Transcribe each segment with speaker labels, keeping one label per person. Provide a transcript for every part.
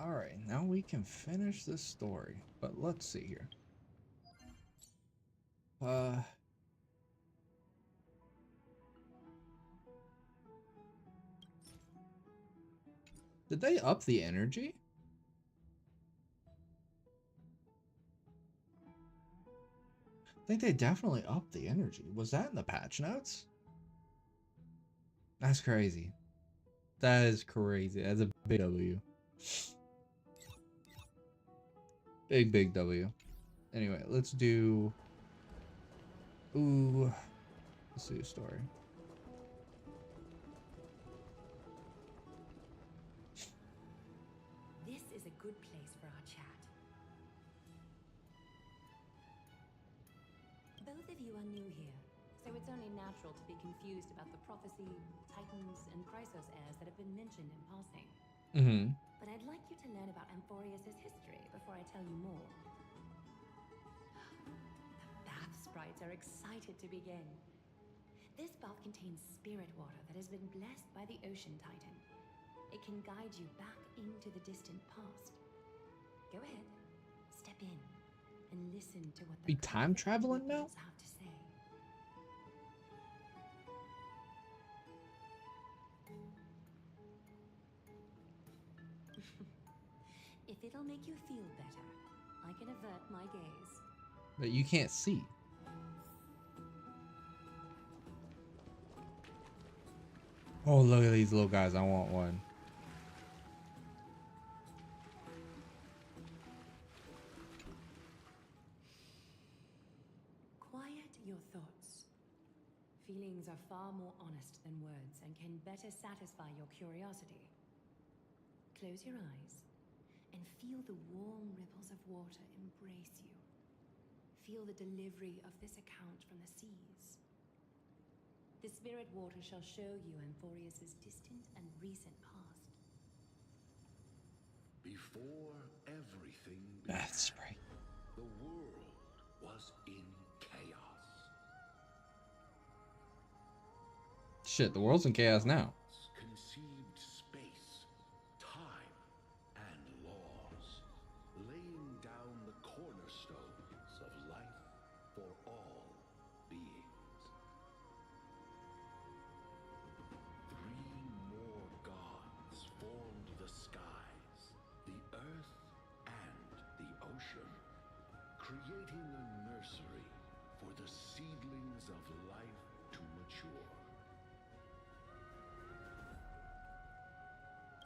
Speaker 1: Alright, now we can finish this story. But let's see here. Did they up the energy? I think they definitely upped the energy. Was that in the patch notes? That's crazy. That is crazy. That's a big W. Big W. Anyway, let's do... Ooh. Let's do a story.
Speaker 2: This is a good place for our chat. Both of you are new here, so it's only natural to be confused about the prophecy, titans, and Chrysos heirs that have been mentioned in passing.
Speaker 1: Mm-hmm.
Speaker 2: But I'd like you to learn about Amphorius' history before I tell you more. The bath sprites are excited to begin. This bath contains spirit water that has been blessed by the ocean titan. It can guide you back into the distant past. Go ahead, step in, and listen to what
Speaker 1: Be
Speaker 2: the
Speaker 1: time traveling now?
Speaker 2: have to say. If it'll make you feel better, I can avert my gaze.
Speaker 1: But you can't see. Oh, look at these little guys. I want one.
Speaker 2: Quiet your thoughts. Feelings are far more honest than words and can better satisfy your curiosity. Close your eyes and feel the warm ripples of water embrace you. Feel the delivery of this account from the seas. The spirit water shall show you Amphorius' distant and recent past.
Speaker 3: Before everything
Speaker 1: That's
Speaker 3: began,
Speaker 1: right.
Speaker 3: the world was in chaos.
Speaker 1: Shit, the world's in chaos now.
Speaker 3: Conceived space, time, and laws, laying down the cornerstones of life for all beings. 3 more gods formed the skies, the earth, and the ocean, creating a nursery for the seedlings of life to mature.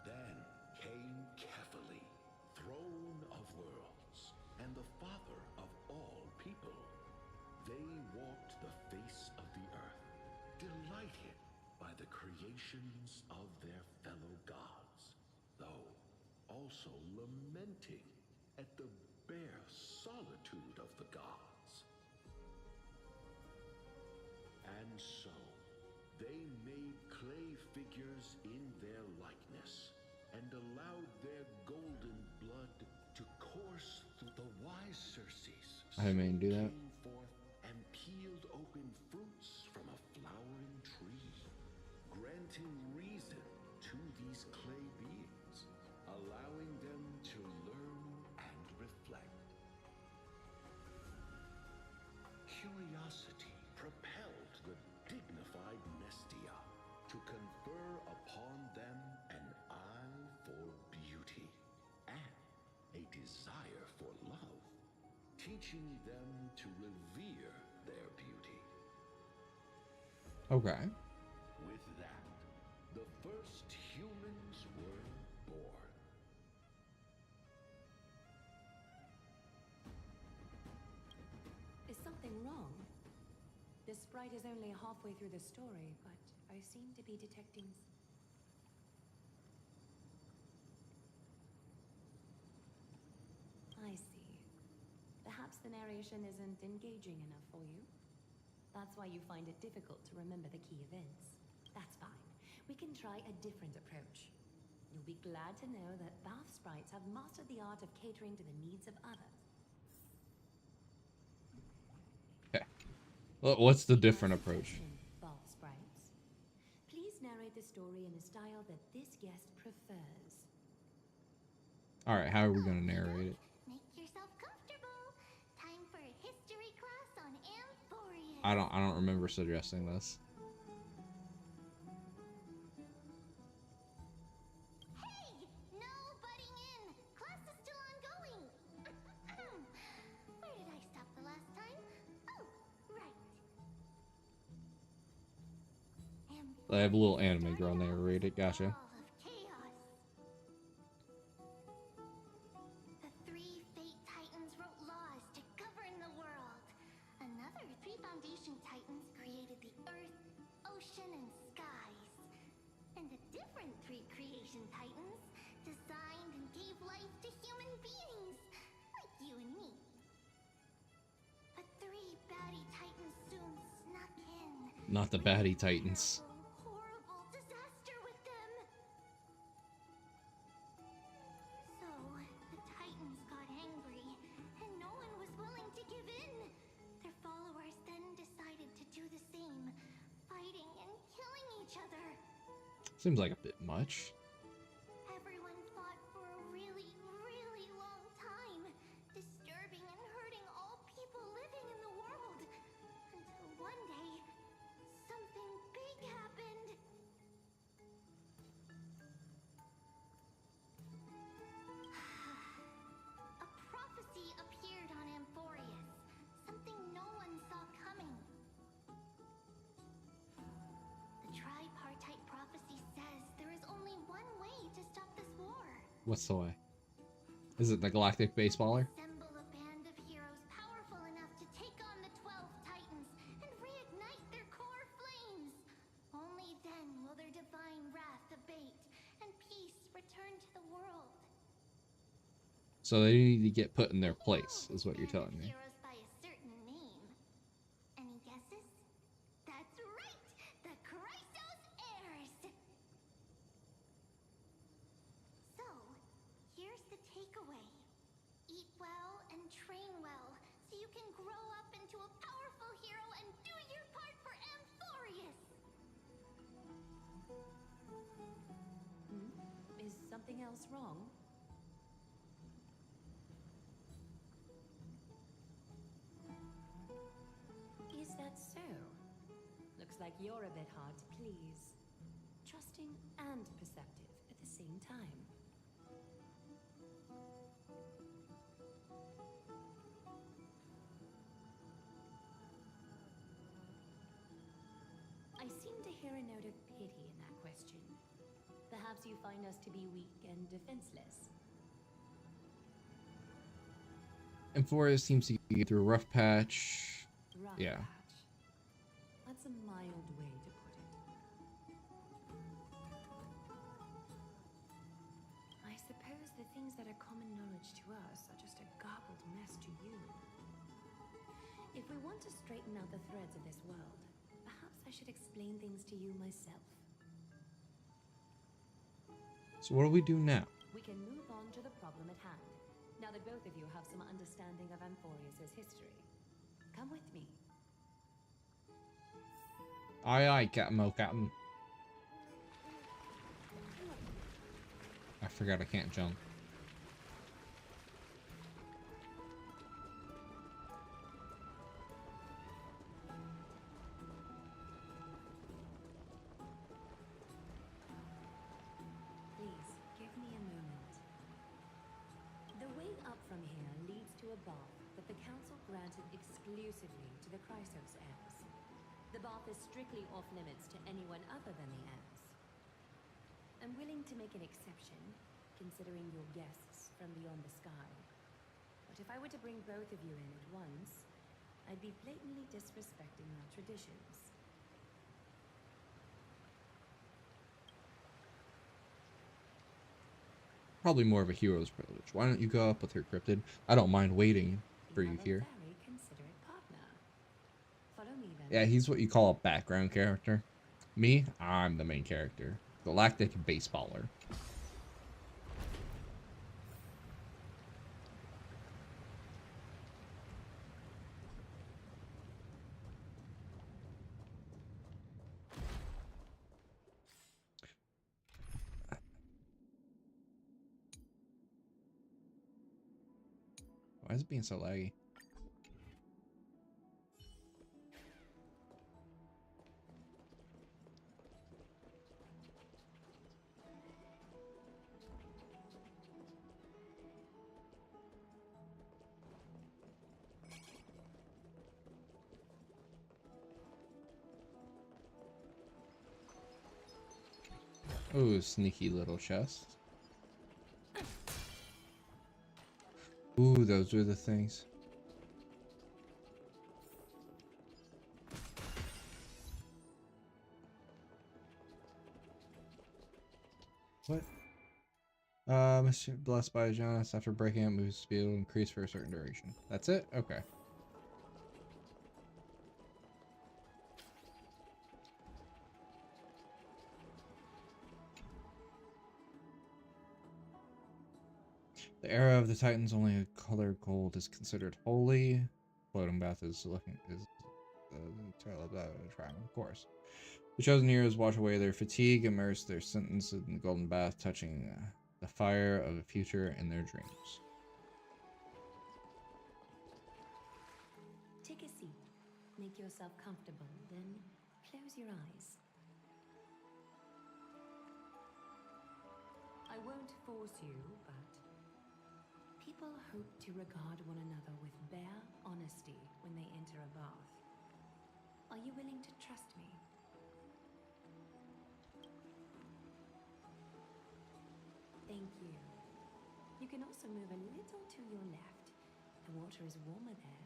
Speaker 3: Then came Kephaly, throne of worlds, and the father of all people. They walked the face of the earth, delighted by the creations of their fellow gods, though also lamenting at the bare solitude of the gods. And so, they made clay figures in their likeness, and allowed their golden blood to course through the wise Circes.
Speaker 1: I didn't mean to do that.
Speaker 3: Came forth and peeled open fruits from a flowering tree, granting reason to these clay beings, allowing them to learn and reflect. Curiosity propelled the dignified Nestia to confer upon them an eye for beauty and a desire for love, teaching them to revere their beauty.
Speaker 1: Okay.
Speaker 3: With that, the first humans were born.
Speaker 2: Is something wrong? The sprite is only halfway through the story, but I seem to be detecting... I see. Perhaps the narration isn't engaging enough for you. That's why you find it difficult to remember the key events. That's fine. We can try a different approach. You'll be glad to know that bath sprites have mastered the art of catering to the needs of others.
Speaker 1: Okay. Well, what's the different approach?
Speaker 2: Bath sprites. Please narrate the story in a style that this guest prefers.
Speaker 1: All right, how are we gonna narrate it?
Speaker 4: Make yourself comfortable. Time for a history class on Amphorius.
Speaker 1: I don't remember suggesting this.
Speaker 4: Hey! No butting in! Class is still ongoing! Where did I stop the last time? Oh, right.
Speaker 1: I have a little anime girl narrate it, gotcha.
Speaker 4: The three Fate Titans wrote laws to govern the world. Another three Foundation Titans created the earth, ocean, and skies. And the different three Creation Titans designed and gave life to human beings, like you and me. But three baddie Titans soon snuck in.
Speaker 1: Not the baddie Titans.
Speaker 4: Horrible disaster with them. So, the Titans got angry, and no one was willing to give in. Their followers then decided to do the same, fighting and killing each other.
Speaker 1: Seems like a bit much.
Speaker 4: Everyone fought for a really, really long time, disturbing and hurting all people living in the world. Until one day, something big happened. A prophecy appeared on Amphorius, something no one saw coming. The tripartite prophecy says there is only one way to stop this war.
Speaker 1: What's the way? Is it the Galactic Baseballer?
Speaker 4: Assemble a band of heroes powerful enough to take on the 12 Titans and reignite their core flames. Only then will their divine wrath abate and peace return to the world.
Speaker 1: So they need to get put in their place, is what you're telling me.
Speaker 4: Heroes by a certain name. Any guesses? That's right, the Chrysos heirs. So, here's the takeaway. Eat well and train well, so you can grow up into a powerful hero and do your part for Amphorius.
Speaker 2: Is something else wrong? Is that so? Looks like you're a bit hard to please. Trusting and perceptive at the same time. I seem to hear a note of pity in that question. Perhaps you find us to be weak and defenseless.
Speaker 1: Amphorius seems to get through a rough patch.
Speaker 2: Rough
Speaker 1: Yeah.
Speaker 2: patch. That's a mild way to put it. I suppose the things that are common knowledge to us are just a garbled mess to you. If we want to straighten out the threads of this world, perhaps I should explain things to you myself.
Speaker 1: So what do we do now?
Speaker 2: We can move on to the problem at hand, now that both of you have some understanding of Amphorius' history. Come with me.
Speaker 1: Aye, aye, Captain Mo, Captain. I forgot I can't jump.
Speaker 2: Please, give me a moment. The way up from here leads to a bath that the Council granted exclusively to the Chrysos heirs. The bath is strictly off-limits to anyone other than the heirs. I'm willing to make an exception, considering your guests from beyond the sky. But if I were to bring both of you in at once, I'd be blatantly disrespecting our traditions.
Speaker 1: Probably more of a hero's privilege. Why don't you go up with her, Cryptid? I don't mind waiting for you
Speaker 2: have a
Speaker 1: here.
Speaker 2: very considerate partner. Follow me then.
Speaker 1: Yeah, he's what you call a background character. Me, I'm the main character. Galactic Baseballer. Why is it being so laggy? Oh, sneaky little chest. Ooh, those are the things. What? Monsieur blessed by Jonas after breaking up moves speed will increase for a certain duration. That's it? Okay. The era of the Titans, only a color gold is considered holy. Floating bath is the trail of that trial, of course. The chosen heroes wash away their fatigue, immerse their sentence in the golden bath, touching the fire of the future in their dreams.
Speaker 2: Take a seat. Make yourself comfortable, then close your eyes. I won't force you, but people hope to regard one another with bare honesty when they enter a bath. Are you willing to trust me? Thank you. You can also move a little to your left. The water is warmer there.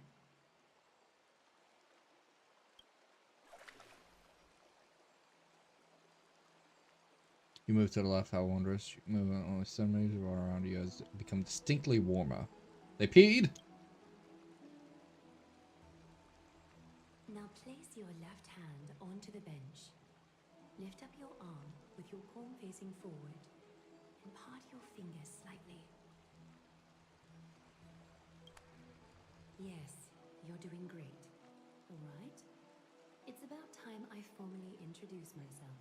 Speaker 1: You move to the left, how wondrous. You move only 7 meters of water around you has become distinctly warmer. They peed!
Speaker 2: Now place your left hand onto the bench. Lift up your arm with your palm facing forward and part your fingers slightly. Yes, you're doing great. All right? It's about time I formally introduce myself.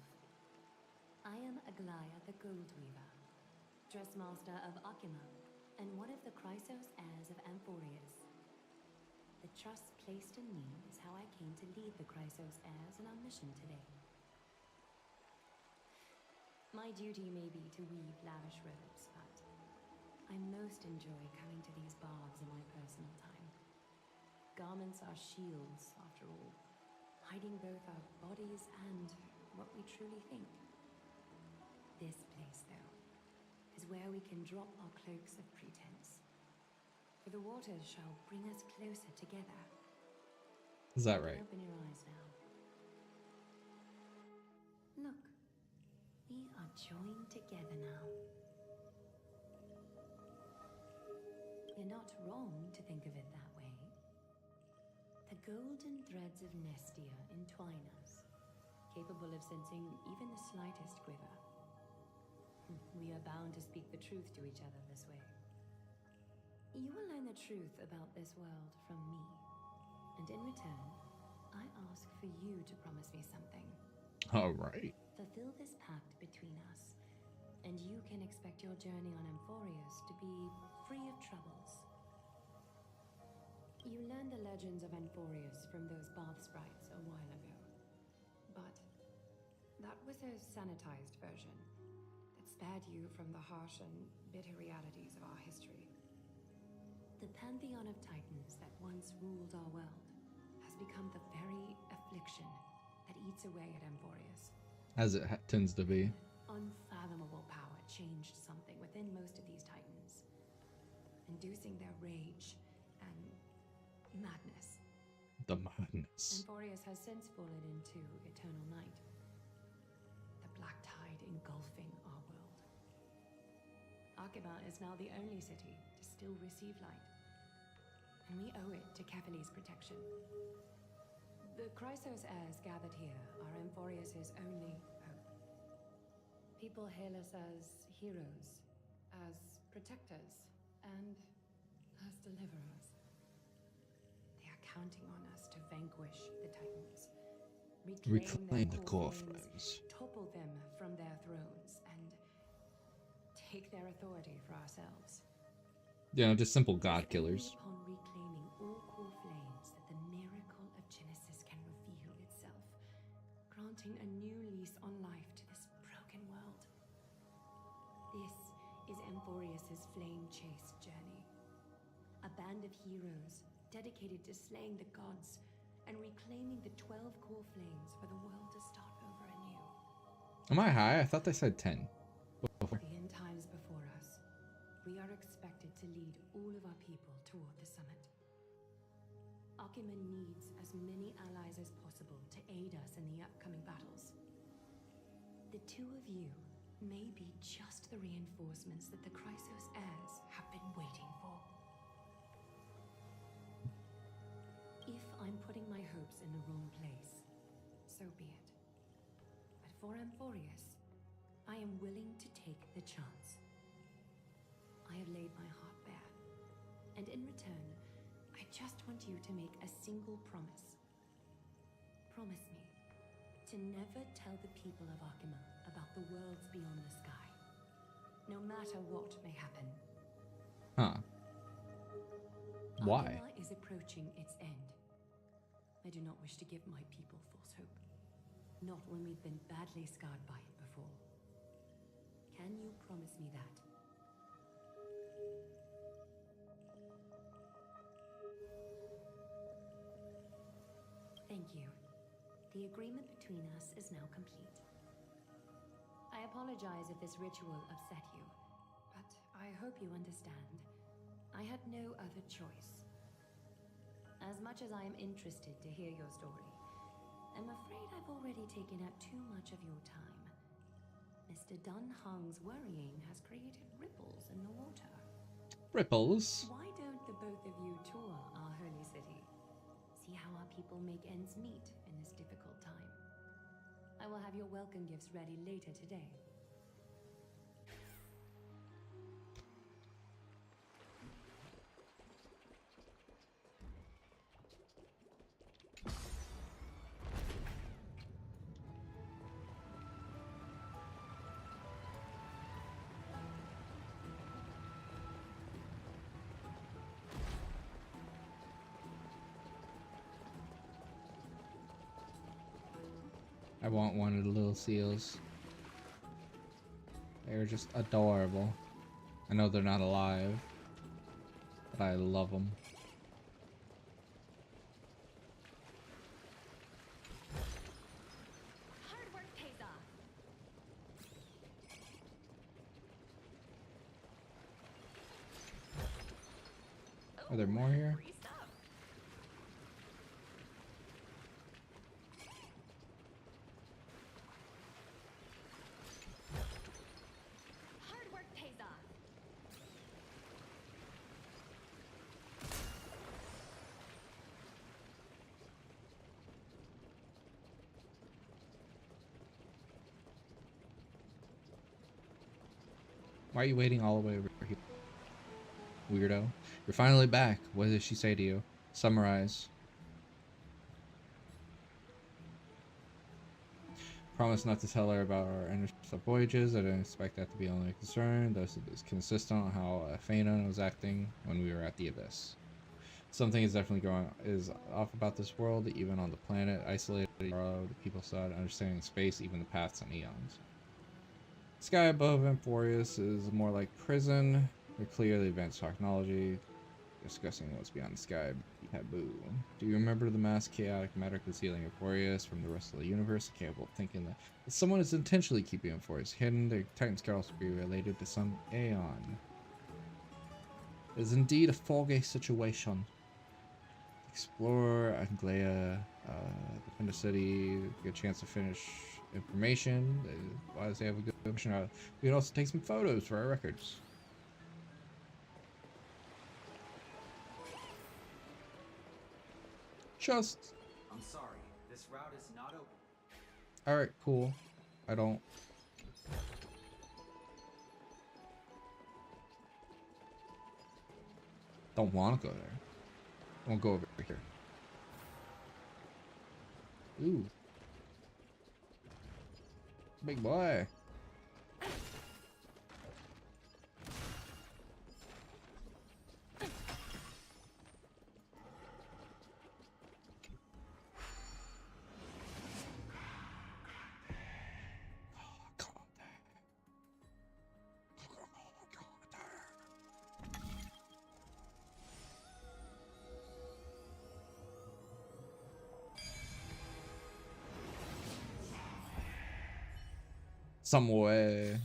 Speaker 2: I am Aglaya the Gold Weaver, Dressmaster of Akima, and one of the Chrysos heirs of Amphorius. The trust placed in me is how I came to lead the Chrysos heirs in our mission today. My duty may be to weave lavish robes, but I most enjoy coming to these baths in my personal time. Garments are shields, after all, hiding both our bodies and what we truly think. This place, though, is where we can drop our cloaks of pretense. For the waters shall bring us closer together.
Speaker 1: Is that right?
Speaker 2: Open your eyes now. Look, we are joined together now. You're not wrong to think of it that way. The golden threads of Nestia entwine us, capable of sensing even the slightest quiver. We are bound to speak the truth to each other this way. You will learn the truth about this world from me. And in return, I ask for you to promise me something.
Speaker 1: All right.
Speaker 2: Fulfill this pact between us, and you can expect your journey on Amphorius to be free of troubles. You learned the legends of Amphorius from those bath sprites a while ago. But that was a sanitized version that spared you from the harsh and bitter realities of our history. The pantheon of titans that once ruled our world has become the very affliction that eats away at Amphorius.
Speaker 1: As it tends to be.
Speaker 2: Unfathomable power changed something within most of these titans, inducing their rage and madness.
Speaker 1: The madness.
Speaker 2: Amphorius has since fallen into eternal night, the black tide engulfing our world. Akima is now the only city to still receive light, and we owe it to Kefali's protection. The Chrysos heirs gathered here are Amphorius' only hope. People hail us as heroes, as protectors, and as deliverers. They are counting on us to vanquish the Titans,
Speaker 1: Reclaim the core
Speaker 2: frames,
Speaker 1: frames.
Speaker 2: topple them from their thrones, and take their authority for ourselves.
Speaker 1: You know, just simple god killers.
Speaker 2: Upon reclaiming all core flames, that the miracle of Genesis can reveal itself, granting a new lease on life to this broken world. This is Amphorius's flame chase journey. A band of heroes dedicated to slaying the gods and reclaiming the 12 core flames for the world to start over anew.
Speaker 1: Am I high? I thought they said 10.
Speaker 2: The end times before us, we are expected to lead all of our people toward the summit. Archiman needs as many allies as possible to aid us in the upcoming battles. The two of you may be just the reinforcements that the Chrysos heirs have been waiting for. If I'm putting my hopes in the wrong place, so be it. But for Amphorius, I am willing to take the chance. I have laid my heart bare, and in return, I just want you to make a single promise. Promise me to never tell the people of Arkhima about the worlds beyond the sky, no matter what may happen.
Speaker 1: Huh. Why?
Speaker 2: Arkhima is approaching its end. I do not wish to give my people false hope, not when we've been badly scarred by it before. Can you promise me that? Thank you. The agreement between us is now complete. I apologize if this ritual upset you, but I hope you understand. I had no other choice. As much as I am interested to hear your story, I'm afraid I've already taken up too much of your time. Mr. Dunhung's worrying has created ripples in the water.
Speaker 1: Ripples?
Speaker 2: Why don't the both of you tour our holy city? See how our people make ends meet in this difficult time. I will have your welcome gifts ready later today.
Speaker 1: I want one of the little seals. They're just adorable. I know they're not alive, but I love them.
Speaker 2: Hard work pays off.
Speaker 1: Are there more here?
Speaker 2: Free stuff. Hard work pays off.
Speaker 1: Why are you waiting all the way over here? Weirdo. You're finally back. What did she say to you? Summarize. Promise not to tell her about our interstellar voyages. I didn't expect that to be only a concern. Thus it is consistent on how Athena was acting when we were at the Abyss. Something is definitely is off about this world, even on the planet, isolated, the people side, understanding space, even the paths and eons. The sky above Amphorius is more like prison. They're clearly advanced technology. Discussing what's beyond the sky taboo. Do you remember the mass chaotic matter concealing Amphorius from the rest of the universe? Capable of thinking that someone is intentionally keeping Amphorius hidden. The Titans could also be related to some Aeon. It is indeed a foggy situation. Explore Anglea, defend the city, get a chance to finish information. Why does they have a good mission? We can also take some photos for our records. Just.
Speaker 5: I'm sorry, this route is not open.
Speaker 1: Alright, cool. I don't want to go there. I won't go over here. Ooh. Big boy. Some way.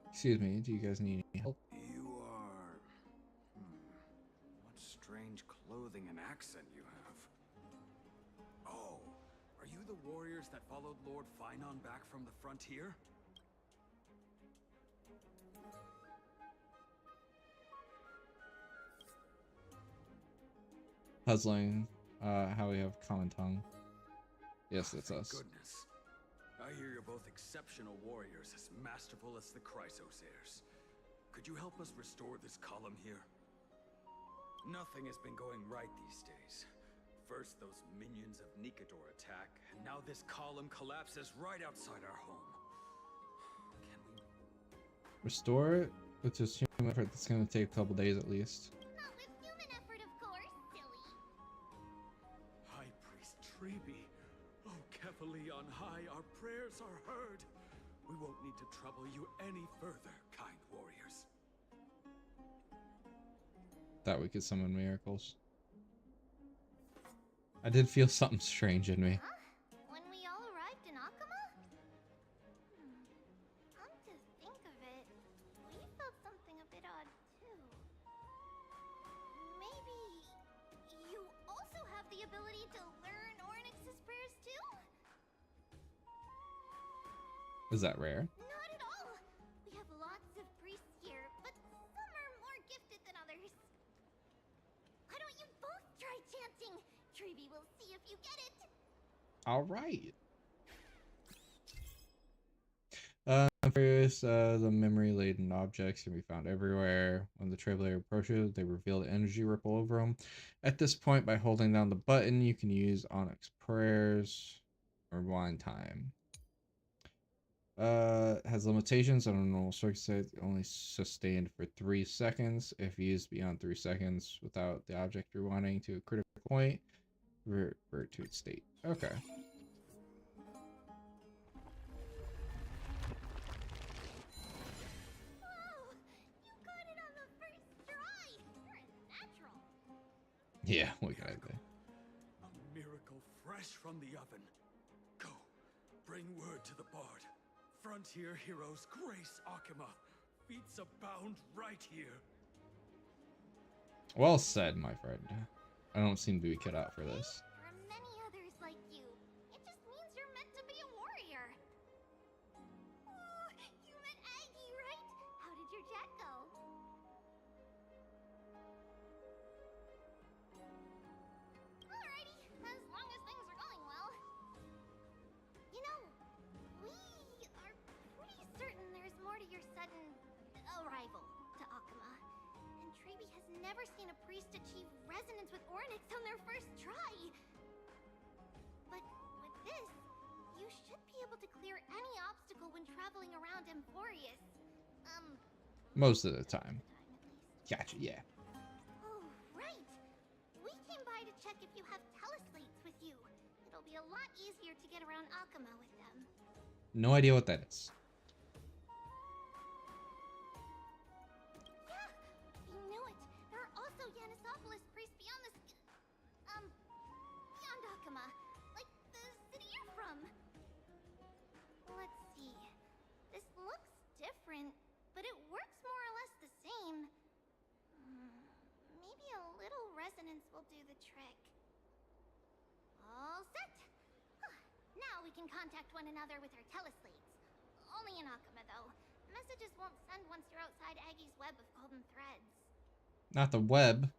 Speaker 1: Excuse me, do you guys need any help?
Speaker 6: You are... What strange clothing and accent you have. Oh, are you the warriors that followed Lord Finon back from the frontier?
Speaker 1: Puzzling, how we have common tongue. Yes, that's
Speaker 6: Thank
Speaker 1: us.
Speaker 6: Goodness. I hear you're both exceptional warriors, as masterful as the Chrysosairs. Could you help us restore this column here? Nothing has been going right these days. First, those minions of Nikador attack, and now this column collapses right outside our home. Can we...
Speaker 1: Restore it? With just human effort, that's gonna take a couple days at least.
Speaker 4: Not with human effort, of course, silly.
Speaker 6: High Priest Treby, oh Kefali on high, our prayers are heard. We won't need to trouble you any further, kind warriors.
Speaker 1: That we could summon miracles. I did feel something strange in me.
Speaker 4: Huh? When we all arrived in Akama? Come to think of it, we felt something a bit odd too. Maybe you also have the ability to learn Ornyx's prayers too?
Speaker 1: Is that rare?
Speaker 4: Not at all! We have lots of priests here, but some are more gifted than others. Why don't you both try chanting? Treby will see if you get it.
Speaker 1: Alright. First, the memory-laden objects can be found everywhere. When the Traveler approaches, they reveal the energy ripple over them. At this point, by holding down the button, you can use Onyx Prayers or Rewind Time. Has limitations on a normal circuit, only sustained for 3 seconds. If used beyond 3 seconds without the object rewinding to a critical point, revert to its state. Okay.
Speaker 4: Whoa! You got it on the first try! You're a natural.
Speaker 1: Yeah, what can I do?
Speaker 6: A miracle fresh from the oven. Go, bring word to the bard. Frontier heroes grace Akama. Feats abound right here.
Speaker 1: Well said, my friend. I don't seem to be cut out for this.
Speaker 4: There are many others like you. It just means you're meant to be a warrior. Oh, you met Aggie, right? How did your jet go? Alrighty, as long as things are going well. You know, we are pretty certain there's more to your sudden arrival to Akama. And Treby has never seen a priest achieve resonance with Ornyx on their first try. But with this, you should be able to clear any obstacle when traveling around Emporius.
Speaker 1: Most of the time.
Speaker 4: at least.
Speaker 1: Gotcha, yeah.
Speaker 4: Oh, right. We came by to check if you have teleslates with you. It'll be a lot easier to get around Akama with them.
Speaker 1: No idea what that is.
Speaker 4: Yeah, we knew it. There are also Yanisopolis priests beyond this, beyond Akama, like the city you're from. Let's see. This looks different, but it works more or less the same. Maybe a little resonance will do the trick. All set. Now we can contact one another with our teleslates. Only in Akama, though. Messages won't send once you're outside Aggie's web of golden threads.
Speaker 1: Not the web.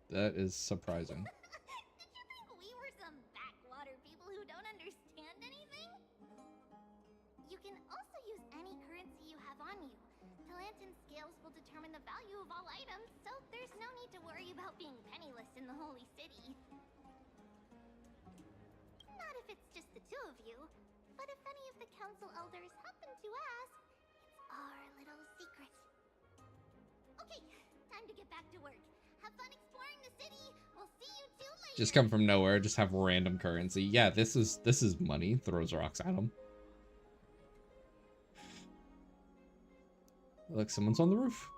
Speaker 1: That is surprising.
Speaker 4: Did you think we were some backwater people who don't understand anything? You can also use any currency you have on you. Talantan scales will determine the value of all items, so there's no need to worry about being penniless in the Holy City. Not if it's just the two of you, but if any of the council elders happen to ask, it's our little secret. Okay, time to get back to work. Have fun exploring the city. We'll see you two later.
Speaker 1: Just come from nowhere, just have random currency. Yeah, this is money. Throws rocks at him. Look, someone's on the roof.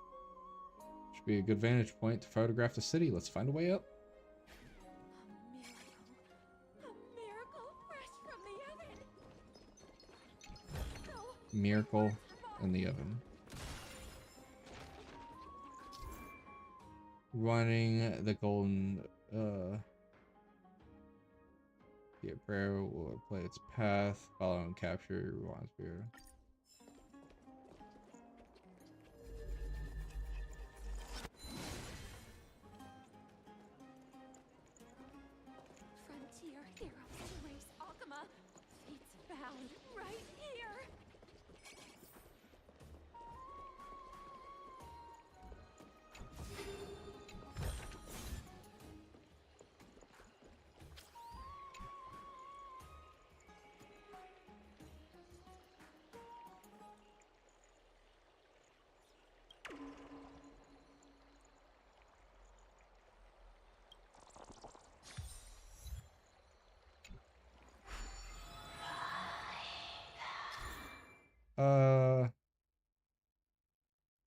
Speaker 1: Should be a good vantage point to photograph the city. Let's find a way up.
Speaker 2: A miracle.
Speaker 1: Miracle in the oven. Running the golden prayer will play its path, follow and capture Juan's spirit.
Speaker 7: Frontier heroes to race Akama. Fate's bound right here.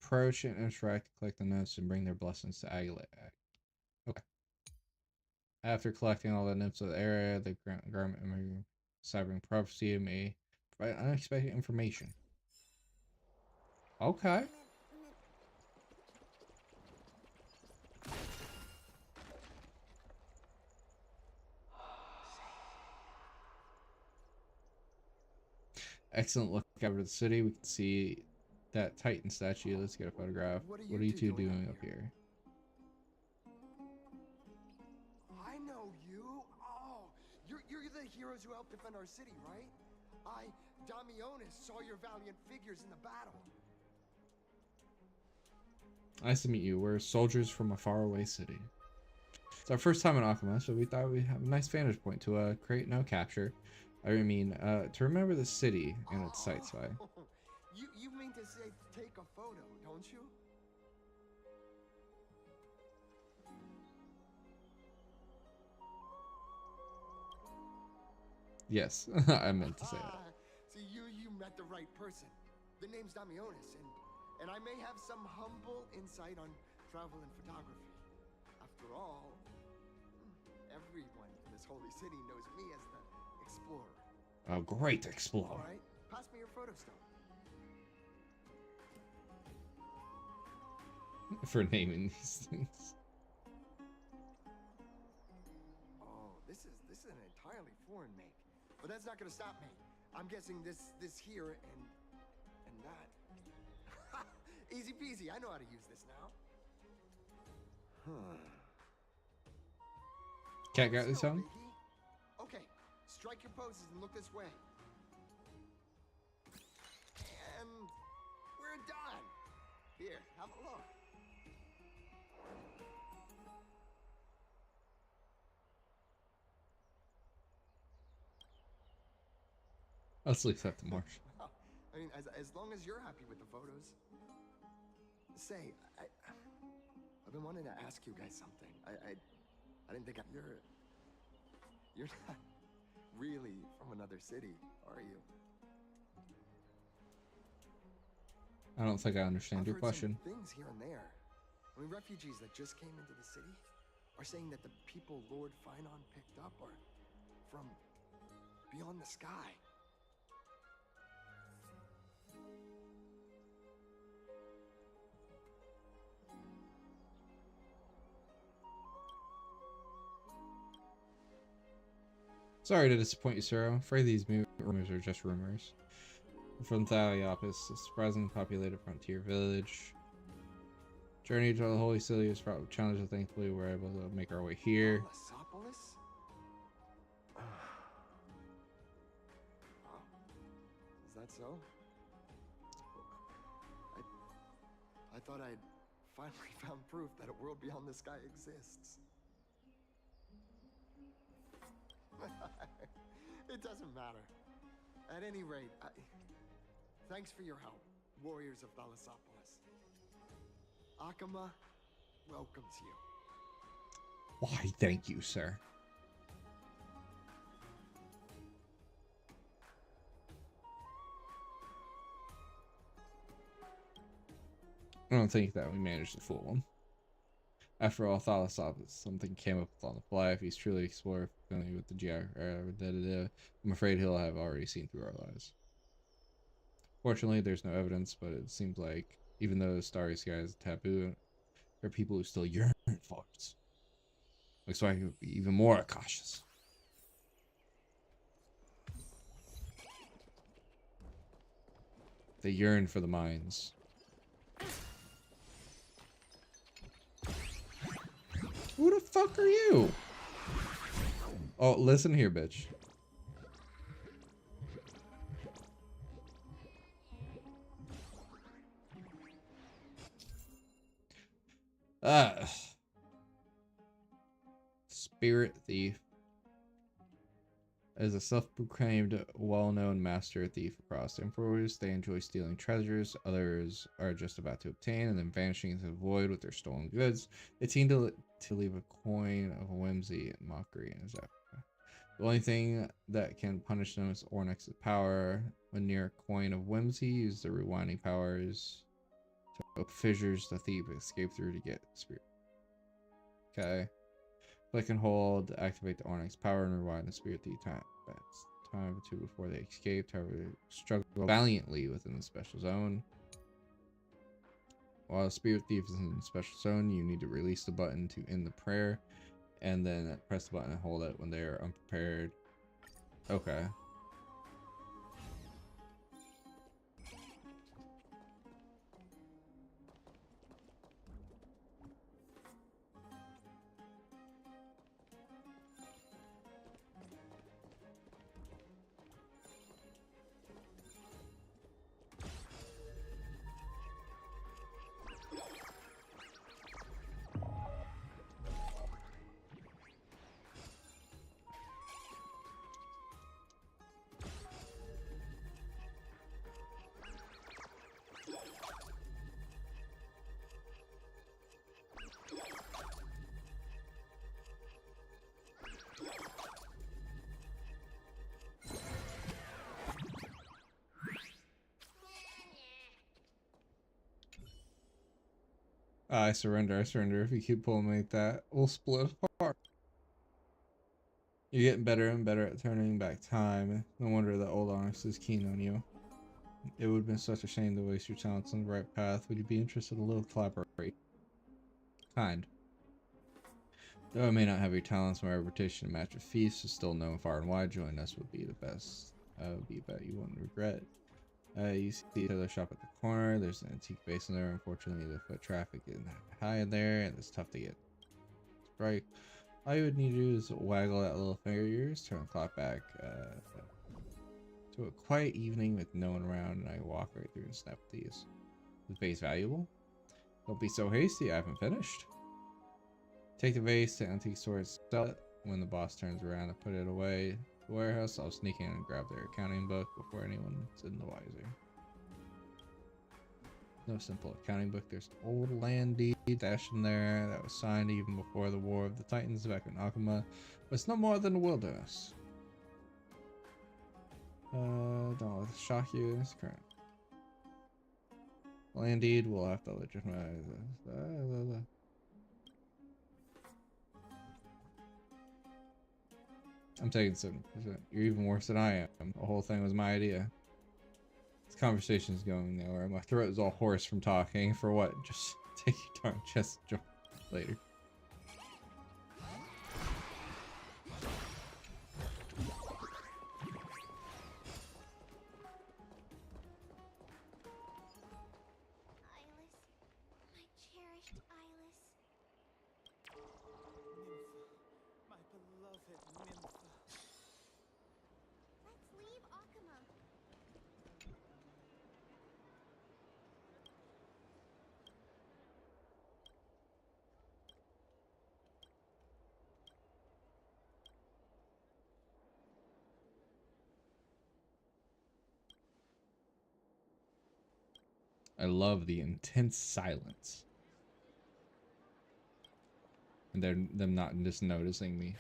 Speaker 1: Approach and interact, collect the notes, and bring their blessings to Agilate. Okay. After collecting all the notes of the area, the garment ciphering prophecy may provide unexpected information. Okay. Excellent look over the city. We can see that Titan statue. Let's get a photograph. What are you two doing up here?
Speaker 8: I know you. Oh, you're the heroes who helped defend our city, right? Damionis, saw your valiant figures in the battle.
Speaker 1: Nice to meet you. We're soldiers from a faraway city. It's our first time in Akama, so we thought we'd have a nice vantage point to create no capture. I mean, to remember the city and its sights by.
Speaker 8: You mean to say take a photo, don't you?
Speaker 1: Yes, I meant to say that.
Speaker 8: See, you met the right person. The name's Damionis, and I may have some humble insight on travel and photography. After all, everyone in this holy city knows me as the explorer.
Speaker 1: A great explorer.
Speaker 8: All right, pass me your photo stone.
Speaker 1: For naming these things.
Speaker 8: Oh, this is an entirely foreign make, but that's not gonna stop me. I'm guessing this here and that. Easy peasy. I know how to use this now. Huh.
Speaker 1: Cat got this on?
Speaker 8: Okay, strike your poses and look this way. And we're done. Here, have a look.
Speaker 1: Let's leave that to Marsh.
Speaker 8: I mean, as long as you're happy with the photos. Say, I've been wanting to ask you guys something. I didn't think you're not really from another city, are you?
Speaker 1: I don't think I understand your question.
Speaker 8: Some things here and there. I mean, refugees that just came into the city are saying that the people Lord Finon picked up are from beyond the sky.
Speaker 1: Sorry to disappoint you, sir. I'm afraid these rumors are just rumors. From Thaliopis, a surprisingly populated frontier village. Journey to the Holy City is fraught with challenges. Thankfully, we're able to make our way here.
Speaker 8: Is that so? I thought I'd finally found proof that a world beyond the sky exists. It doesn't matter. At any rate, thanks for your help, warriors of Thalassopoulos. Akama welcomes you.
Speaker 1: Why, thank you, sir. I don't think that we managed to fool him. After all, Thalassopoulos, something came up on the fly. If he's truly explorer familiar with the geography, I'm afraid he'll have already seen through our lies. Fortunately, there's no evidence, but it seems like even though starry sky is taboo, there are people who still yearn for it. Looks like I could be even more cautious. They yearn for the mines. Who the fuck are you? Oh, listen here, bitch. Ah. Spirit thief. As a self-proclaimed, well-known master thief across emperors, they enjoy stealing treasures others are just about to obtain and then vanishing into the void with their stolen goods. They seem to leave a coin of whimsy and mockery in his Africa. The only thing that can punish them is Ornyx's power. When near a coin of whimsy, use the rewinding powers to open fissures the thief escape through to get spirit. Okay. Click and hold to activate the Ornyx power and rewind the spirit thief time or two before they escaped. However, struggle valiantly within the special zone. While the spirit thief is in the special zone, you need to release the button to end the prayer, and then press the button and hold it when they are unprepared. Okay. I surrender. I surrender. If you keep pulling me like that, we'll split apart. You're getting better and better at turning back time. No wonder the old Onyx is keen on you. It would have been such a shame to waste your talents on the right path. Would you be interested in a little collaboration? Kind. Though I may not have your talents, my reputation to match a feast is still known far and wide. Joining us would be the best. Would be a bet you wouldn't regret. You see the other shop at the corner. There's an antique basin there. Unfortunately, the foot traffic isn't high in there, and it's tough to get right. All you would need to do is waggle that little finger of yours, turn the clock back to a quiet evening with no one around, and I walk right through and snap these. The vase valuable? Don't be so hasty, I haven't finished. Take the vase to antique store and sell it. When the boss turns around to put it away in the warehouse, I'll sneak in and grab their accounting book before anyone's in the wiser. No simple accounting book. There's an old land deed stashed in there that was signed even before the War of the Titans back in Akuma, but it's no more than a wilderness. Don't let this shock you. It's current. Land deed will have to legitimize this. I'm taking 7%. You're even worse than I am. The whole thing was my idea. This conversation's going nowhere. My throat is all hoarse from talking. For what? Just take your darn chest joint later. I love the intense silence. And them not just noticing me.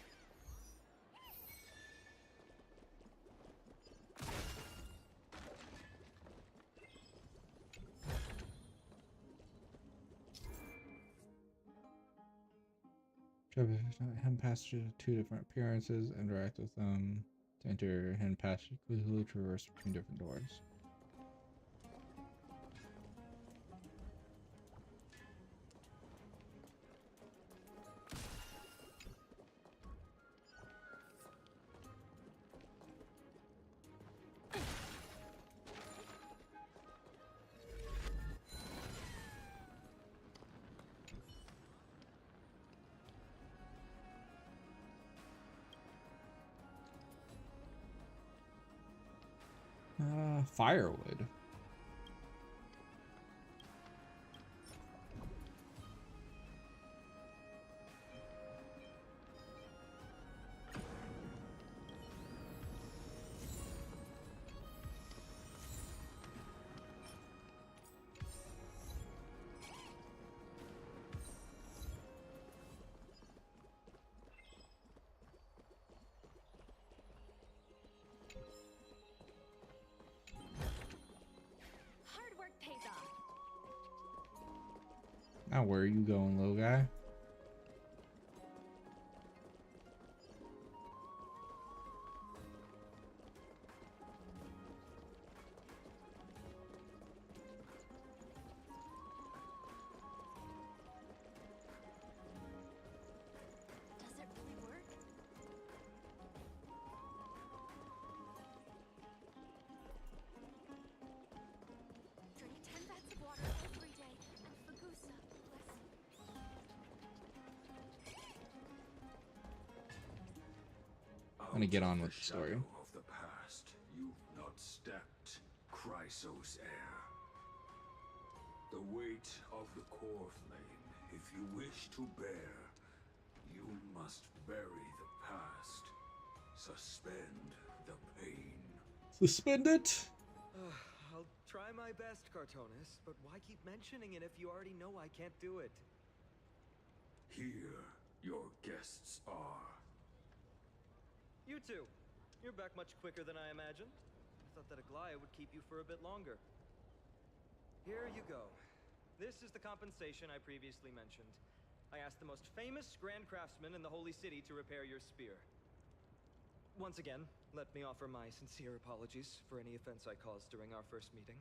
Speaker 1: Hidden passage, 2 different appearances. Interact with them to enter hidden passage. Quickly traverse between different doors. Firewood.
Speaker 7: Hard work pays off.
Speaker 1: Now where are you going, little guy?
Speaker 7: Does it really work? Drink 10 vats of water every day, and Fagusa, bless you.
Speaker 1: I'm gonna get on with the story.
Speaker 6: Shadow of the past, you've not stepped, Chrysos heir. The weight of the core flame, if you wish to bear, you must bury the past. Suspend the pain.
Speaker 1: Suspend it.
Speaker 9: I'll try my best, Cartonis, but why keep mentioning it if you already know I can't do it?
Speaker 6: Here, your guests are.
Speaker 9: You two, you're back much quicker than I imagined. I thought that Aglaya would keep you for a bit longer. Here you go. This is the compensation I previously mentioned. I asked the most famous grand craftsman in the Holy City to repair your spear. Once again, let me offer my sincere apologies for any offense I caused during our first meeting.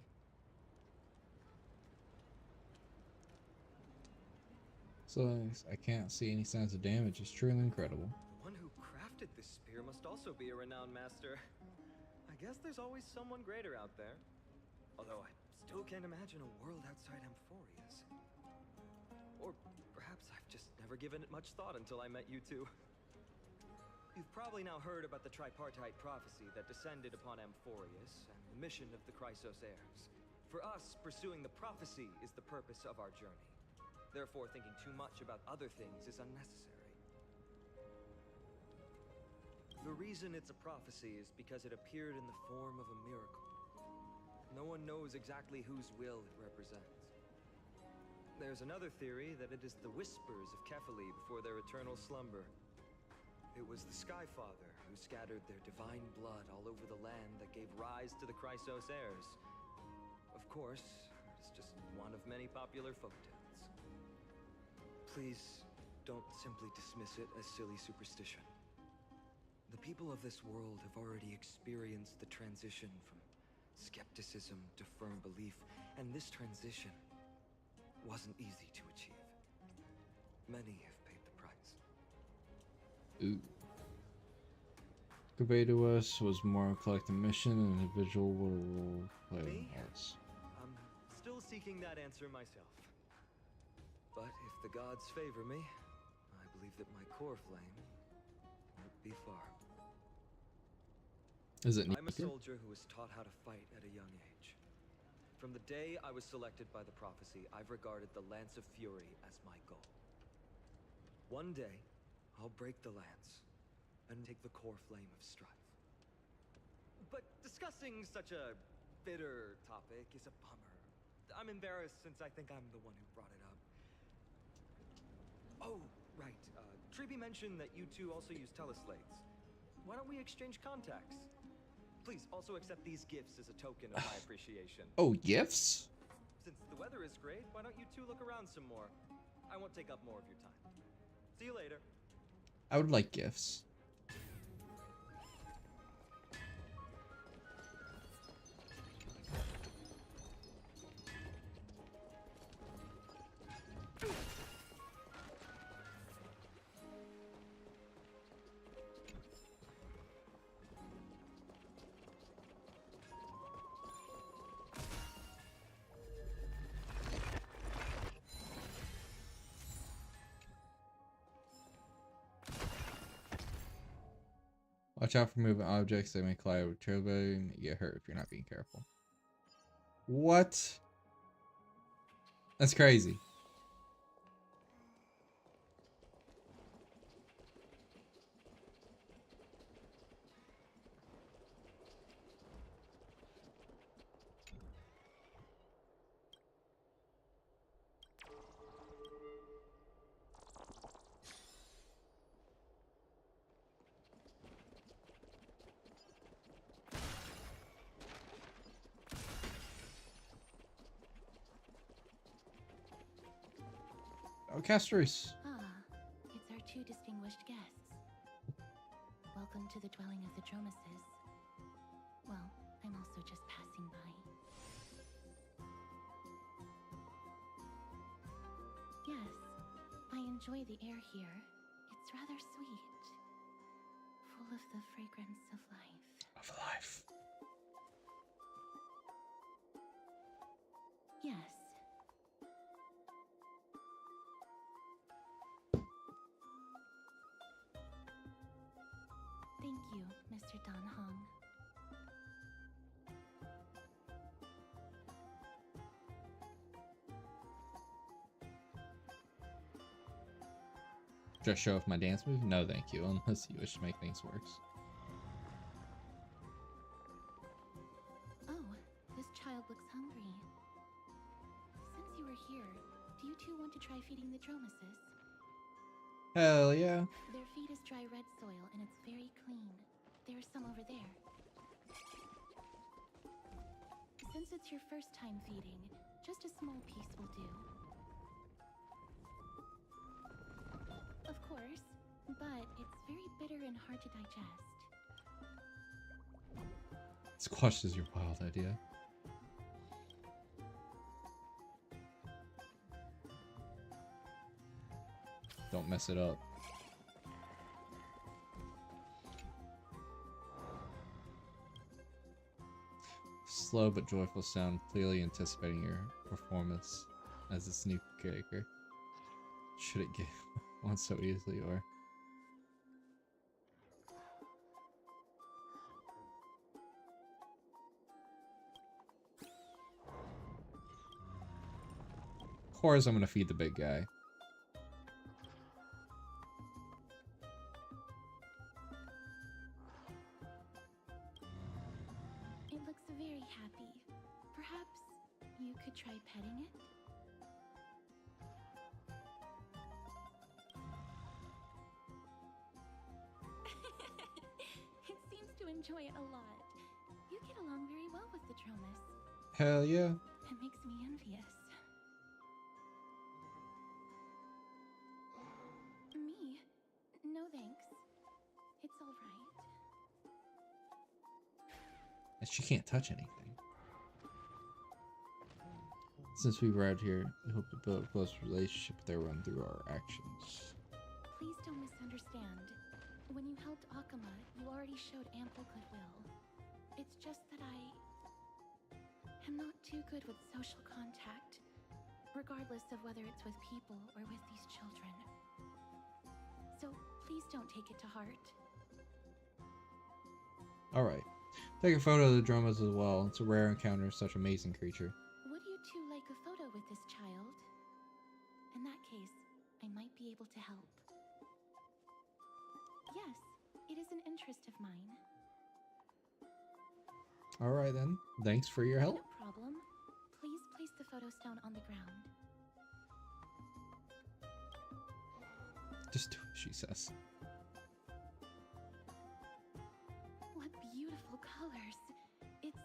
Speaker 1: So I can't see any signs of damage. It's truly incredible.
Speaker 9: The one who crafted this spear must also be a renowned master. I guess there's always someone greater out there. Although I still can't imagine a world outside Amphorius. Or perhaps I've just never given it much thought until I met you two. You've probably now heard about the tripartite prophecy that descended upon Amphorius and the mission of the Chrysos heirs. For us, pursuing the prophecy is the purpose of our journey. Therefore, thinking too much about other things is unnecessary. The reason it's a prophecy is because it appeared in the form of a miracle. No one knows exactly whose will it represents. There's another theory that it is the whispers of Kefali before their eternal slumber. It was the Skyfather who scattered their divine blood all over the land that gave rise to the Chrysos heirs. Of course, it's just one of many popular folktales. Please, don't simply dismiss it as silly superstition. The people of this world have already experienced the transition from skepticism to firm belief, and this transition wasn't easy to achieve. Many have paid the price.
Speaker 1: Ooh. Conveyed to us was more collect a mission and individual role play
Speaker 9: Me?
Speaker 1: else.
Speaker 9: I'm still seeking that answer myself. But if the gods favor me, I believe that my core flame won't be far.
Speaker 1: Is it
Speaker 9: I'm a
Speaker 1: Nika?
Speaker 9: soldier who was taught how to fight at a young age. From the day I was selected by the prophecy, I've regarded the Lance of Fury as my goal. One day, I'll break the lance and take the core flame of strife. But discussing such a bitter topic is a bummer. I'm embarrassed since I think I'm the one who brought it up. Oh, right. Treeby mentioned that you two also use teleslates. Why don't we exchange contacts? Please also accept these gifts as a token of my appreciation.
Speaker 1: Oh, gifts?
Speaker 9: Since the weather is great, why don't you two look around some more? I won't take up more of your time. See you later.
Speaker 1: I would like gifts. Watch out for moving objects. They may collide with turbo and get hurt if you're not being careful. What? That's crazy. Oh, Castries.
Speaker 10: Ah, it's our two distinguished guests. Welcome to the dwelling of the Dromases. Well, I'm also just passing by. Yes, I enjoy the air here. It's rather sweet. Full of the fragrance of life.
Speaker 1: Of life.
Speaker 10: Yes. Thank you, Mr. Dan Hong.
Speaker 1: Just show off my dance move? No, thank you, unless you wish to make things worse.
Speaker 10: Oh, this child looks hungry. Since you were here, do you two want to try feeding the Dromases?
Speaker 1: Hell yeah.
Speaker 10: Their feed is dry red soil and it's very clean. There's some over there. Since it's your first time feeding, just a small piece will do. Of course, but it's very bitter and hard to digest.
Speaker 1: Squash is your wild idea. Don't mess it up. Slow but joyful sound, clearly anticipating your performance as this new character. Should it get one so easily, or... Of course I'm gonna feed the big guy.
Speaker 10: It looks very happy. Perhaps you could try petting it? It seems to enjoy it a lot. You get along very well with the Dromas.
Speaker 1: Hell yeah.
Speaker 10: It makes me envious. Me? No thanks. It's all right.
Speaker 1: And she can't touch anything. Since we arrived here, we hope to build a close relationship with everyone through our actions.
Speaker 10: Please don't misunderstand. When you helped Akama, you already showed ample goodwill. It's just that I am not too good with social contact, regardless of whether it's with people or with these children. So please don't take it to heart.
Speaker 1: Alright. Take a photo of the Dromas as well. It's a rare encounter of such amazing creature.
Speaker 10: Would you two like a photo with this child? In that case, I might be able to help. Yes, it is an interest of mine.
Speaker 1: Alright then. Thanks for your help.
Speaker 10: No problem. Please place the photo stone on the ground.
Speaker 1: Just do what she says.
Speaker 10: What beautiful colors. It's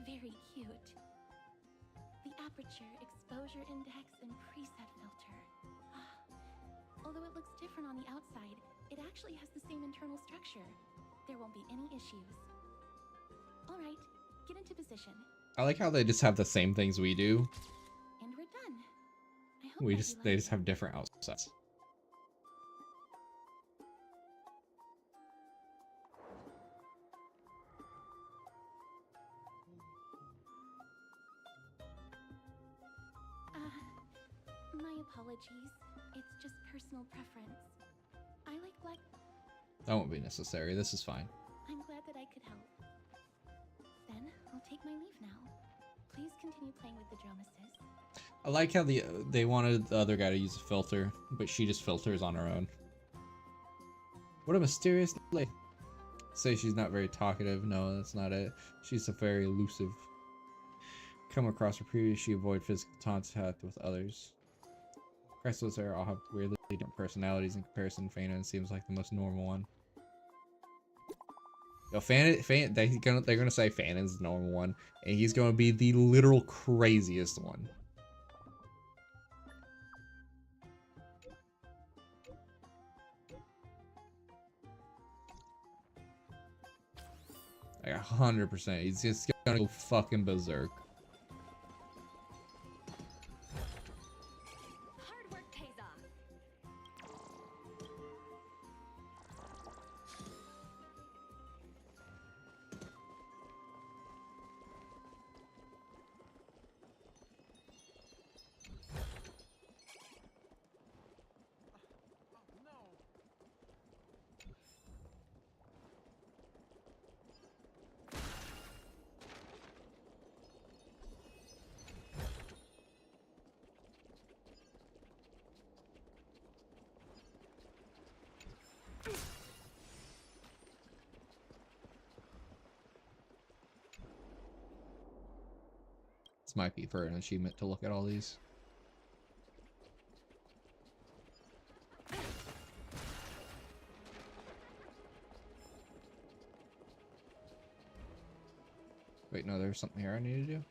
Speaker 10: very cute. The aperture, exposure index, and preset filter. Although it looks different on the outside, it actually has the same internal structure. There won't be any issues. All right, get into position.
Speaker 1: I like how they just have the same things we do.
Speaker 10: And we're done. I hope that you
Speaker 1: They
Speaker 10: like
Speaker 1: just have different outsets.
Speaker 10: My apologies. It's just personal preference. I like black.
Speaker 1: That won't be necessary. This is fine.
Speaker 10: I'm glad that I could help. Then I'll take my leave now. Please continue playing with the Dromasis.
Speaker 1: I like how they wanted the other guy to use a filter, but she just filters on her own. What a mysterious lady. Say she's not very talkative. No, that's not it. She's a very elusive. Come across her previously, avoid physical contact with others. Crystals there all have weirdly different personalities in comparison. Fanon seems like the most normal one. Yo, they're gonna say Fanon's the normal one, and he's gonna be the literal craziest one. Like 100%. He's just gonna go fucking berserk.
Speaker 7: Hard work pays off.
Speaker 1: This might be for an achievement to look at all these. Wait, no, there's something here I need to do.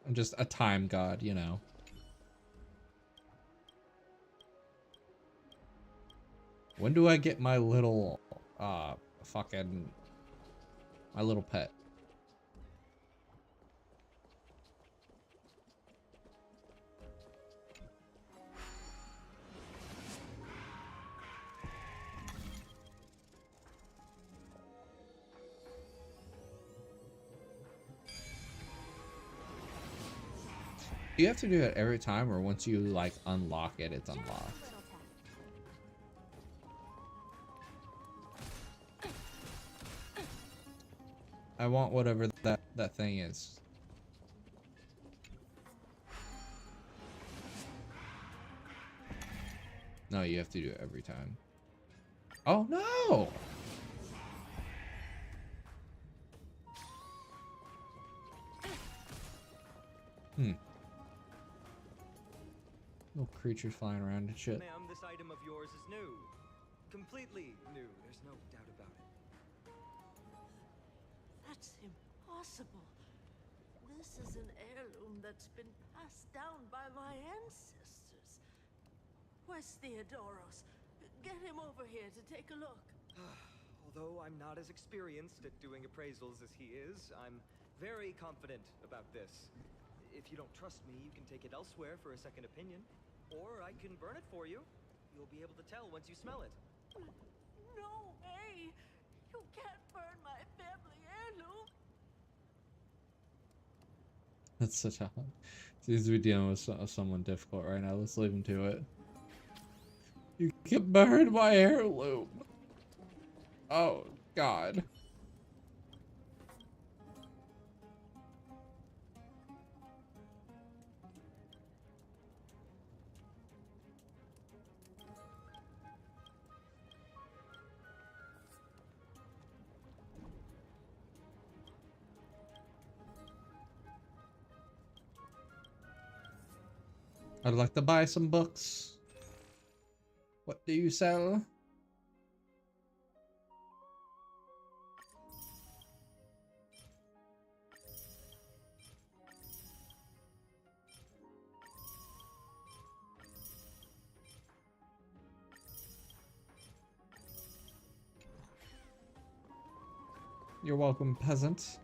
Speaker 1: I'm just a time god, you know. When do I get my little, my little pet? Do you have to do it every time, or once you like unlock it, it's unlocked? I want whatever that thing is. No, you have to do it every time. Oh no! No creatures flying around and shit.
Speaker 9: Ma'am, this item of yours is new. Completely new. There's no doubt about it.
Speaker 11: That's impossible. This is an heirloom that's been passed down by my ancestors. Where's Theodoros? Get him over here to take a look.
Speaker 9: Although I'm not as experienced at doing appraisals as he is, I'm very confident about this. If you don't trust me, you can take it elsewhere for a second opinion. Or I can burn it for you. You'll be able to tell once you smell it.
Speaker 11: No way! You can't burn my family heirloom!
Speaker 1: That's such a... Seems to be dealing with someone difficult right now. Let's leave him to it. You can burn my heirloom! Oh, God. I'd like to buy some books. What do you sell? You're welcome, peasant.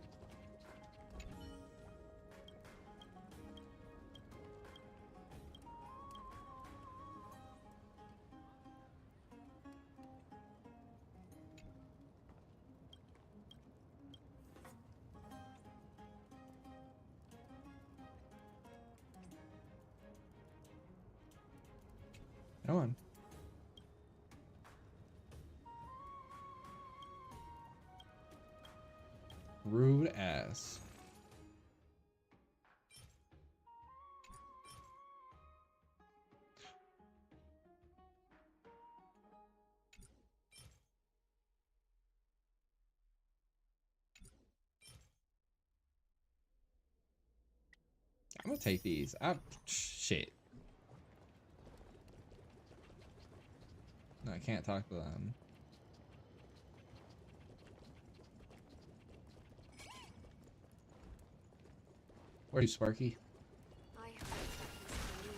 Speaker 1: Come on. Rude ass. I'm gonna take these. Shit. No, I can't talk to them. Where are you, Sparky?
Speaker 7: I heard that he's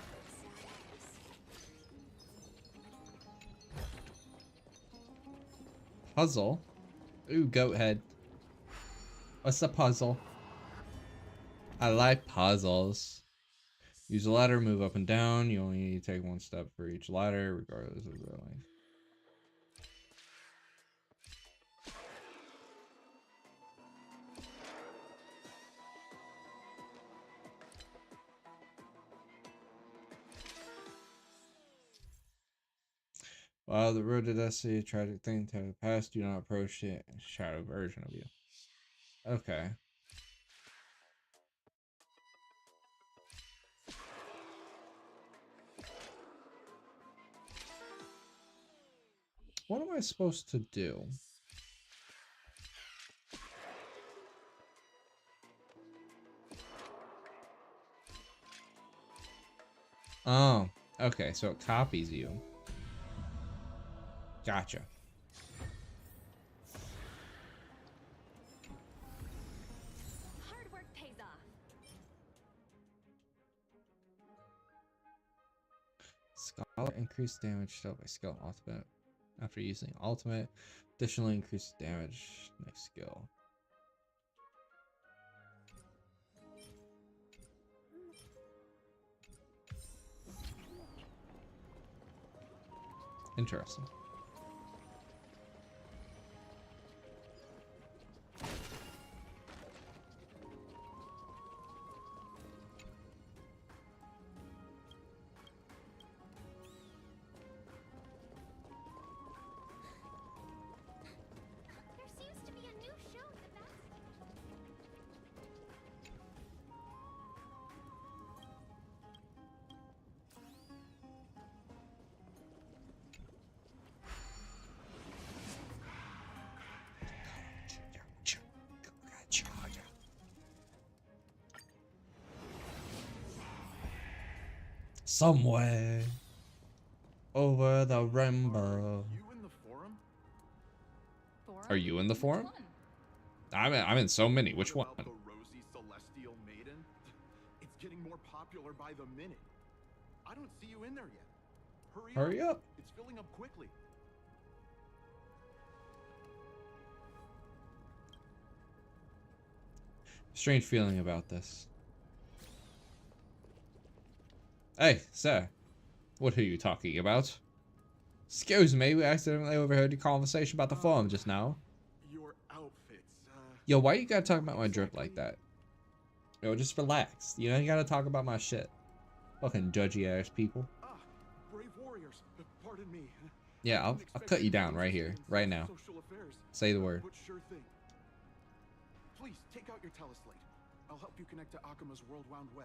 Speaker 7: believed
Speaker 1: Puzzle? Ooh, goat head. What's the puzzle? I like puzzles. Use a ladder, move up and down. You only need to take one step for each ladder, regardless of their length. While the road to destiny, a tragic thing to the past, do not approach the shadow version of you. Okay. What am I supposed to do? Oh, okay, so it copies you. Gotcha.
Speaker 7: hard work pays off.
Speaker 1: Scholar increased damage dealt by skill ultimate. After using ultimate, additionally increased damage next skill. Interesting.
Speaker 7: There seems to be a new show at the back.
Speaker 1: Somewhere over the rainbow.
Speaker 8: You in the forum?
Speaker 1: Are you in the
Speaker 2: Which
Speaker 1: forum?
Speaker 2: one?
Speaker 1: I'm in so many. Which one?
Speaker 8: About the rosy celestial maiden? It's getting more popular by the minute. I don't see you in there yet.
Speaker 1: Hurry up.
Speaker 8: It's filling up quickly.
Speaker 1: Strange feeling about this. Hey, sir. What are you talking about? Excuse me, we accidentally overheard your conversation about the forum just now.
Speaker 8: Your outfits,
Speaker 1: Yo, why you gotta talk about my drip like that? Yo, just relax. You know, you gotta talk about my shit. Fucking judgy ass people.
Speaker 8: brave warriors. Pardon me.
Speaker 1: Yeah, I'll cut you down right here, right now. Say the word.
Speaker 8: But sure thing. Please take out your teleslate. I'll help you connect to Akuma's World Wound Web.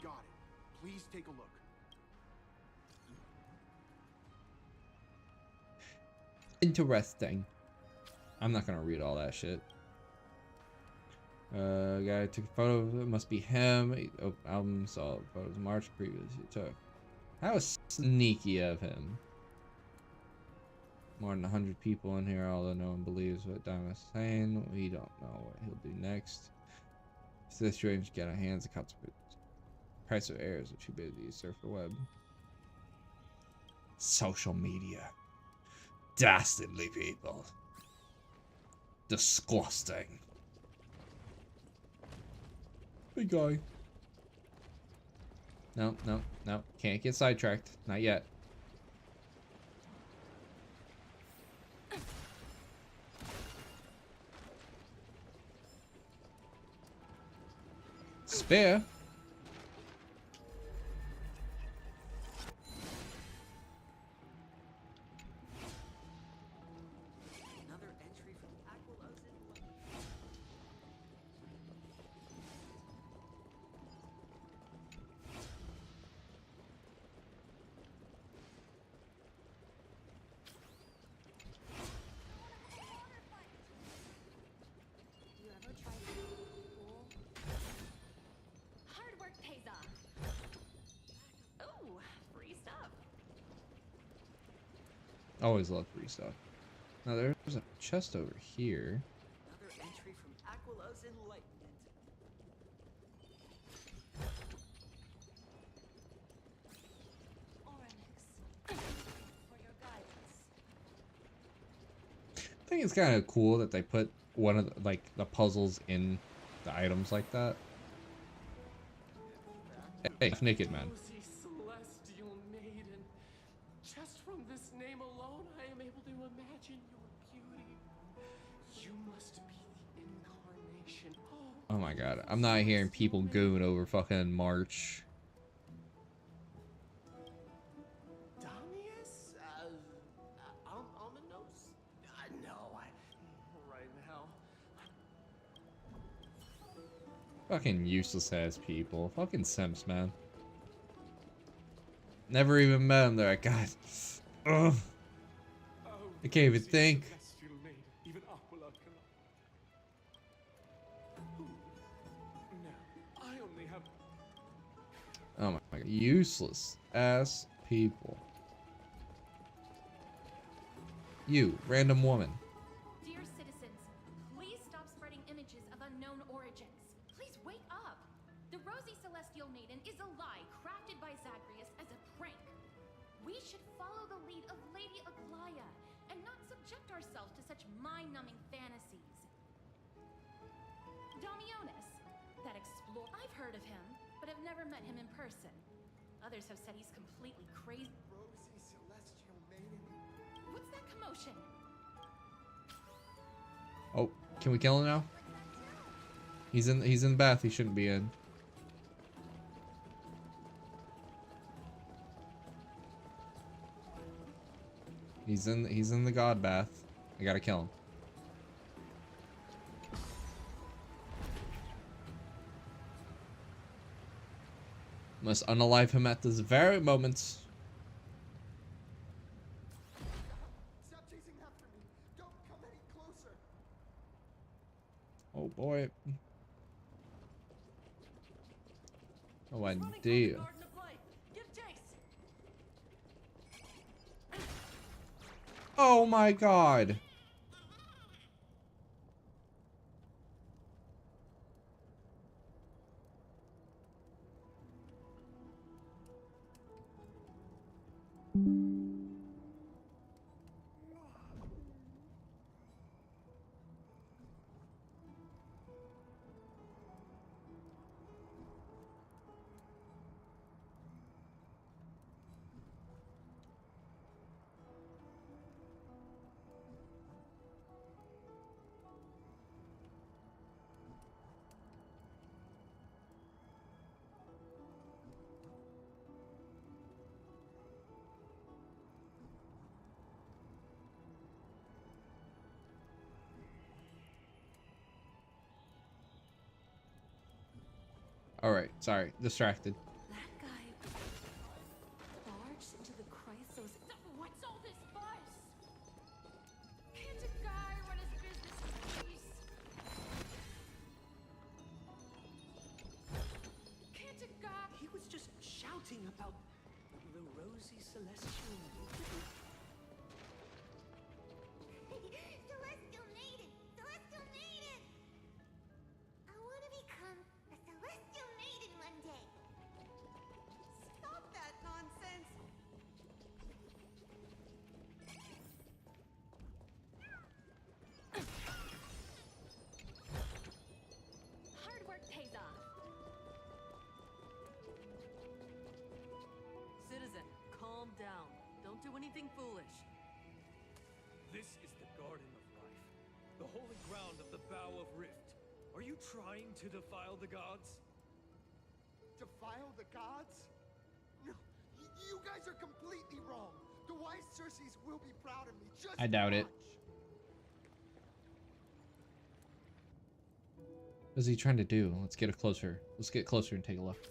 Speaker 8: Got it. Please take a look.
Speaker 1: Interesting. I'm not gonna read all that shit. Guy took a photo of it. Must be him. Album saw photos March previously took. How sneaky of him. More than 100 people in here, although no one believes what Diamond is saying. We don't know what he'll do next. If this strange get our hands, the consequence. Price of errors are too busy to surf the web. Social media. Dastardly people. Disgusting. Big guy. No, no, no. Can't get sidetracked. Not yet. Spear. Always love free stuff. Now there's a chest over here.
Speaker 5: Another entry from Aquila's Enlightenment.
Speaker 7: Oryx, for your guidance.
Speaker 1: I think it's kind of cool that they put one of the, like the puzzles in the items like that. Hey, naked man.
Speaker 12: Rosy celestial maiden. Just from this name alone, I am able to imagine your beauty. You must be the incarnation.
Speaker 1: Oh my god, I'm not hearing people goon over fucking March.
Speaker 12: Damius? Ominos? No, right now.
Speaker 1: Fucking useless ass people. Fucking simps, man. Never even met him. They're like, God. Ugh. I can't even think.
Speaker 12: Celestial maiden, even Aquila cannot. Who? No, I only have.
Speaker 1: Oh my god. Useless ass people. You, random woman.
Speaker 10: Dear citizens, please stop spreading images of unknown origins. Please wake up. The Rosy Celestial Maiden is a lie crafted by Zagreus as a prank. We should follow the lead of Lady Aglaya and not subject ourselves to such mind-numbing fantasies. Domionis, that explorer. I've heard of him, but I've never met him in person. Others have said he's completely crazy.
Speaker 8: Rosy Celestial Maiden.
Speaker 10: What's that commotion?
Speaker 1: Oh, can we kill him now? He's in the bath he shouldn't be in. He's in the god bath. I gotta kill him. Must unalive him at this very moment.
Speaker 8: Stop chasing after me. Don't come any closer.
Speaker 1: Oh boy. Oh, I
Speaker 11: He's running from the
Speaker 1: do.
Speaker 11: Garden of Light. Give chase.
Speaker 1: Oh my god. Alright, sorry, distracted.
Speaker 10: That guy barged into the Chrysos. What's all this fuss? Can't a guy run his business in peace? Can't a guy?
Speaker 12: He was just shouting about the Rosy Celestial maiden.
Speaker 4: Celestial Maiden! Celestial Maiden! I want to become a Celestial Maiden one day.
Speaker 11: Stop that nonsense.
Speaker 10: Hard work pays off.
Speaker 11: Citizen, calm down. Don't do anything foolish.
Speaker 6: This is the Garden of Life, the holy ground of the Bow of Rift. Are you trying to defile the gods?
Speaker 8: Defile the gods? No, you guys are completely wrong. The wise Circes will be proud of me. Just
Speaker 1: I doubt it.
Speaker 8: watch.
Speaker 1: What is he trying to do? Let's get closer. Let's get closer and take a look.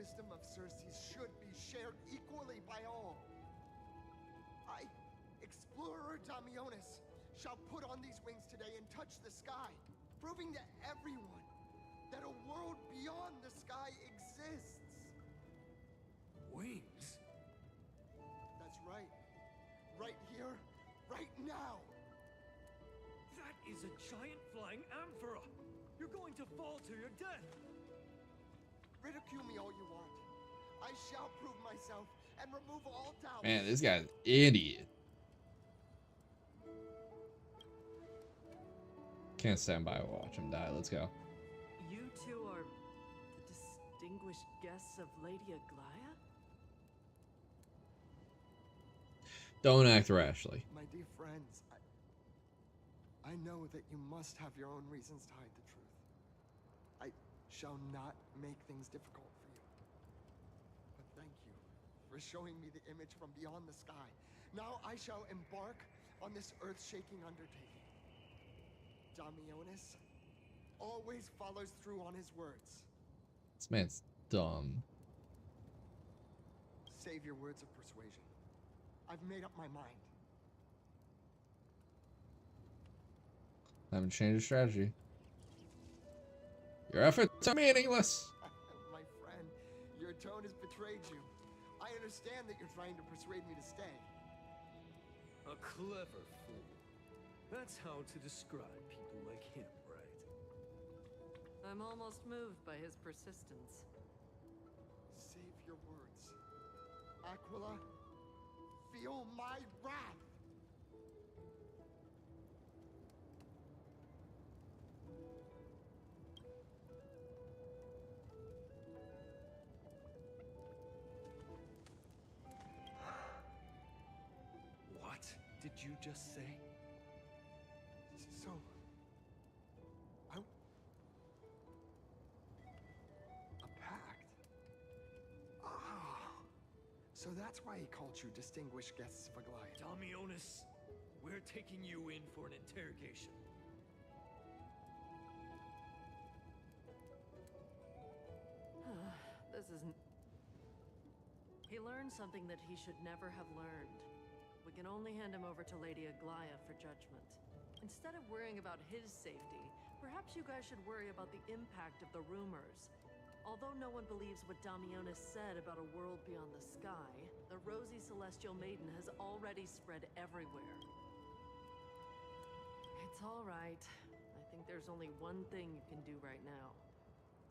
Speaker 8: wisdom of Circe's should be shared equally by all. I, explorer Damionis, shall put on these wings today and touch the sky, proving to everyone that a world beyond the sky exists.
Speaker 6: Wings?
Speaker 8: That's right. Right here, right now.
Speaker 9: That is a giant flying amphora! You're going to fall to your death!
Speaker 8: Ridicule me all you want. I shall prove myself and remove all doubt.
Speaker 1: Man, this guy's an idiot. Can't stand by and watch him die. Let's go.
Speaker 5: You two are the distinguished guests of Lady Aglaya?
Speaker 1: Don't act rashly.
Speaker 8: My dear friends, I know that you must have your own reasons to hide the truth. I shall not make things difficult for you. But thank you for showing me the image from beyond the sky. Now I shall embark on this earth-shaking undertaking. Damionis always follows through on his words.
Speaker 1: This man's dumb.
Speaker 8: Save your words of persuasion. I've made up my mind.
Speaker 1: Haven't changed the strategy. Your efforts are meaningless.
Speaker 8: My friend, your tone has betrayed you. I understand that you're trying to persuade me to stay.
Speaker 9: A clever fool. That's how to describe people like him, right?
Speaker 5: I'm almost moved by his persistence.
Speaker 8: Save your words. Aquila, feel my wrath.
Speaker 9: What did you just say?
Speaker 8: So, a pact? Ah, so that's why he called you distinguished guests of Aglaya.
Speaker 9: Damionis, we're taking you in for an interrogation.
Speaker 5: This isn't... He learned something that he should never have learned. We can only hand him over to Lady Aglaya for judgment. Instead of worrying about his safety, perhaps you guys should worry about the impact of the rumors. Although no one believes what Damionis said about a world beyond the sky, the rosy celestial maiden has already spread everywhere. It's all right. I think there's only one thing you can do right now.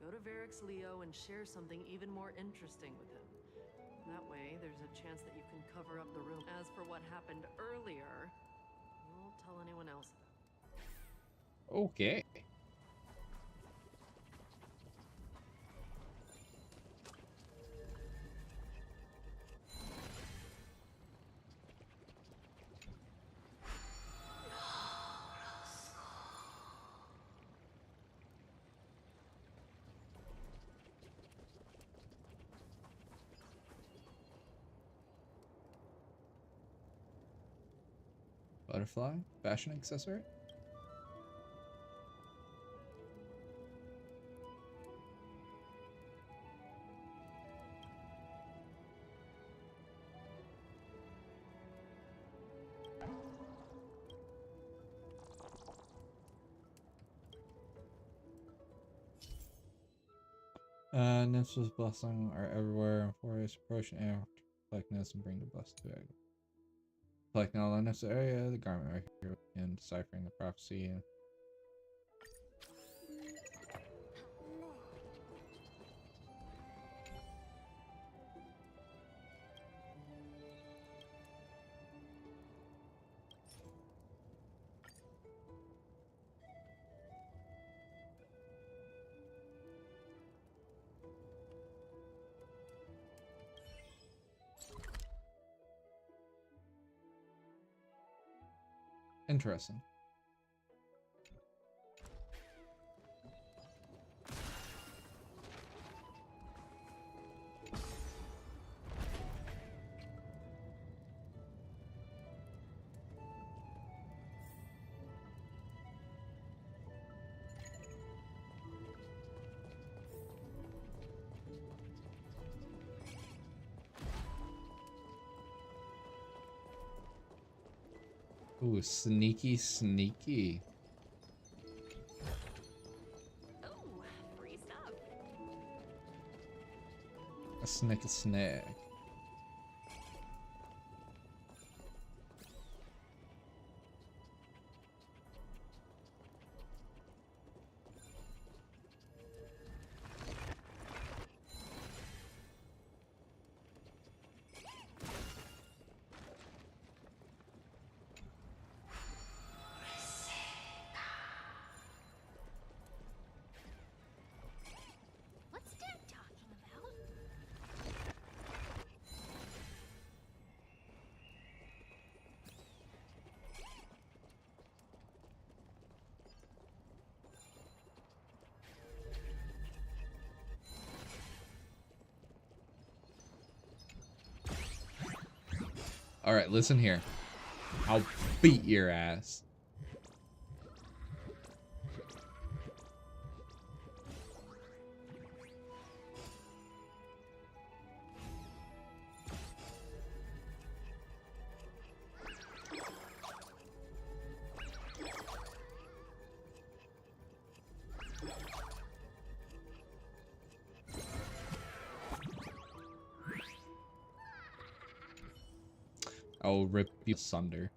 Speaker 5: Go to Varix Leo and share something even more interesting with him. That way, there's a chance that you can cover up the room. As for what happened earlier, you won't tell anyone else about it.
Speaker 1: Okay. Butterfly? Fashion accessory? Nymph's blessing are everywhere. Forest approach and air blackness and bring the blessed to it. Collecting all the nymphs area, the garment right here, and deciphering the prophecy. Interesting. Ooh, sneaky, sneaky.
Speaker 7: Oh, free stuff.
Speaker 1: A snack, a snack.
Speaker 7: What's Dad talking about?
Speaker 1: All right, listen here. I'll beat your ass. I'll rip you asunder.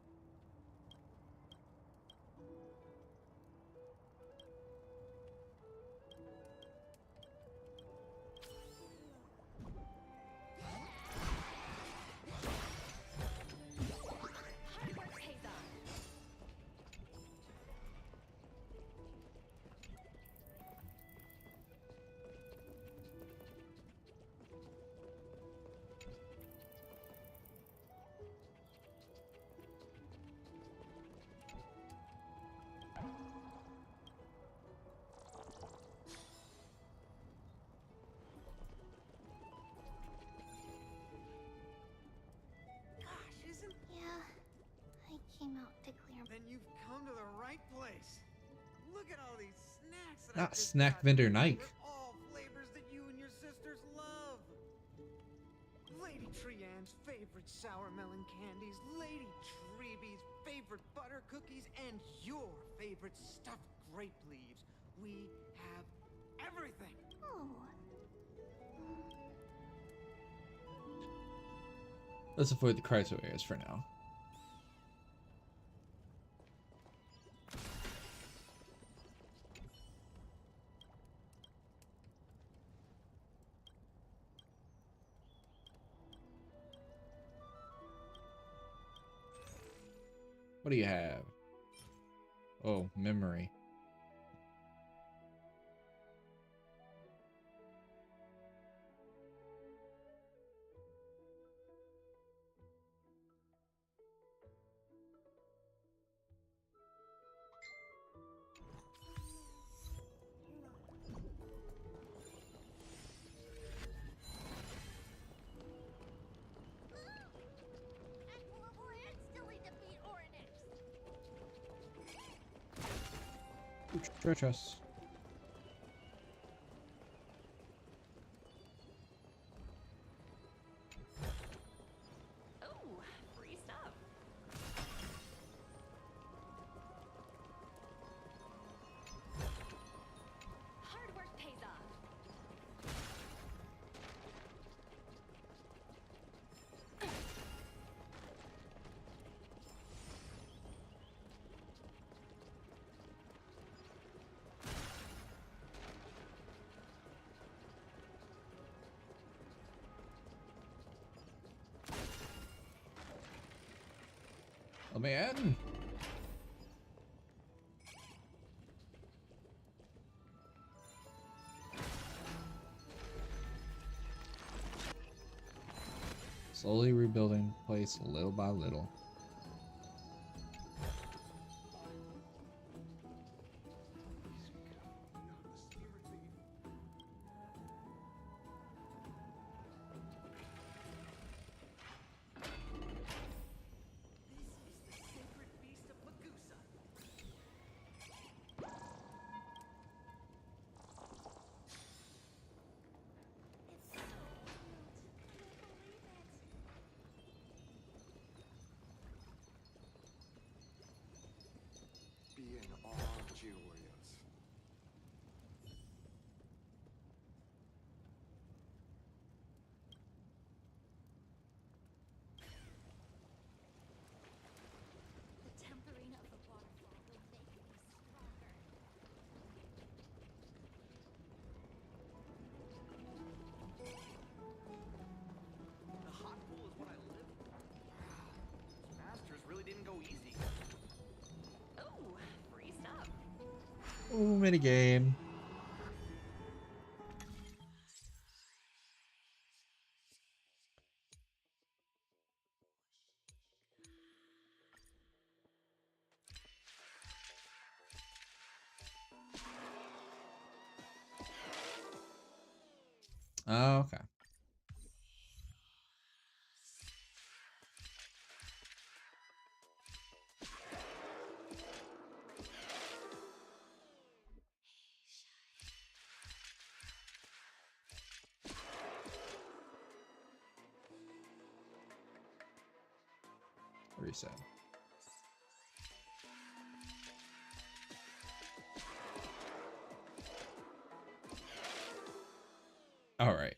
Speaker 7: Hard work pays off.
Speaker 9: Gosh, isn't...
Speaker 4: Yeah, I came out to clear.
Speaker 9: Then you've come to the right place. Look at all these snacks that
Speaker 1: Not
Speaker 9: I just
Speaker 1: snack
Speaker 9: got.
Speaker 1: vendor Nike.
Speaker 9: They're all flavors that you and your sisters love. Lady Trianne's favorite sour melon candies, Lady Treebee's favorite butter cookies, and your favorite stuffed grape leaves. We have everything.
Speaker 4: Oh,
Speaker 1: Let's avoid the Crypto areas for now. What do you have? Oh, memory.
Speaker 4: Aqua will instantly defeat Oryx.
Speaker 1: Stretch us.
Speaker 7: Oh, free stuff. Hard work pays off.
Speaker 1: Let me in. Slowly rebuilding place little by little.
Speaker 9: This is the sacred beast of Magusa.
Speaker 4: It's so cute. I can't believe it.
Speaker 1: Ooh, minigame. Oh, okay. Reset. All right,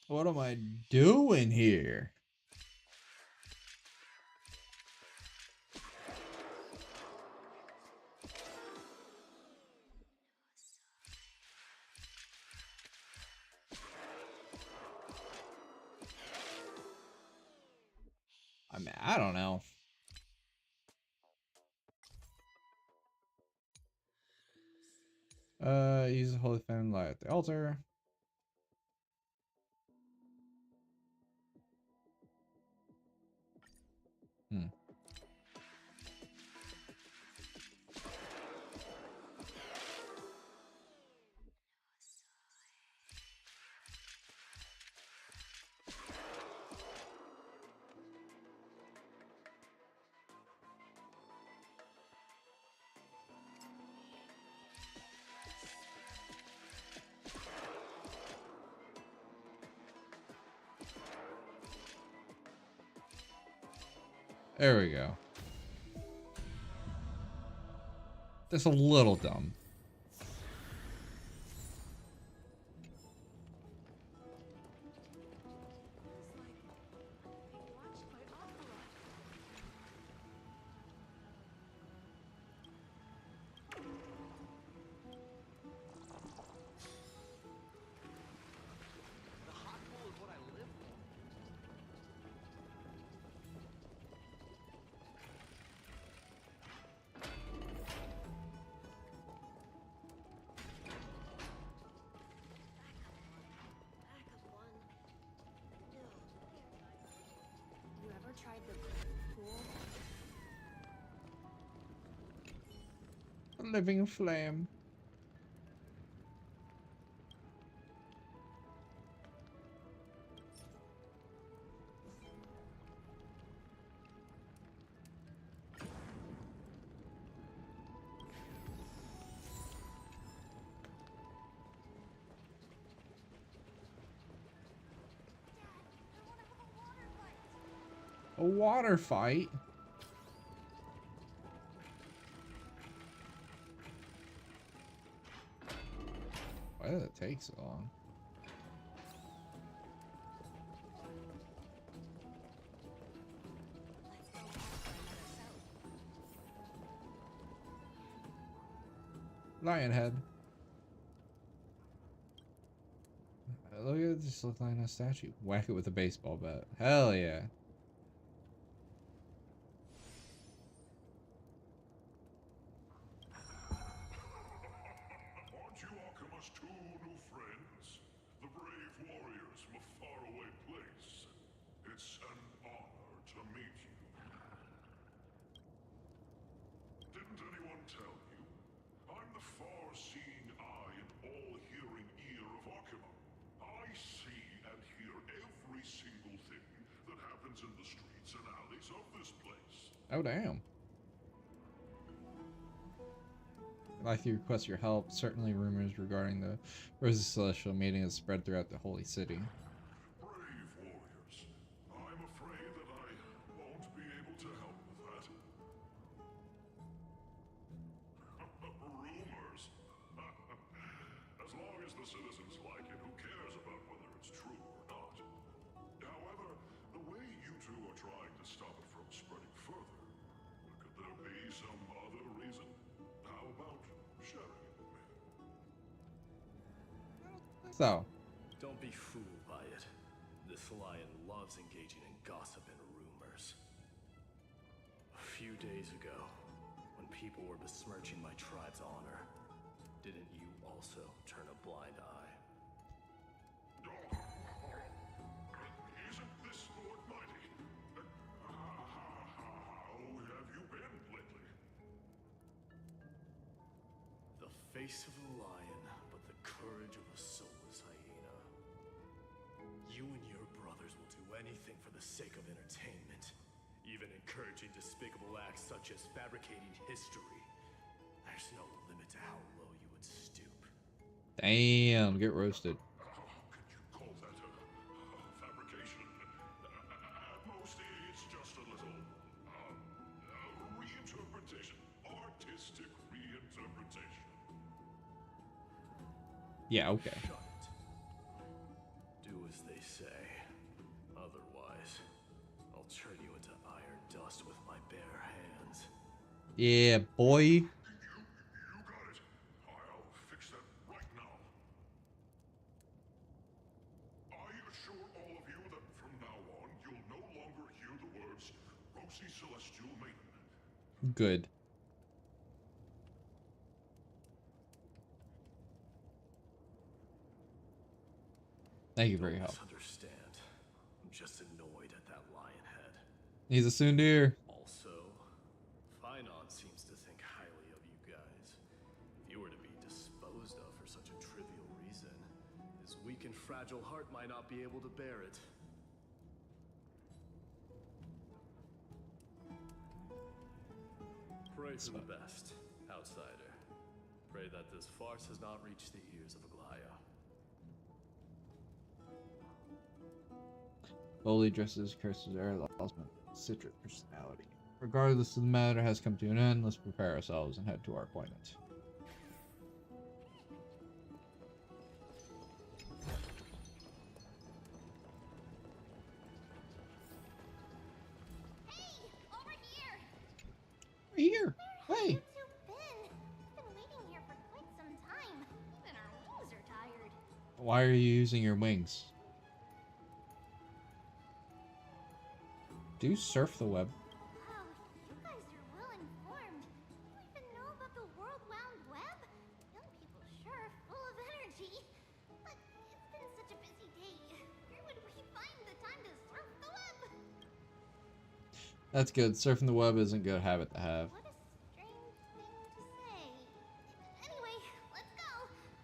Speaker 1: what am I doing here? I mean, I don't know. Use the holy flame light at the altar. Hmm. There we go. That's a little dumb.
Speaker 9: The hot pool is what I live for.
Speaker 2: You ever tried the pool?
Speaker 1: A living flame. A water fight? Why did it take so long? Lionhead. Look at this, look like a statue. Whack it with a baseball bat. Hell yeah.
Speaker 3: Aren't you Alchemist two new friends? The brave warriors
Speaker 13: happens in the streets and alleys of this place.
Speaker 1: Oh, damn. I'd like to request your help. Certainly rumors regarding the Rosy Celestial meeting has spread throughout the holy city.
Speaker 13: Brave warriors. I'm afraid that I won't be able to help with that. Rumors? As long as the citizens like it, who cares about whether it's true or not? However, the way you two are trying to stop it from spreading further, could there be some other reason? How about sharing it with me?
Speaker 1: So,
Speaker 14: Don't be fooled by it. This lion loves engaging in gossip and rumors. A few days ago, when people were besmirching my tribe's honor, didn't you also turn a blind eye?
Speaker 13: Isn't this Lord Mighty? How have you been lately?
Speaker 14: The face of a lion, but the courage of a soulless hyena. You and your brothers will do anything for the sake of entertainment, even encouraging despicable acts such as fabricating history. There's no limit to how low you would stoop.
Speaker 1: damn, get roasted.
Speaker 13: Could you call that a fabrication? At most, it's just a little reinterpretation, artistic reinterpretation.
Speaker 1: Yeah, okay.
Speaker 14: Shut it. Do as they say. Otherwise, I'll turn you into iron dust with my bare hands.
Speaker 1: Yeah, boy.
Speaker 13: You got it. I'll fix that right now. I assure all of you that from now on, you'll no longer hear the words Rosy Celestial Maiden.
Speaker 1: Good. Thank you for your help.
Speaker 14: Misunderstand. I'm just annoyed at that lion head.
Speaker 1: He's a Sundir.
Speaker 14: Also, Finon seems to think highly of you guys. If you were to be disposed of for such a trivial reason, his weak and fragile heart might not be able to bear it. Pray for the best, outsider. Pray that this farce has not reached the ears of Aglaya.
Speaker 1: Boldly dresses, curses, air, ultimate citric personality. Regardless of the matter has come to an end, let's prepare ourselves and head to our appointment.
Speaker 4: Hey, over here!
Speaker 1: We're here.
Speaker 4: Where
Speaker 1: Hey.
Speaker 4: have you two been? We've been waiting here for quite some time. Even our wings are tired.
Speaker 1: Why are you using your wings? Do you surf the web?
Speaker 4: Wow, you guys are well informed. You even know about the World Round Web? Young people sure are full of energy. But it's been such a busy day. Where would we find the time to surf the web?
Speaker 1: That's good. Surfing the web isn't a good habit to have.
Speaker 4: What a strange thing to say. Anyway, let's go.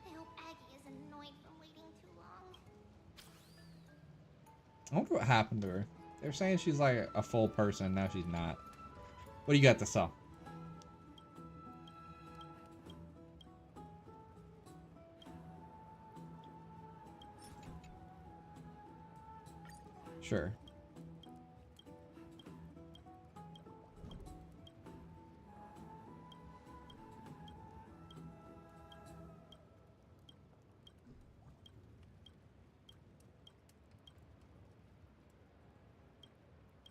Speaker 4: I hope Aggie isn't annoyed from waiting too long.
Speaker 1: I wonder what happened to her. They're saying she's like a full person, now she's not. What do you got to sell? Sure.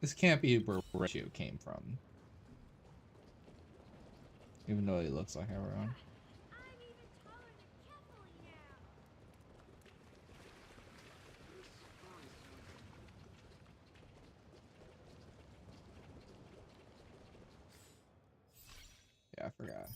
Speaker 1: This can't be where Ratio came from. Even though he looks like everyone.
Speaker 7: I'm even taller than Kefali now.
Speaker 1: Yeah, I forgot.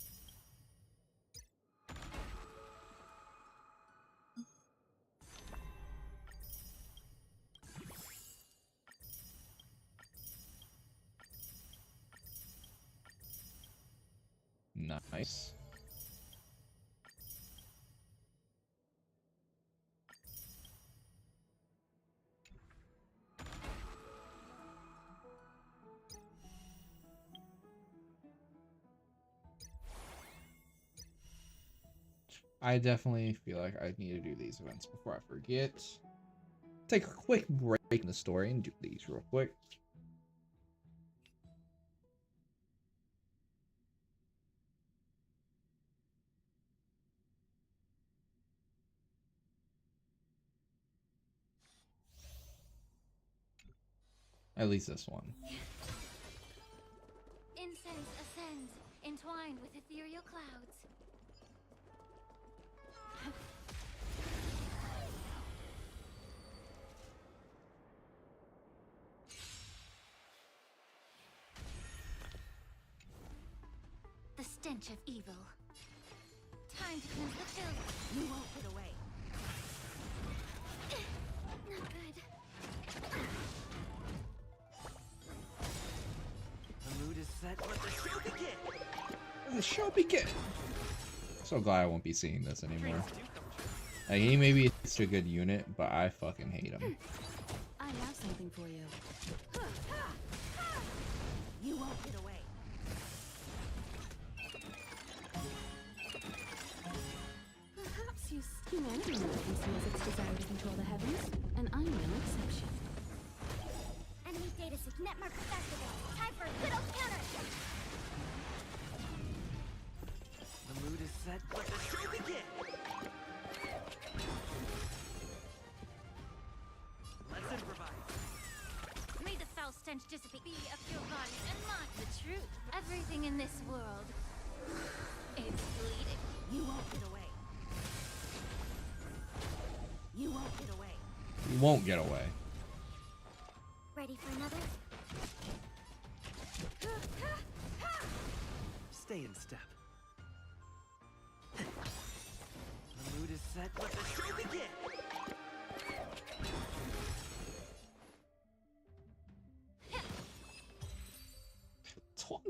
Speaker 1: Nice. I definitely feel like I need to do these events before I forget. Take a quick break in the story and do these real quick. At least this one.
Speaker 10: Incense ascends, entwined with ethereal clouds. The stench of evil. Time to cleanse the filth. You won't get away. Not good.
Speaker 9: The mood is set, let the show begin!
Speaker 1: The show begin! So glad I won't be seeing this anymore. Like, he may be such a good unit, but I fucking hate him.
Speaker 2: I have something for you.
Speaker 10: You won't get away.
Speaker 2: Perhaps humanity conceals its desire to control the heavens, and I'm no exception.
Speaker 10: Enemy data sig netmark activated. Time for a good old counter.
Speaker 9: The mood is set, let the show begin! Let's improvise.
Speaker 10: May the foul stench dissipate. Be of your body and not the truth. Everything in this world is bleeding. You won't get away. You won't get away.
Speaker 1: You won't get away.
Speaker 10: Ready for another?
Speaker 9: Stay in step. The mood is set, let the show begin!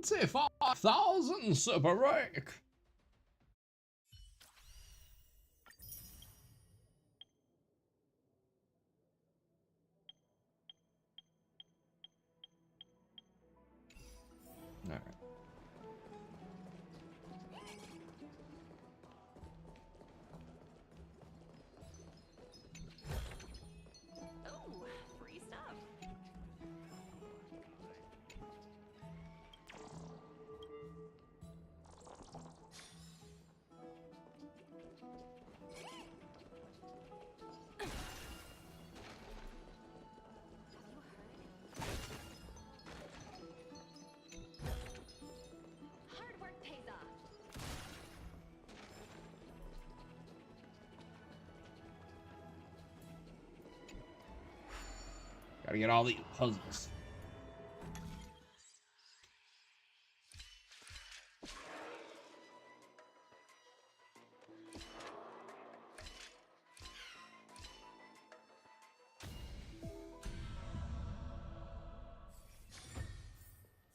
Speaker 1: 25,000 super rank. All right.
Speaker 5: Oh, free stuff.
Speaker 10: Hard work pays off.
Speaker 1: Gotta get all these puzzles.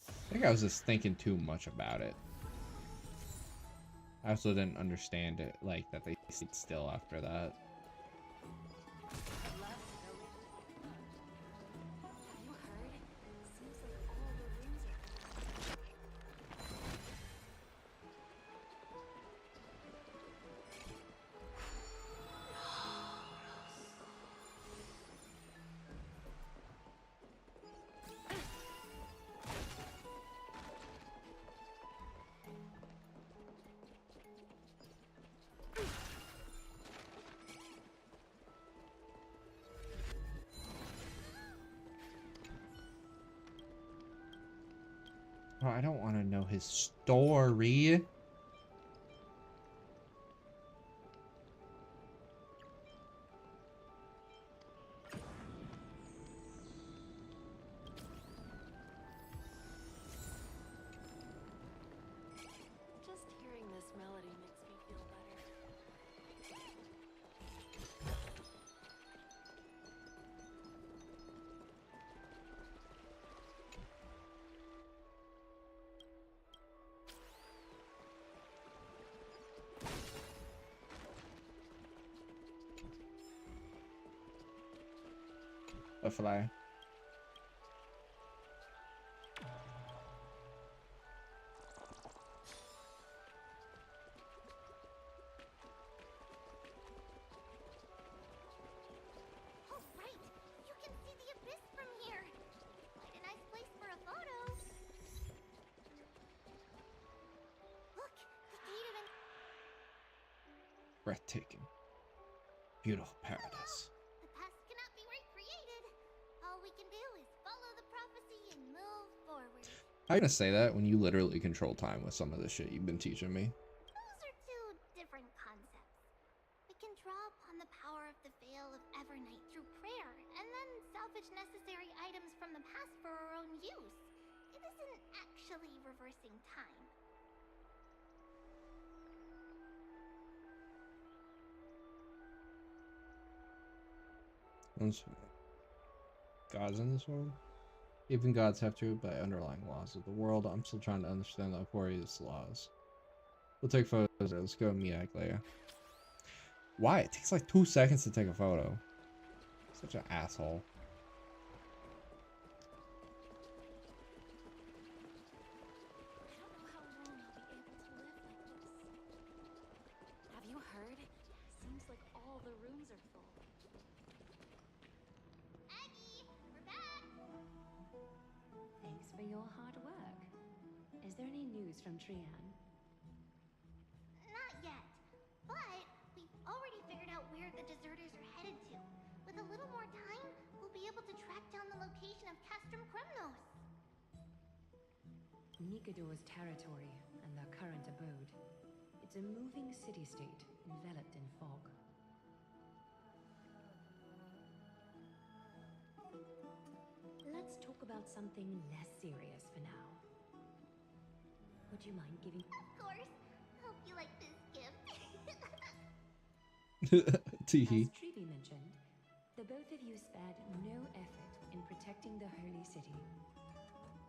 Speaker 1: I think I was just thinking too much about it. I also didn't understand it, like, that they sit still after that.
Speaker 10: You heard? Seems like all the rooms are.
Speaker 1: Oh, I don't want to know his story.
Speaker 5: Just hearing this melody makes me feel better.
Speaker 1: A fly. breathtaking. Beautiful paradise.
Speaker 4: The past cannot be recreated. All we can do is follow the prophecy and move forward.
Speaker 1: How are you gonna say that when you literally control time with some of the shit you've been teaching me?
Speaker 4: Those are two different concepts. We can draw upon the power of the Veil of Evernight through prayer, and then salvage necessary items from the past for our own use. It isn't actually reversing time.
Speaker 1: Gods in this world? Even gods have to obey underlying laws of the world. I'm still trying to understand the Aquarius laws. We'll take photos. Let's go meet Aglaia. Why? It takes like 2 seconds to take a photo. Such an asshole.
Speaker 10: Have you heard? Seems like all the rooms are full.
Speaker 4: Aggie, we're back!
Speaker 2: Thanks for your hard work. Is there any news from Trian?
Speaker 4: Not yet, but we've already figured out where the deserters are headed to. With a little more time, we'll be able to track down the location of Castrum Kremnos.
Speaker 2: Nikador's territory and their current abode. It's a moving city-state enveloped in fog. Let's talk about something less serious for now. Would you mind giving...
Speaker 4: Of course. Hope you like this gift.
Speaker 1: Teehee.
Speaker 2: As Treevee mentioned, the both of you spared no effort in protecting the holy city.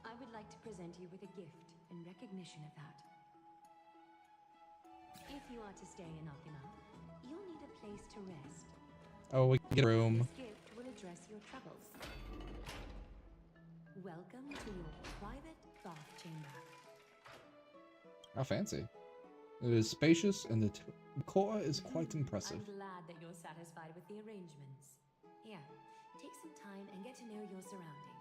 Speaker 2: I would like to present you with a gift in recognition of that. If you are to stay in Akina, you'll need a place to rest.
Speaker 1: Oh, we can get a room.
Speaker 2: This gift will address your troubles. Welcome to your private bath chamber.
Speaker 1: How fancy. It is spacious and the decor is quite impressive.
Speaker 2: I'm glad that you're satisfied with the arrangements. Here, take some time and get to know your surroundings.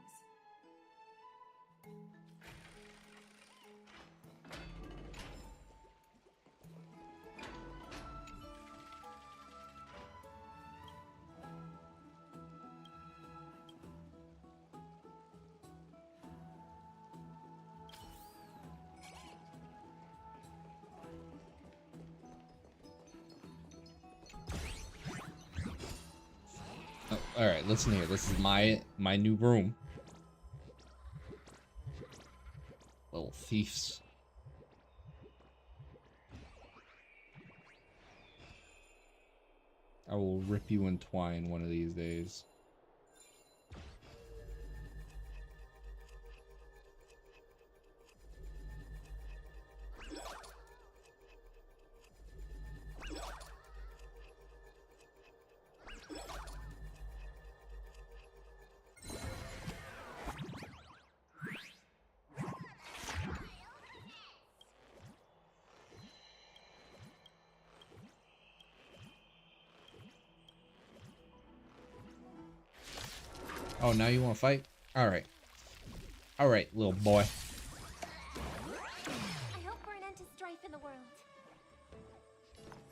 Speaker 1: Oh, all right, listen here. This is my new room. Little thieves. I will rip you in twine one of these days. Oh, now you want to fight? Alright. Alright, little boy.
Speaker 7: I hope for an end to strife in the world.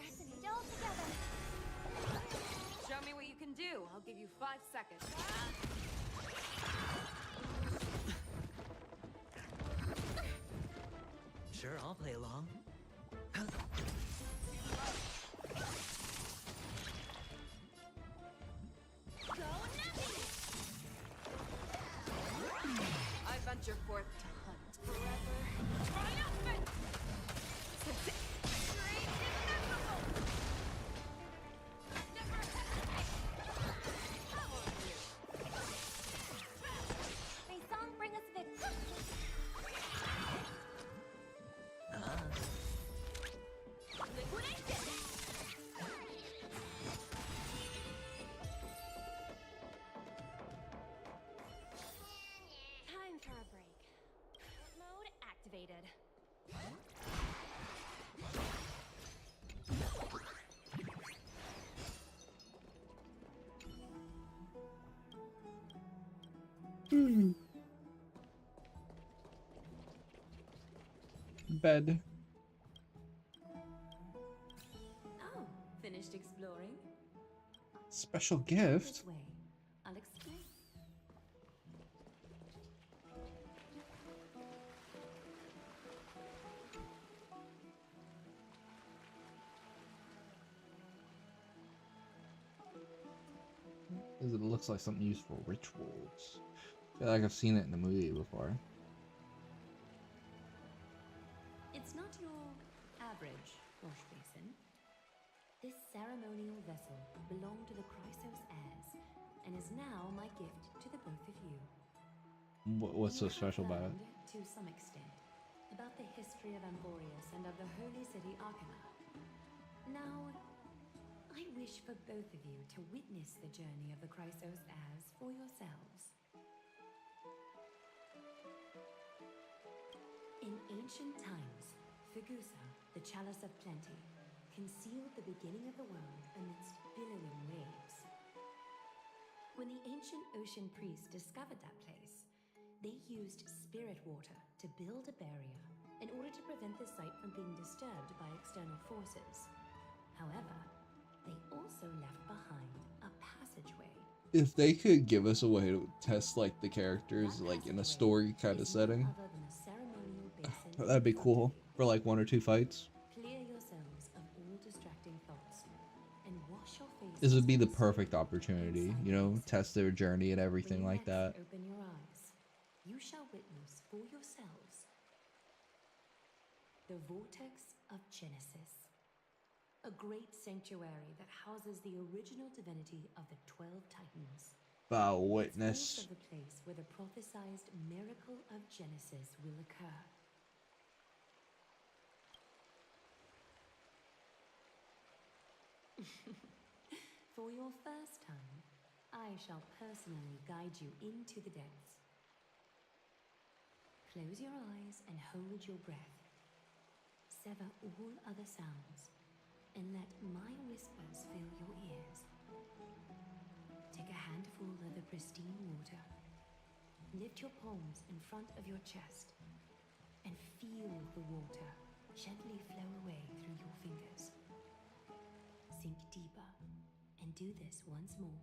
Speaker 7: Resonate all together.
Speaker 5: Show me what you can do. I'll give you 5 seconds.
Speaker 15: Sure, I'll play along.
Speaker 5: I venture forth to hunt forever. Triumphant! Great inevitable! Never How are you?
Speaker 7: May song bring us victory.
Speaker 5: Liquidation!
Speaker 7: Time for a break. Mode activated.
Speaker 1: Bed.
Speaker 2: Oh, exploring?
Speaker 1: Special gift?
Speaker 2: This way. I'll explain.
Speaker 1: It looks like something used for rituals. I feel like I've seen it in the movie before.
Speaker 2: It's not your average wash basin. This ceremonial vessel belonged to the Chrysos heirs and is now my gift to the both of you.
Speaker 1: What's so
Speaker 2: You have
Speaker 1: special about it?
Speaker 2: learned, to some extent, about the history of Amborius and of the holy city Arcana. Now, I wish for both of you to witness the journey of the Chrysos heirs for yourselves. In ancient times, Fugusa, the chalice of plenty, concealed the beginning of the world amidst billowing waves. When the ancient ocean priests discovered that place, they used spirit water to build a barrier in order to prevent the site from being disturbed by external forces. However, they also left behind a passageway.
Speaker 1: If they could give us a way to test like the characters like in a story kind of setting, that'd be cool for like 1 or 2 fights.
Speaker 2: Clear yourselves of all distracting thoughts and wash your faces.
Speaker 1: This would be the perfect opportunity, you know, test their journey and everything like that.
Speaker 2: Open your eyes. You shall witness for yourselves the Vortex of Genesis, a great sanctuary that houses the original divinity of the 12 Titans.
Speaker 1: Thou
Speaker 2: It's
Speaker 1: witness.
Speaker 2: also the place where the prophesied miracle of Genesis will occur. For your first time, I shall personally guide you into the depths. Close your eyes and hold your breath. Sever all other sounds and let my whispers fill your ears. Take a handful of the pristine water. Lift your palms in front of your chest and feel the water gently flow away through your fingers. Sink deeper and do this once more.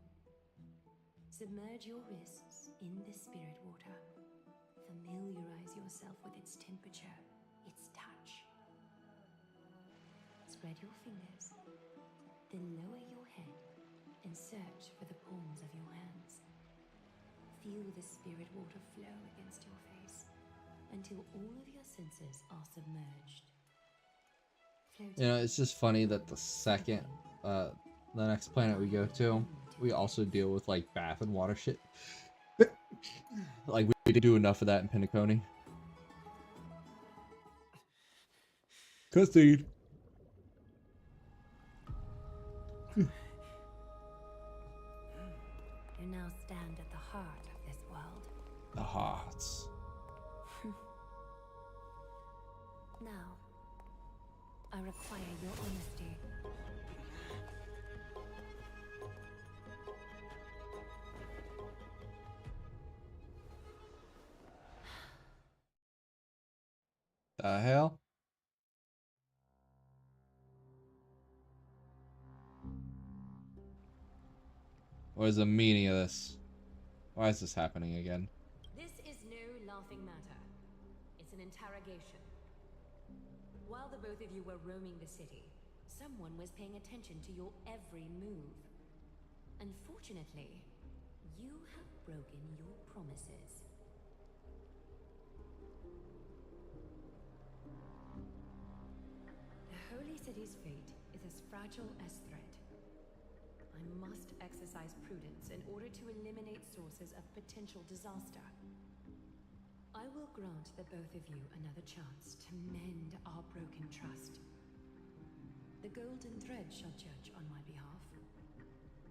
Speaker 2: Submerge your wrists in the spirit water. Familiarize yourself with its temperature, its touch. Spread your fingers, then lower your head and search for the palms of your hands. Feel the spirit water flow against your face until all of your senses are submerged.
Speaker 1: You know, it's just funny that the next planet we go to, we also deal with like bath and water shit. Like we didn't do enough of that in Pinacone. Cutscene.
Speaker 2: You now stand at the heart of this world.
Speaker 1: The hearts.
Speaker 2: Now, I require your honesty.
Speaker 1: The hell? What is the meaning of this? Why is this happening again?
Speaker 2: This is no laughing matter. It's an interrogation. While the both of you were roaming the city, someone was paying attention to your every move. Unfortunately, you have broken your promises. The Holy City's fate is as fragile as threat. I must exercise prudence in order to eliminate sources of potential disaster. I will grant the both of you another chance to mend our broken trust. The golden thread shall judge on my behalf.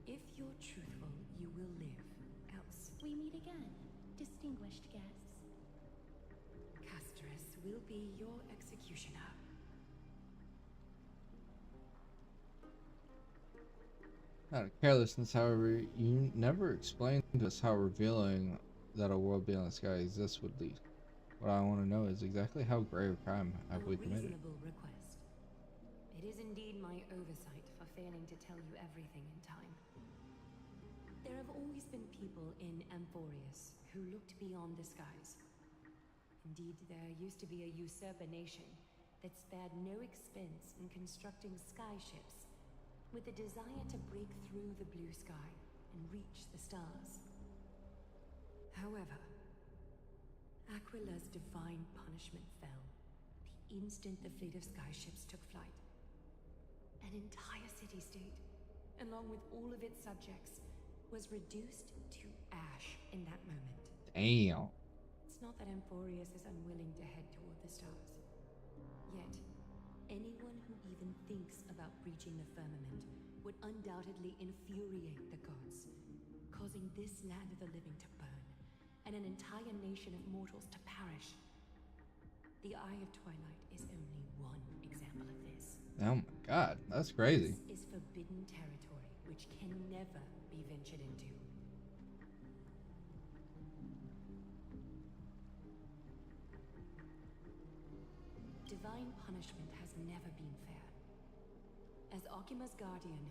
Speaker 2: If you're truthful, you will live. Else,
Speaker 10: We meet again, distinguished guests.
Speaker 2: Castrus will be your executioner.
Speaker 1: Out of carelessness, however, you never explained to us how revealing that a world beyond the sky exists would lead. What I want to know is exactly how grave a crime have we committed?
Speaker 2: Reasonable request. It is indeed my oversight for for failing to tell you everything in time. There have always been people in Amphorius who looked beyond the skies. Indeed, there used to be a usurper nation that spared no expense in constructing sky ships with the desire to break through the blue sky and reach the stars. However, Aquila's divine punishment fell the instant the fleet of sky ships took flight. An entire city-state, along with all of its subjects, was reduced to ash in that moment.
Speaker 1: Damn.
Speaker 2: It's not that Amphorius is unwilling to head toward the stars. Yet, anyone who even thinks about breaching the firmament would undoubtedly infuriate the gods, causing this land of the living to burn, and an entire nation of mortals to perish. The Eye of Twilight is only one example of this.
Speaker 1: Oh my god, that's crazy.
Speaker 2: This is forbidden territory which can never be ventured into. Divine punishment has never been fair. As Akima's guardian,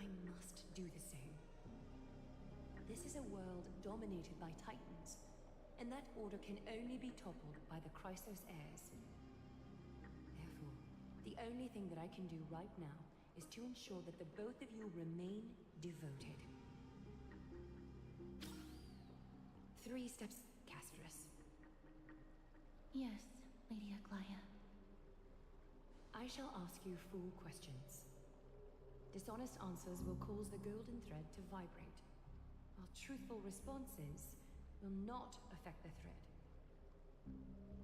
Speaker 2: I must do the same. This is a world dominated by Titans, and that order can only be toppled by the Chrysos heirs. Therefore, the only thing that I can do right now is to ensure that the both of you remain devoted. 3 steps, Castrus.
Speaker 10: Yes, Lady Aglaia.
Speaker 2: I shall ask you 4 questions. Dishonest answers will cause the golden thread to vibrate, while truthful responses will not affect the thread.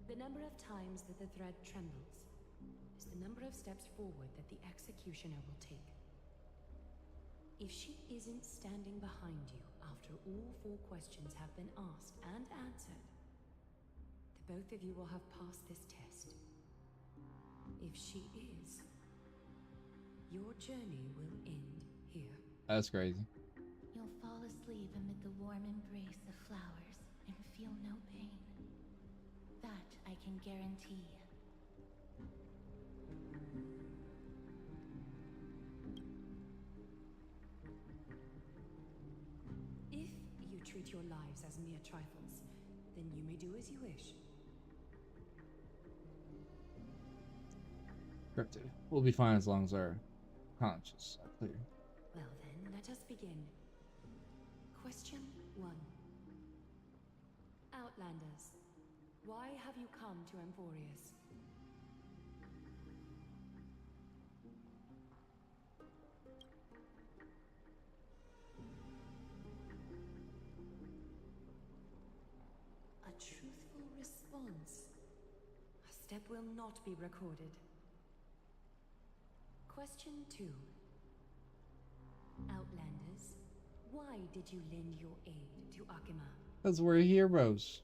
Speaker 2: The number of times that the thread trembles is the number of steps forward that the executioner will take. If she isn't standing behind you after all 4 questions have been asked and answered, the both of you will have passed this test. If she is, your journey will end here.
Speaker 1: That's crazy.
Speaker 10: You'll fall asleep amid the warm embrace of flowers and feel no pain. That I can guarantee.
Speaker 2: If you treat your lives as mere trifles, then you may do as you wish.
Speaker 1: Cryptid. We'll be fine as long as our conscience are clear.
Speaker 2: Well then, let us begin. Question 1. Outlanders, why have you come to Amphorius? A truthful response. A step will not be recorded. Question 2. Outlanders, why did you lend your aid to Akima?
Speaker 1: Because we're heroes.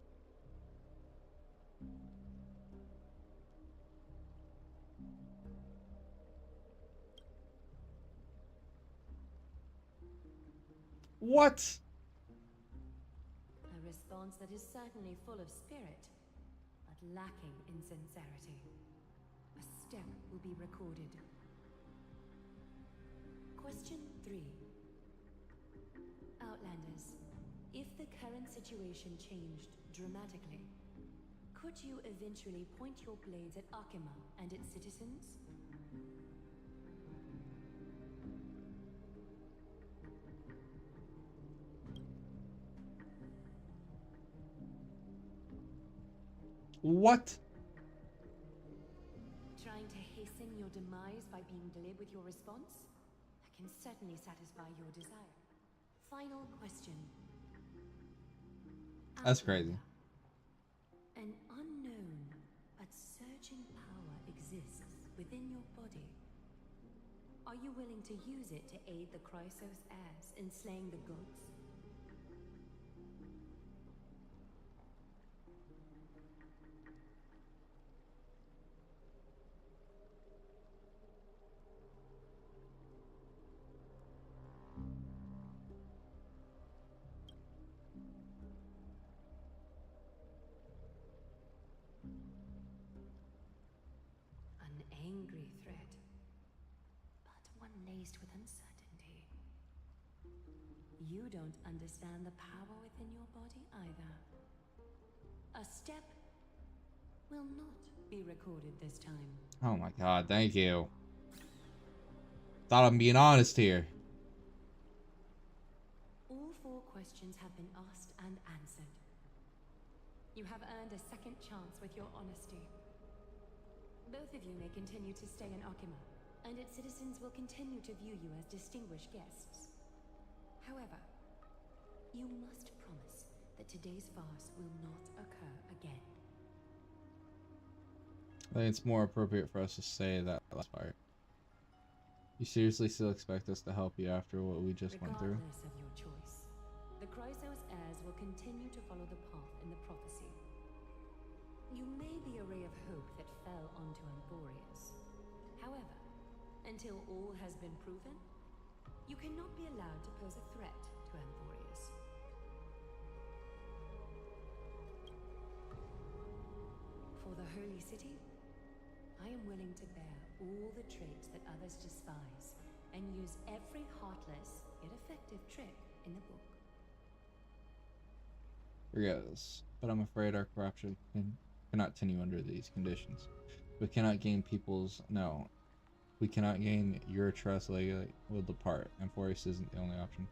Speaker 1: What?
Speaker 2: A response that is certainly full of spirit, but lacking in sincerity. A step will be recorded. Question 3. Outlanders, if the current situation changed dramatically, could you eventually point your blades at Akima and its citizens?
Speaker 1: What?
Speaker 2: Trying to hasten your demise by being glib with your response? That can certainly satisfy your desire. Final question.
Speaker 1: That's crazy.
Speaker 2: An unknown but surging power exists within your body. Are you willing to use it to aid the Chrysos heirs in slaying the gods? An angry threat, but one faced with uncertainty. You don't understand the power within your body either. A step will not be recorded this time.
Speaker 1: Oh my god, thank you. Thought I'm being honest here.
Speaker 2: All 4 questions have been asked and answered. You have earned a second chance with your honesty. Both of you may continue to stay in Akima, and its citizens will continue to view you as distinguished guests. However, you must promise that today's farce will not occur again.
Speaker 1: I think it's more appropriate for us to say that last part. You seriously still expect us to help you after what we just went through?
Speaker 2: Regardless of your choice, the Chrysos heirs will continue to follow the path in the prophecy. You may be a ray of hope that fell onto Amphorius. However, until all has been proven, you cannot be allowed to pose a threat to Amphorius. For the Holy City, I am willing to bear all the traits that others despise and use every heartless yet effective trick in the book.
Speaker 1: Forget this, but I'm afraid our corruption cannot continue under these conditions. We cannot gain we cannot gain your trust legally. We'll depart, and Amphorius isn't the only option.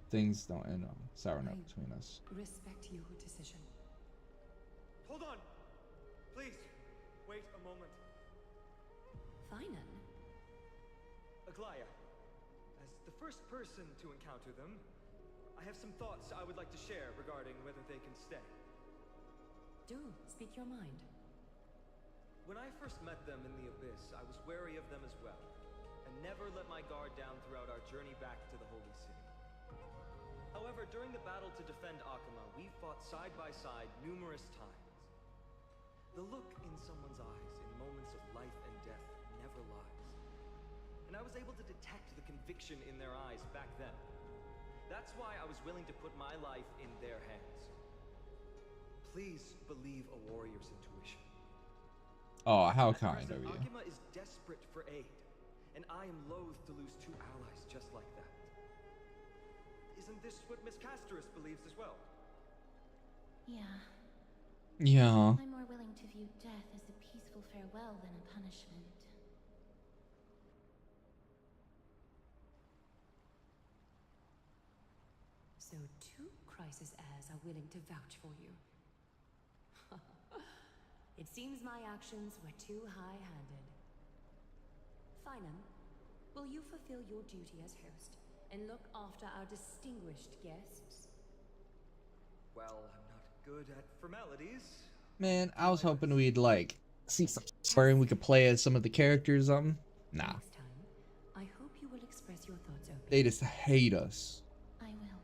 Speaker 1: Things don't end on a sour note between us.
Speaker 2: Respect your decision.
Speaker 9: Hold on! Please, wait a moment.
Speaker 2: Finan?
Speaker 9: Aglaya, as the first person to encounter them, I have some thoughts I would like to share regarding whether they can stay.
Speaker 2: Do speak your mind.
Speaker 9: When I first met them in the Abyss, I was wary of them as well, and never let my guard down throughout our journey back to the Holy City. However, during the battle to defend Akima, we fought side by side numerous times. The look in someone's eyes in moments of life and death never lies. And I was able to detect the conviction in their eyes back then. That's why I was willing to put my life in their hands. Please believe a warrior's intuition.
Speaker 1: Oh, how kind of you.
Speaker 9: Akima is desperate for aid, and I am loath to lose 2 allies just like that. Isn't this what Miss Casterus believes as well?
Speaker 10: Yeah.
Speaker 1: Yeah.
Speaker 10: I'm more willing to view death as a peaceful farewell than a punishment.
Speaker 2: So 2 Chrysos heirs are willing to vouch for you. It seems my actions were too high-handed. Finan, will you fulfill your duty as host and look after our distinguished guests?
Speaker 9: Well, I'm not good at formalities.
Speaker 1: Man, I was hoping we'd like see some story and we could play as some of the characters. Nah.
Speaker 2: Next time, I hope you will express your thoughts openly.
Speaker 1: They just hate us.
Speaker 10: I will.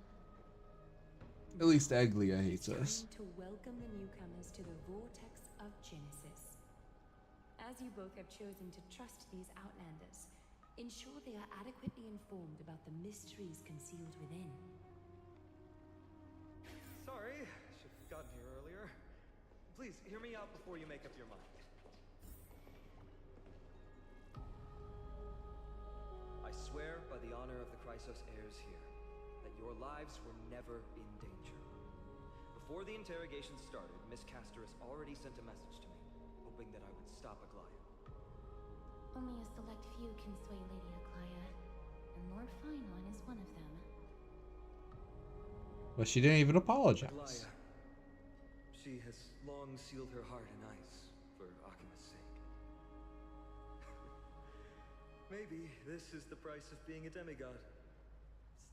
Speaker 1: At least Aglia hates us.
Speaker 2: To welcome the newcomers to the vortex of Genesis. As you both have chosen to trust these Outlanders, ensure they are adequately informed about the mysteries concealed within.
Speaker 9: Sorry, should have gotten here earlier. Please, hear me out before you make up your mind. I swear by the honor of the Chrysos heirs here, that your lives were never in danger. Before the interrogation started, Miss Casterus already sent a message to me, hoping that I would stop Aglaya.
Speaker 10: Only a select few can sway Lady Aglaya, and Lord Finon is one of them.
Speaker 1: But she didn't even apologize.
Speaker 9: Aglaya. She has long sealed her heart in ice for Akima's sake. Maybe this is the price of being a demigod.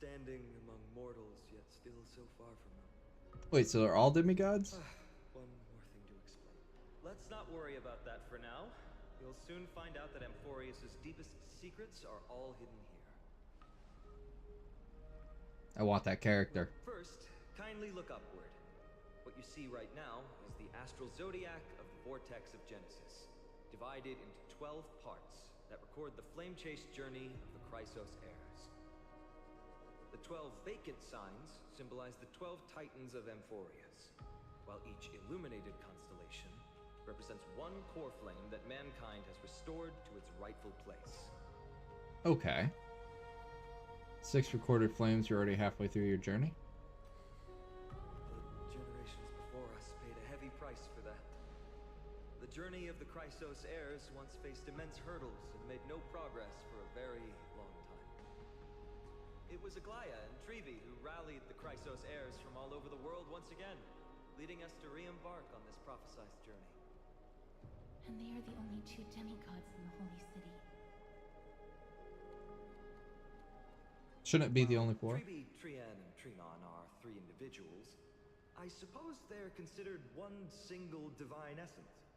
Speaker 9: Standing among mortals, yet still so far from them.
Speaker 1: Wait, so they're all demigods?
Speaker 9: One more thing to explain. Let's not worry about that for now. You'll soon find out that Amphorius' deepest secrets are all hidden here.
Speaker 1: I want that character.
Speaker 9: First, kindly look upward. What you see right now is the astral zodiac of the vortex of Genesis, divided into 12 parts that record the flame-chased journey of the Chrysos heirs. The 12 vacant signs symbolize the 12 titans of Amphorius, while each illuminated constellation represents one core flame that mankind has restored to its rightful place.
Speaker 1: Okay. 6 recorded flames. You're already halfway through your journey.
Speaker 9: The generations before us paid a heavy price for that. The journey of the Chrysos heirs once faced immense hurdles and made no progress for a very long time. It was Aglaya and Trevi who rallied the Chrysos heirs from all over the world once again, leading us to re-embark on this prophesized journey.
Speaker 10: And they are the only 2 demigods in the Holy City.
Speaker 1: Shouldn't it be the only 4?
Speaker 9: Trevi, Trian, and Trinon are 3 individuals. I suppose they're considered one single divine essence.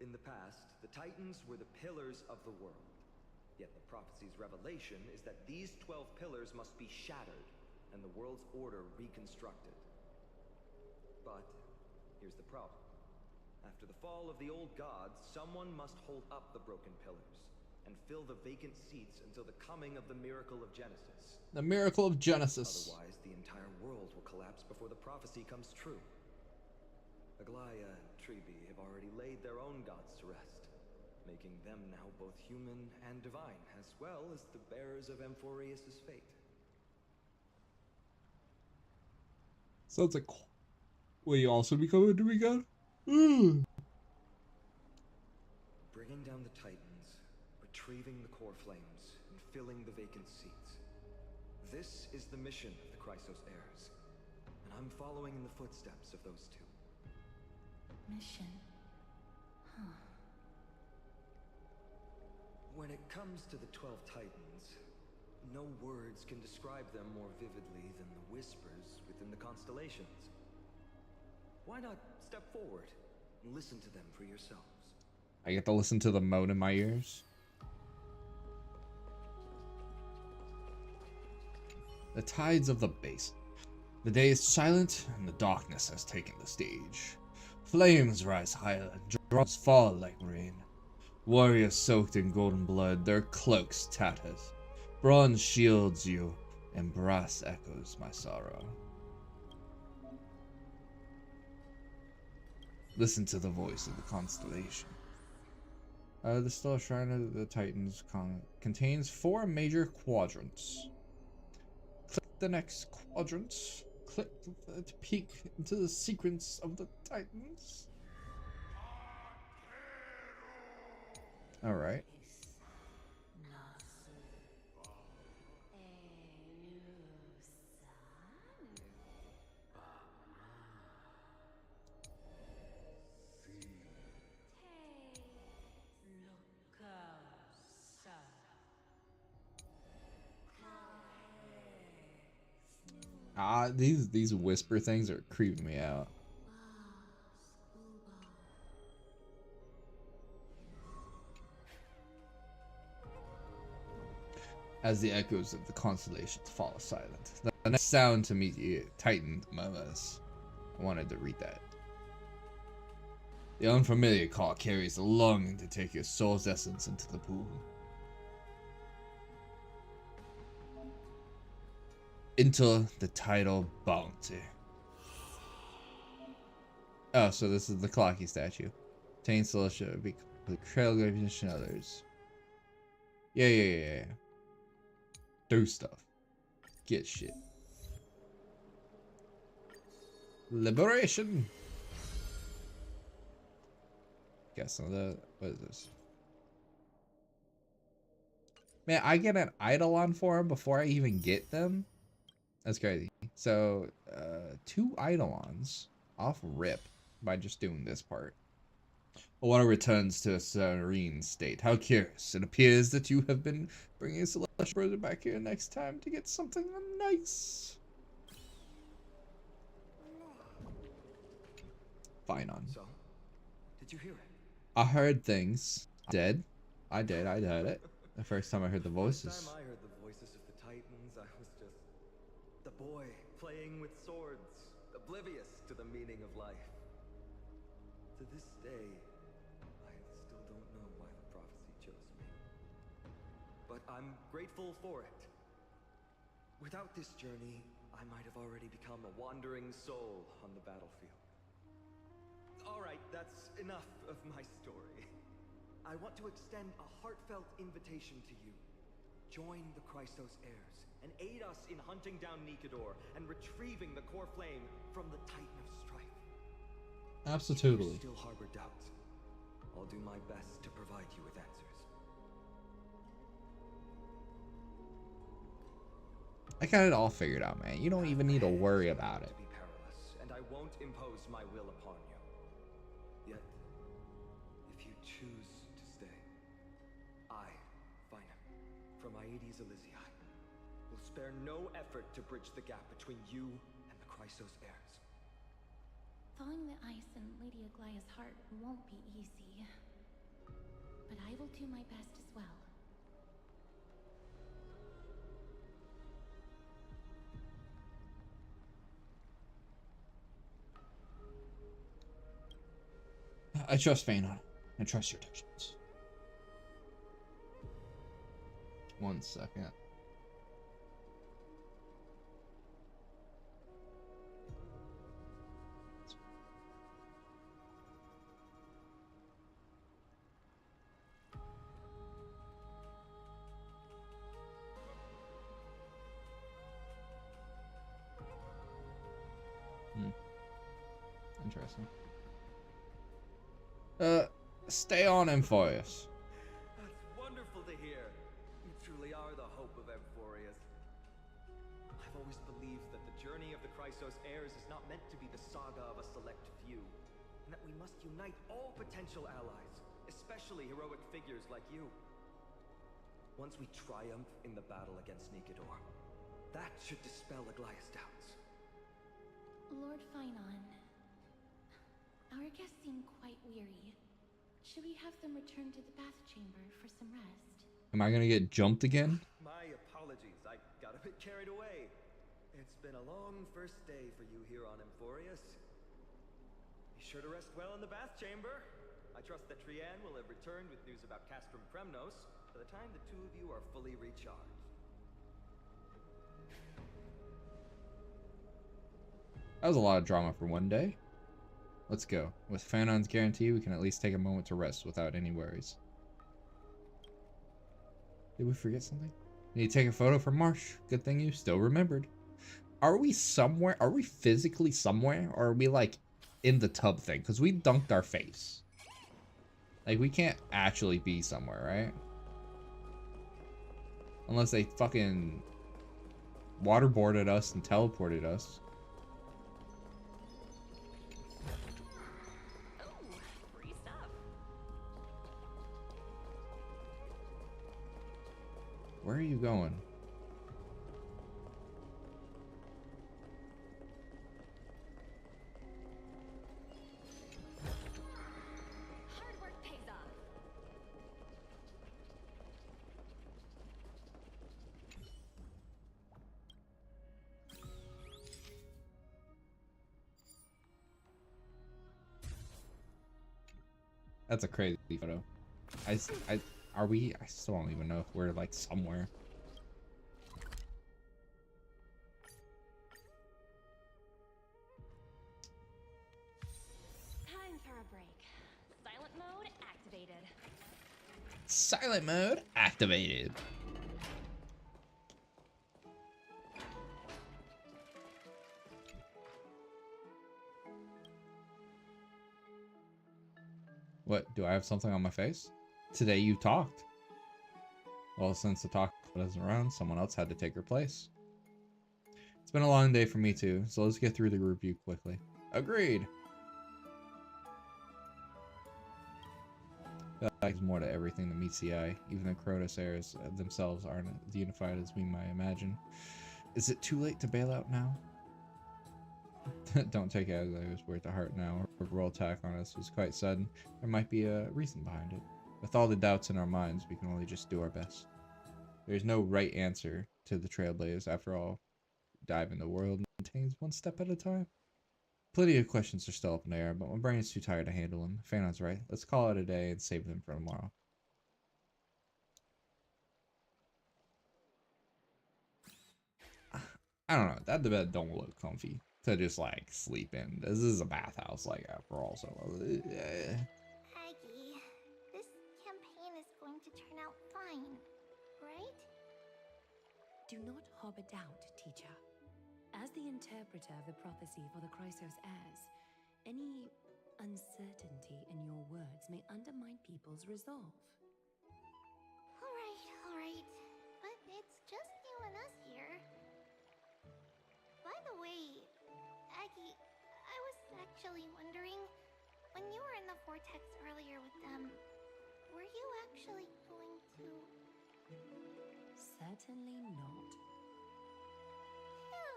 Speaker 9: In the past, the Titans were the pillars of the world. Yet the prophecy's revelation is that these 12 pillars must be shattered and the world's order reconstructed. But here's the problem. After the fall of the old gods, someone must hold up the broken pillars and fill the vacant seats until the coming of the miracle of Genesis.
Speaker 1: The miracle of Genesis.
Speaker 9: Otherwise, the entire world will collapse before the prophecy comes true. Aglaya and Trevi have already laid their own gods to rest, making them now both human and divine, as well as the bearers of Amphorius' fate.
Speaker 1: Sounds like... Will you also become a demigod?
Speaker 9: Bringing down the Titans, retrieving the core flames, and filling the vacant seats. This is the mission of the Chrysos heirs, and I'm following in the footsteps of those 2.
Speaker 10: Mission. Huh.
Speaker 9: When it comes to the 12 Titans, no words can describe them more vividly than the whispers within the constellations. Why not step forward and listen to them for yourselves?
Speaker 1: I get to listen to the moan in my ears. The tides of the basin. The day is silent and the darkness has taken the stage. Flames rise higher and drops fall like rain. Warriors soaked in golden blood, their cloaks tattered. Bronze shields you, and brass echoes my sorrow. Listen to the voice of the constellation. The Stellar Shrine of the Titans contains 4 major quadrants. Click the next quadrant. Click to peek into the secrets of the Titans. Alright. These whisper things are creeping me out. As the echoes of the constellations fall silent, the next sound to meet you, Titan murmurs. I wanted to read that. The unfamiliar call carries the longing to take your soul's essence into the pool. Into the tidal bounty. Oh, so this is the Clocky statue. Obtain celestial be the trailblazers and others. Yeah. Do stuff. Get shit. Liberation. Got some of the. What is this? Man, I get an Eidolon for them before I even get them. That's crazy. So, 2 Eidolons off rip by just doing this part. Water returns to a serene state. How curious. It appears that you have been bringing a celestial brother back here next time to get something nice. Fine on.
Speaker 9: So, did you hear it?
Speaker 1: I heard things. I heard it. The first time I heard the voices.
Speaker 9: The first time I heard the voices of the Titans, I was just the boy playing with swords, oblivious to the meaning of life. To this day, I still don't know why the prophecy chose me. But I'm grateful for it. Without this journey, I might have already become a wandering soul on the battlefield. Alright, that's enough of my story. I want to extend a heartfelt invitation to you. Join the Chrysos heirs and aid us in hunting down Nikedor and retrieving the core flame from the Titan of Strife.
Speaker 1: Absolutely.
Speaker 9: If you still harbor doubts, I'll do my best to provide you with answers.
Speaker 1: I got it all figured out, man. You don't even need to worry about it.
Speaker 9: To be perilous, and I won't impose my will upon you. Yet, if you choose to stay, I, Finam, from Aedes Elysiae, will spare no effort to bridge the gap between you and the Chrysos heirs.
Speaker 10: Thawing the ice in Lady Aglaya's heart won't be easy. But I will do my best as well.
Speaker 1: I trust Fanon. I trust your judgment. 1 second. Interesting. Stay on, Amphorius.
Speaker 9: That's wonderful to hear. You truly are the hope of Amphorius. I've always believed that the journey of the Chrysos heirs is not meant to be the saga of a select few, and that we must unite all potential allies, especially heroic figures like you. Once we triumph in the battle against Nikedor, that should dispel Aglaya's doubts.
Speaker 10: Lord Finon, our guests seem quite weary. Should we have them return to the bath chamber for some rest?
Speaker 1: Am I gonna get jumped again?
Speaker 9: My apologies, I got a bit carried away. It's been a long first day for you here on Amphorius. Be sure to rest well in the bath chamber. I trust that Trianne will have returned with news about Castrum Kremnos by the time the two of you are fully recharged.
Speaker 1: That was a lot of drama for one day. Let's go. With Fanon's guarantee, we can at least take a moment to rest without any worries. Did we forget something? Need to take a photo for Marsh. Good thing you still remembered. Are we somewhere? Are we physically somewhere? Or are we like in the tub thing? Because we dunked our face. Like we can't actually be somewhere, right? Unless they fucking waterboarded us and teleported us. Where are you going?
Speaker 2: Hard work pays off.
Speaker 1: That's a crazy photo. Are we? I still don't even know if we're like somewhere.
Speaker 2: Time for a break. Silent mode activated.
Speaker 1: Silent mode activated. What? Do I have something on my face? Today you talked. Well, since the talk wasn't around, someone else had to take her place. It's been a long day for me too, so let's get through the review quickly. Agreed. There's more to everything that meets the eye. Even the Crotus heirs themselves aren't as unified as we might imagine. Is it too late to bail out now? Don't take it as I was worth the heart now. Her royal attack on us was quite sudden. There might be a reason behind it. With all the doubts in our minds, we can only just do our best. There's no right answer to the Trailblaze. After all, dive in the world contains one step at a time. Plenty of questions are still up in the air, but my brain is too tired to handle them. Fanon's right. Let's call it a day and save them for tomorrow. I don't know. That bed don't look comfy to just like sleep in. This is a bathhouse, like after all. So,
Speaker 4: Aggie, this campaign is going to turn out fine, right?
Speaker 2: Do not harbor doubt, teacher. As the interpreter of the prophecy for the Chrysos heirs, any uncertainty in your words may undermine people's resolve.
Speaker 4: Alright. But it's just you and us here. By the way, Aggie, I was actually wondering, when you were in the vortex earlier with them, were you actually going to...
Speaker 2: Certainly not.
Speaker 4: Phew,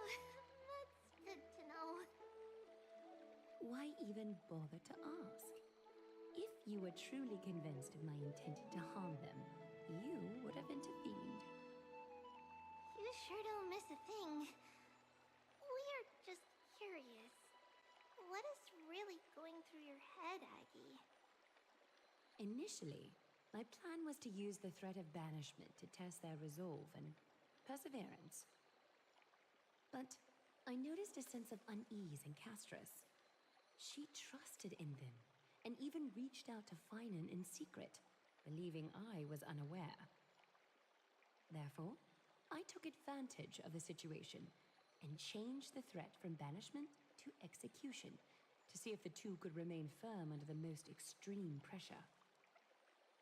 Speaker 4: that's good to know.
Speaker 2: Why even bother to ask? If you were truly convinced of my intent to harm them, you would have intervened.
Speaker 4: You sure don't miss a thing. We're just curious. What is really going through your head, Aggie?
Speaker 2: Initially, my plan was to use the threat of banishment to test their resolve and perseverance. But I noticed a sense of unease in Castris. She trusted in them, and even reached out to Finan in secret, believing I was unaware. Therefore, I took advantage of the situation and changed the threat from banishment to execution to see if the two could remain firm under the most extreme pressure.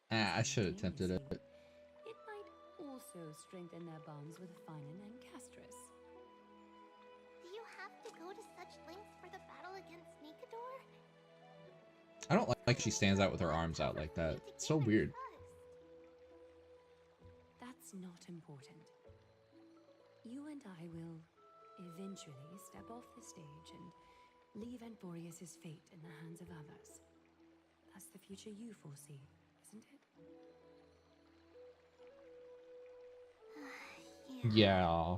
Speaker 1: I should have attempted it.
Speaker 2: It might also strengthen their bonds with Finan and Castris.
Speaker 4: Do you have to go to such lengths for the battle against Nikador?
Speaker 1: I don't like she stands out with her arms out like that. It's so weird.
Speaker 2: That's not important. You and I will eventually step off the stage and leave Anthorius' fate in the hands of others. That's the future you foresee, isn't it?
Speaker 1: Yeah.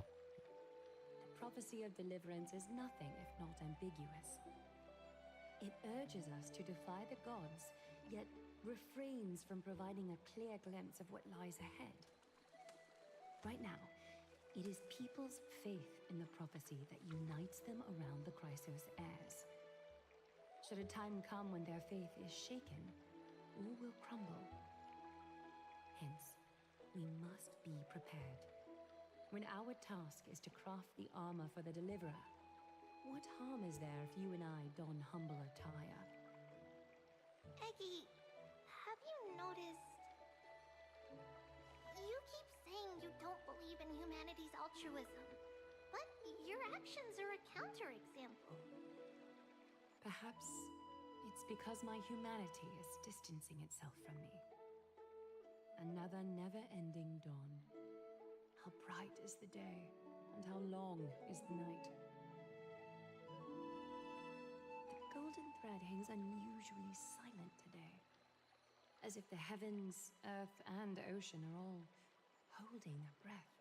Speaker 2: The prophecy of deliverance is nothing if not ambiguous. It urges us to defy the gods, yet refrains from providing a clear glimpse of what lies ahead. Right now, it is people's faith in the prophecy that unites them around the Chrysos heirs. Should a time come when their faith is shaken, all will crumble. Hence, we must be prepared. When our task is to craft the armor for the deliverer, what harm is there if you and I don humble attire?
Speaker 4: Eggie, have you noticed... You keep saying you don't believe in humanity's altruism, but your actions are a counterexample.
Speaker 2: Perhaps it's because my humanity is distancing itself from me. Another never-ending dawn. How bright is the day, and how long is the night. The golden thread hangs unusually silent today, as if the heavens, earth, and ocean are all holding their breath.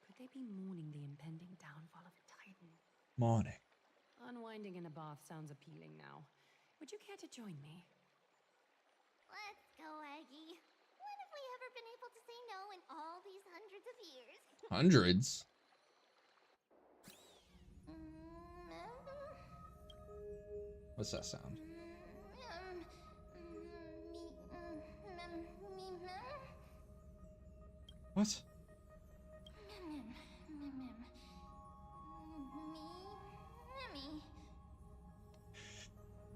Speaker 2: Could they be mourning the impending downfall of Titan?
Speaker 1: Morning.
Speaker 2: Unwinding in a bath sounds appealing now. Would you care to join me?
Speaker 4: Let's go, Aggie. When have we ever been able to say no in all these hundreds of years?
Speaker 1: Hundreds? What's that sound? What?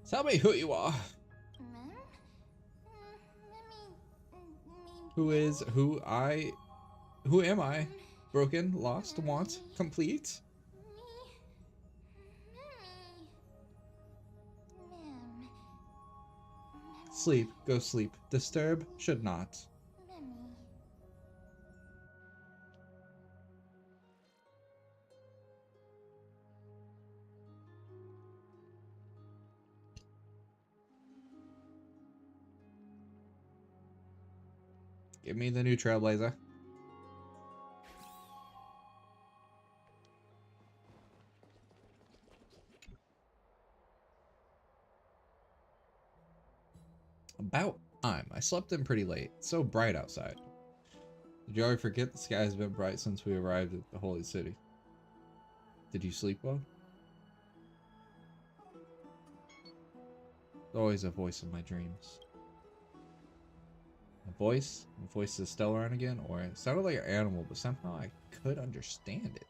Speaker 1: Tell me who you are. Who am I? Broken, lost, want, complete? Sleep, go sleep. Disturb, should not. Give me the new Trailblazer. About time. I slept in pretty late. It's so bright outside. Did you already forget the sky has been bright since we arrived at the Holy City? Did you sleep well? There's always a voice in my dreams. A voice is Stellaron again, or it sounded like an animal, but somehow I could understand it.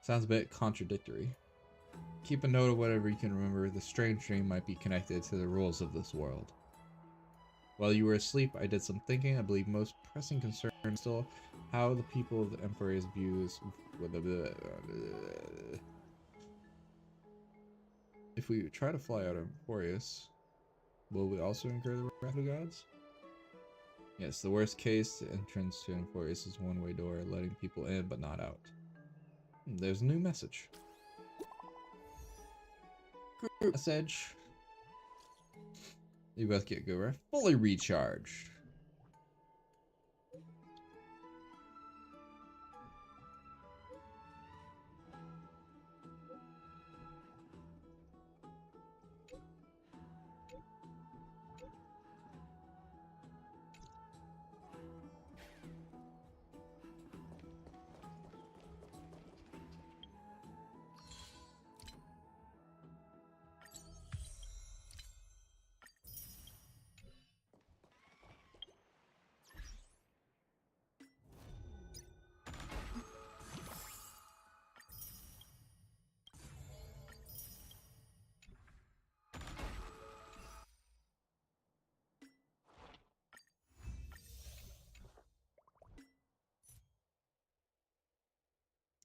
Speaker 1: Sounds a bit contradictory. Keep a note of whatever you can remember. The strange dream might be connected to the rules of this world. While you were asleep, I did some thinking. I believe most pressing concern is still how the people of the Empire's views. If we try to fly out of Emporius, will we also incur the wrath of the gods? Yes, the worst case, the entrance to Emporius is one-way door, letting people in but not out. There's a new message. Group message. You both get good, right? Fully recharged.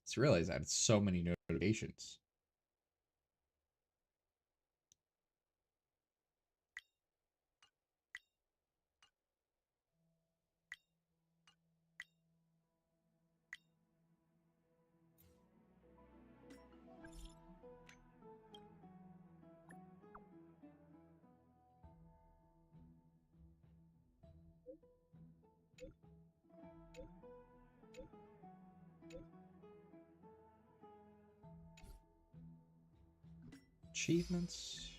Speaker 1: Just realized I had so many notifications. Achievements.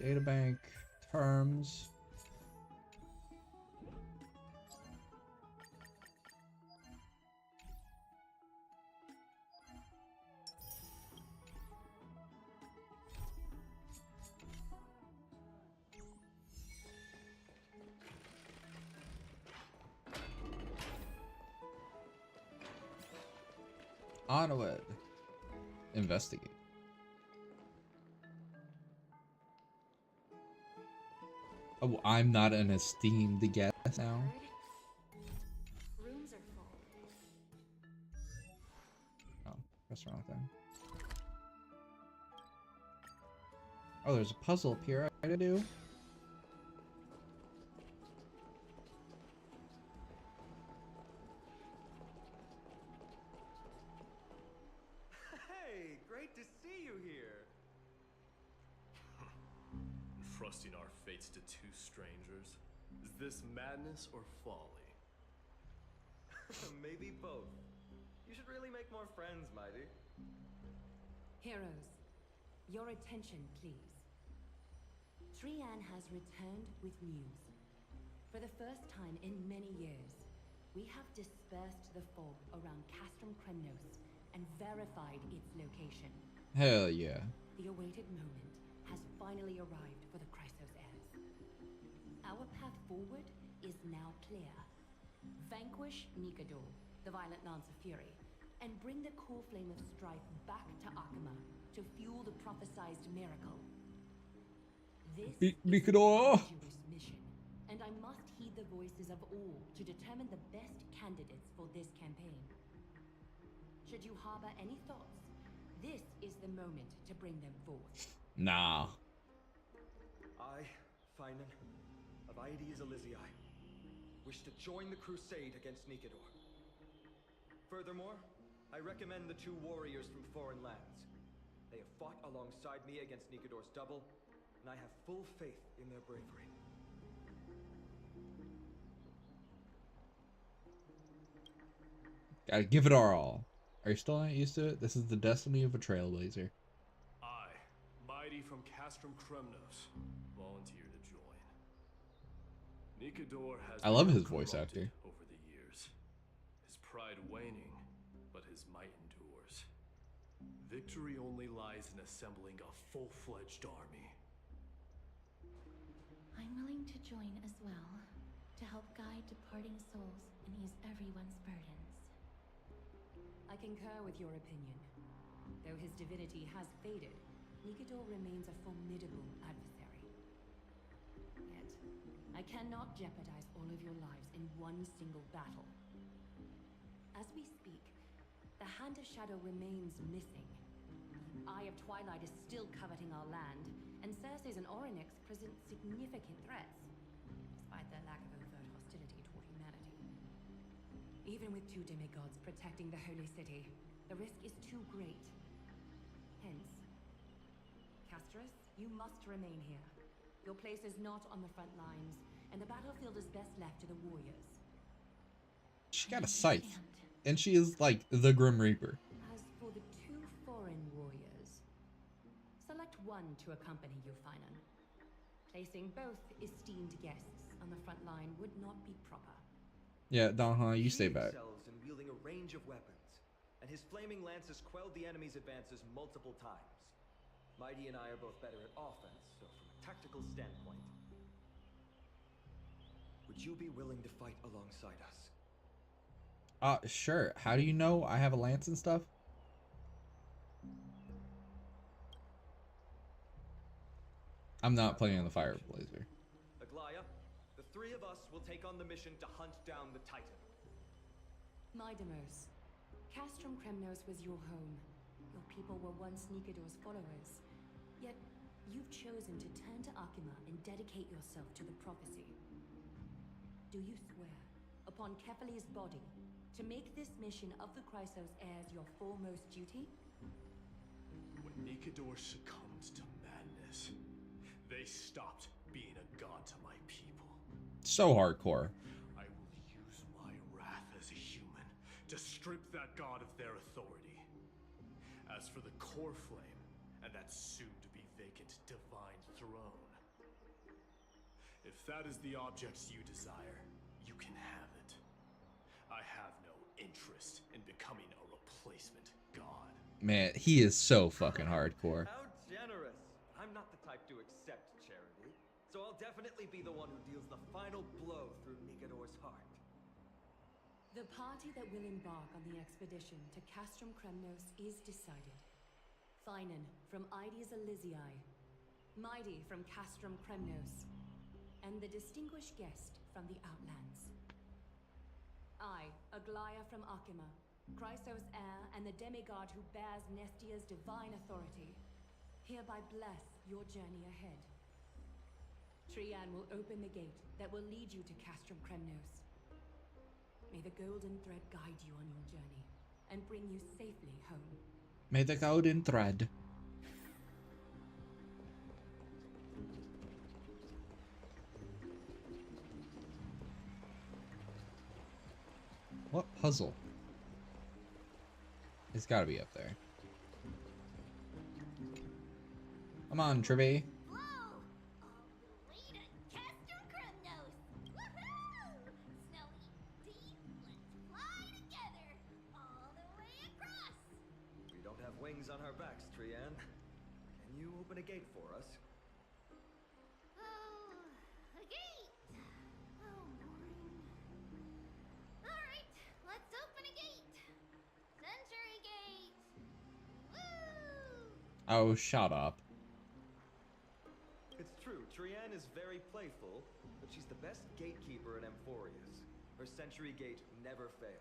Speaker 1: Databank. Terms. Onward. Investigate. Oh, I'm not an esteemed guest now.
Speaker 2: Rooms are full.
Speaker 1: Oh, restaurant thing. Oh, there's a puzzle up here I gotta do.
Speaker 9: Hey, great to see you here.
Speaker 14: Entrusting our fates to two strangers? Is this madness or folly?
Speaker 9: Maybe both. You should really make more friends, Mighty.
Speaker 2: Heroes, your attention, please. Trian has returned with news. For the first time in many years, we have dispersed the fog around Castrum Kremnos and verified its location.
Speaker 1: Hell yeah.
Speaker 2: The awaited moment has finally arrived for the Chrysos heirs. Our path forward is now clear. Vanquish Nikador, the violent Lance of Fury, and bring the core flame of strife back to Akama to fuel the prophesized miracle. This is an arduous mission, and I must heed the voices of all to determine the best candidates for this campaign. Should you harbor any thoughts, this is the moment to bring them forth.
Speaker 1: Nah.
Speaker 9: I, Finan, of Aedes Elysiae, wish to join the crusade against Nikador. Furthermore, I recommend the two warriors from foreign lands. They have fought alongside me against Nikador's double, and I have full faith in their bravery.
Speaker 1: Gotta give it our all. Are you still not used to it? This is the destiny of a trailblazer.
Speaker 14: I, Mighty from Castrum Kremnos, volunteer to join. Nikador has
Speaker 1: I love
Speaker 14: become
Speaker 1: his voice
Speaker 14: corrupted
Speaker 1: actor.
Speaker 14: over the years. His pride waning, but his might endures. Victory only lies in assembling a full-fledged army.
Speaker 10: I'm willing to join as well, to help guide departing souls and ease everyone's burdens.
Speaker 2: I concur with your opinion. Though his divinity has faded, Nikador remains a formidable adversary. Yet, I cannot jeopardize all of your lives in one single battle. As we speak, the Hand of Shadow remains missing. The Eye of Twilight is still coveting our land, and Circes and Orynyx present significant threats, despite their lack of overt hostility toward humanity. Even with two demigods protecting the Holy City, the risk is too great. Hence, Castros, you must remain here. Your place is not on the front lines, and the battlefield is best left to the warriors.
Speaker 1: She got a scythe, and she is like the Grim Reaper.
Speaker 2: As for the two foreign warriors, select one to accompany you, Finan. Placing both esteemed guests on the front line would not be proper.
Speaker 1: Yeah, Donha, you stay
Speaker 9: He
Speaker 1: back.
Speaker 9: excels in wielding a range of weapons, and his flaming lances quelled the enemy's advances multiple times. Mighty and I are both better at offense, so from a tactical standpoint, would you be willing to fight alongside us?
Speaker 1: Sure. How do you know I have a lance and stuff? I'm not playing on the fire blazer.
Speaker 9: Aglaya, the three of us will take on the mission to hunt down the Titan.
Speaker 2: Mydamos, Castrum Kremnos was your home. Your people were once Nikador's followers. Yet, you've chosen to turn to Akima and dedicate yourself to the prophecy. Do you swear, upon Kefali's body, to make this mission of the Chrysos heirs your foremost duty?
Speaker 14: When Nikador succumbed to madness, they stopped being a god to my people.
Speaker 1: So hardcore.
Speaker 14: I will use my wrath as a human to strip that god of their authority. As for the core flame and that soon-to-be vacant divine throne, if that is the objects you desire, you can have it. I have no interest in becoming a replacement god.
Speaker 1: Man, he is so fucking hardcore.
Speaker 9: How generous! I'm not the type to accept charity, so I'll definitely be the one who deals the final blow through Nikador's heart.
Speaker 2: The party that will embark on the expedition to Castrum Kremnos is decided. Finan from Ides Elysiae, Mighty from Castrum Kremnos, and the distinguished guest from the Outlands. I, Aglaya from Akima, Chrysos heir and the demigod who bears Nestia's divine authority, hereby bless your journey ahead. Trian will open the gate that will lead you to Castrum Kremnos. May the golden thread guide you on your journey and bring you safely home.
Speaker 1: May the golden thread. What puzzle? It's gotta be up there. Come on, Tribby.
Speaker 4: Whoa! All the way to Castrum Kremnos! Woohoo! Snowy, Dee, let's fly together all the way across!
Speaker 9: We don't have wings on our backs, Trian. Can you open a gate for us?
Speaker 4: Oh, a gate! Oh, boring. Alright, let's open a gate! Century Gate! Woo!
Speaker 1: Oh, shut up.
Speaker 9: It's true, Trian is very playful, but she's the best gatekeeper in Amphorius. Her Century Gate never fails.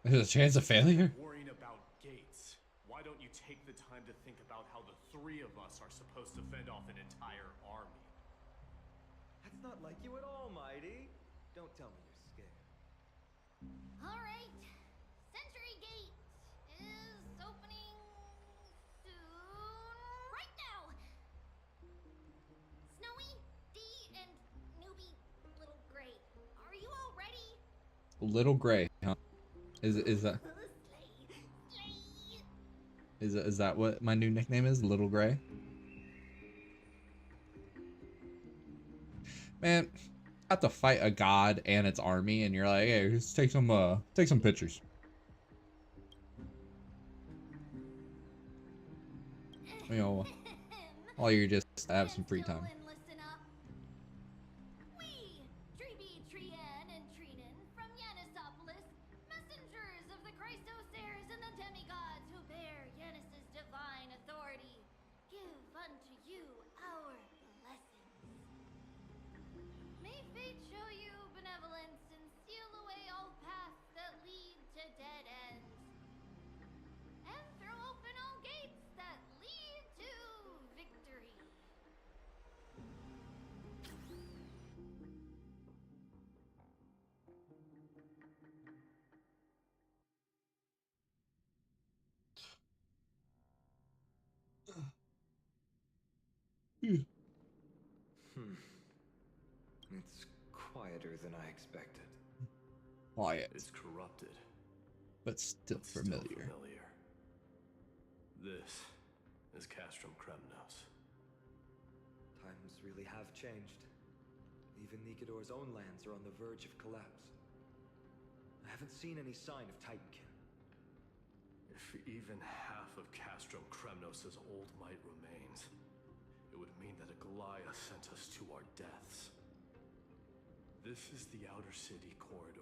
Speaker 1: There's a chance of failure?
Speaker 14: Worrying about gates. Why don't you take the time to think about how the three of us are supposed to fend off an entire army?
Speaker 9: That's not like you at all, Mighty. Don't tell me you're scared.
Speaker 4: Alright, Century Gate is opening soon right now! Snowy, Dee, and newbie Little Gray, are you all ready?
Speaker 1: Little Gray, huh? Is that is that what my new nickname is? Little Gray? Man, I have to fight a god and its army, and you're like, hey, let's take some pictures. You know, while you're just have some free time.
Speaker 4: Listen up. We, Tree Trian and Trinan from Yanisopolis, messengers of the Chrysosairs and the demigods who bear Yanis's divine authority, give unto you our blessings. May fate show you benevolence and seal away all paths that lead to dead ends, and throw open all gates that lead to victory.
Speaker 9: It's quieter than I expected.
Speaker 1: Quiet,
Speaker 14: It's corrupted,
Speaker 1: but still familiar.
Speaker 14: This is Castrum Kremnos.
Speaker 9: Times really have changed. Even Nikedor's own lands are on the verge of collapse. I haven't seen any sign of Titankin.
Speaker 14: If even half of Castrum Kremnos' old might remains, it would mean that Aglaya sent us to our deaths. This is the outer city corridor.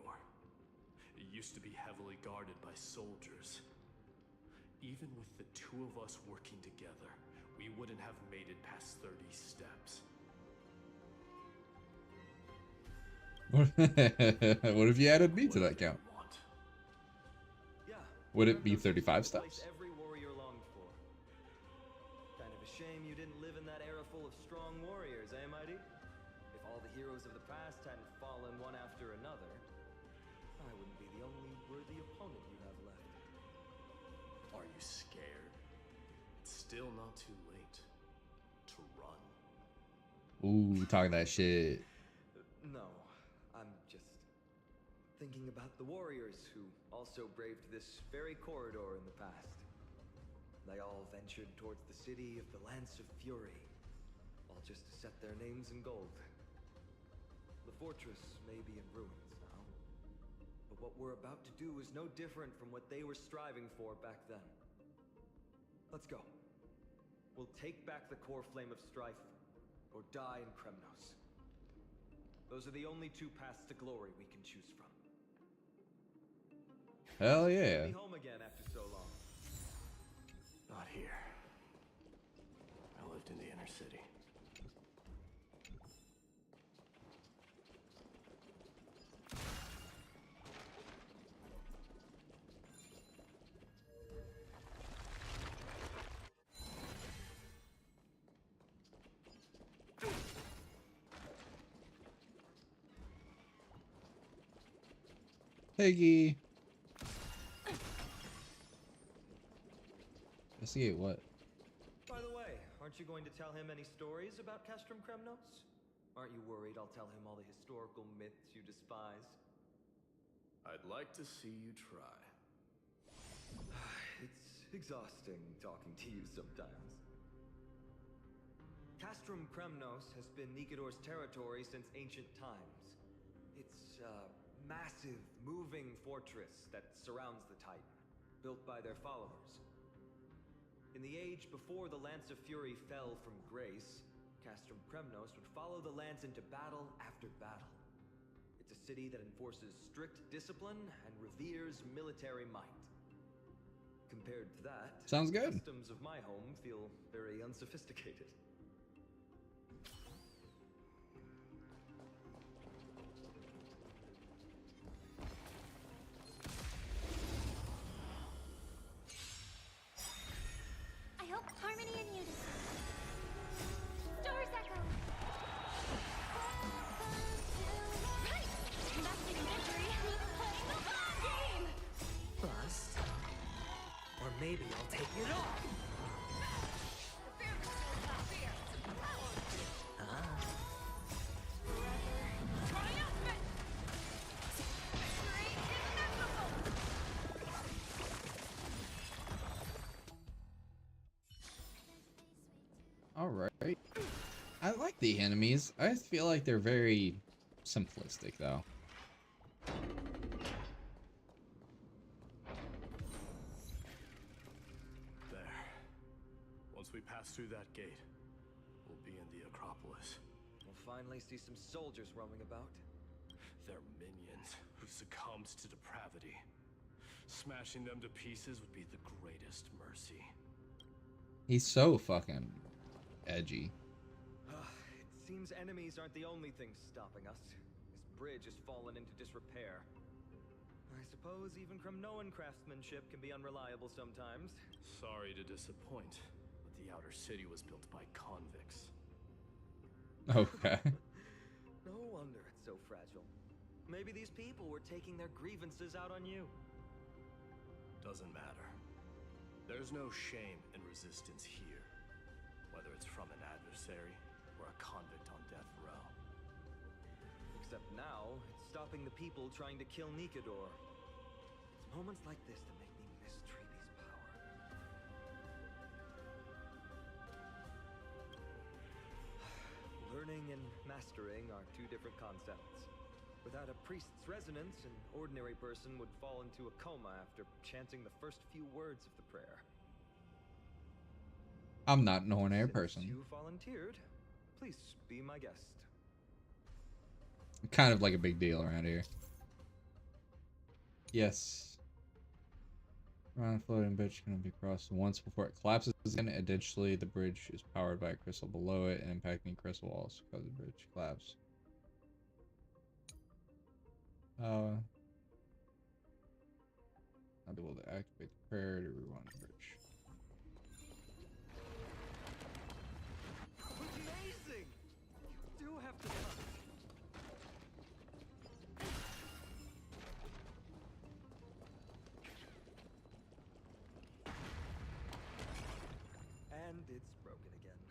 Speaker 14: It used to be heavily guarded by soldiers. Even with the two of us working together, we wouldn't have made it past 30 steps.
Speaker 1: What if you added me to that count?
Speaker 9: Yeah.
Speaker 1: Would it be 35 steps?
Speaker 9: Every warrior longed for. Kind of a shame you didn't live in that era full of strong warriors, eh, Mighty? If all the heroes of the past hadn't fallen one after another, I wouldn't be the only worthy opponent you have left.
Speaker 14: Are you scared? It's still not too late to run.
Speaker 1: Ooh, talking that shit.
Speaker 9: No, I'm just thinking about the warriors who also braved this very corridor in the past. They all ventured towards the city of the Lance of Fury, all just to set their names in gold. The fortress may be in ruins now, but what we're about to do is no different from what they were striving for back then. Let's go. We'll take back the core flame of strife, or die in Kremnos. Those are the only two paths to glory we can choose from.
Speaker 1: Hell yeah.
Speaker 9: Be home again after so long.
Speaker 14: Not here. I lived in the inner city.
Speaker 1: Peggy. Investigate what?
Speaker 9: By the way, aren't you going to tell him any stories about Castrum Kremnos? Aren't you worried I'll tell him all the historical myths you despise?
Speaker 14: I'd like to see you try.
Speaker 9: It's exhausting talking to you sometimes. Castrum Kremnos has been Nikedor's territory since ancient times. It's a massive, moving fortress that surrounds the Titan, built by their followers. In the age before the Lance of Fury fell from grace, Castrum Kremnos would follow the Lance into battle after battle. It's a city that enforces strict discipline and reveres military might. Compared to that,
Speaker 1: sounds good.
Speaker 9: The customs of my home feel very unsophisticated.
Speaker 4: I hope harmony and unity. Stars echo. Right! Investing in victory means playing the long game!
Speaker 15: Bust. Or maybe I'll take it off.
Speaker 1: the enemies. I feel like they're very simplistic, though.
Speaker 14: There. Once we pass through that gate, we'll be in the Acropolis.
Speaker 9: We'll finally see some soldiers roaming about.
Speaker 14: They're minions who succumbed to depravity. Smashing them to pieces would be the greatest mercy.
Speaker 1: He's so fucking edgy.
Speaker 9: It seems enemies aren't the only things stopping us. This bridge has fallen into disrepair. I suppose even Kremnoan craftsmanship can be unreliable sometimes.
Speaker 14: Sorry to disappoint, but the outer city was built by convicts.
Speaker 1: Okay.
Speaker 9: No wonder it's so fragile. Maybe these people were taking their grievances out on you.
Speaker 14: Doesn't matter. There's no shame in resistance here, whether it's from an adversary or a convict on death row.
Speaker 9: Except now, it's stopping the people trying to kill Nikador. It's moments like this that make me miss Treaty's power. Learning and mastering are two different concepts. Without a priest's resonance, an ordinary person would fall into a coma after chanting the first few words of the prayer.
Speaker 1: I'm not an ordinary person.
Speaker 9: You volunteered. Please be my guest.
Speaker 1: Kind of like a big deal around here. Yes. Around the floating bridge can be crossed once before it collapses again. Additionally, the bridge is powered by a crystal below it, and impacting crystal walls cause the bridge collapse. I'll be able to activate the prayer to rewind the bridge.
Speaker 9: Amazing! You do have to touch. And it's broken again.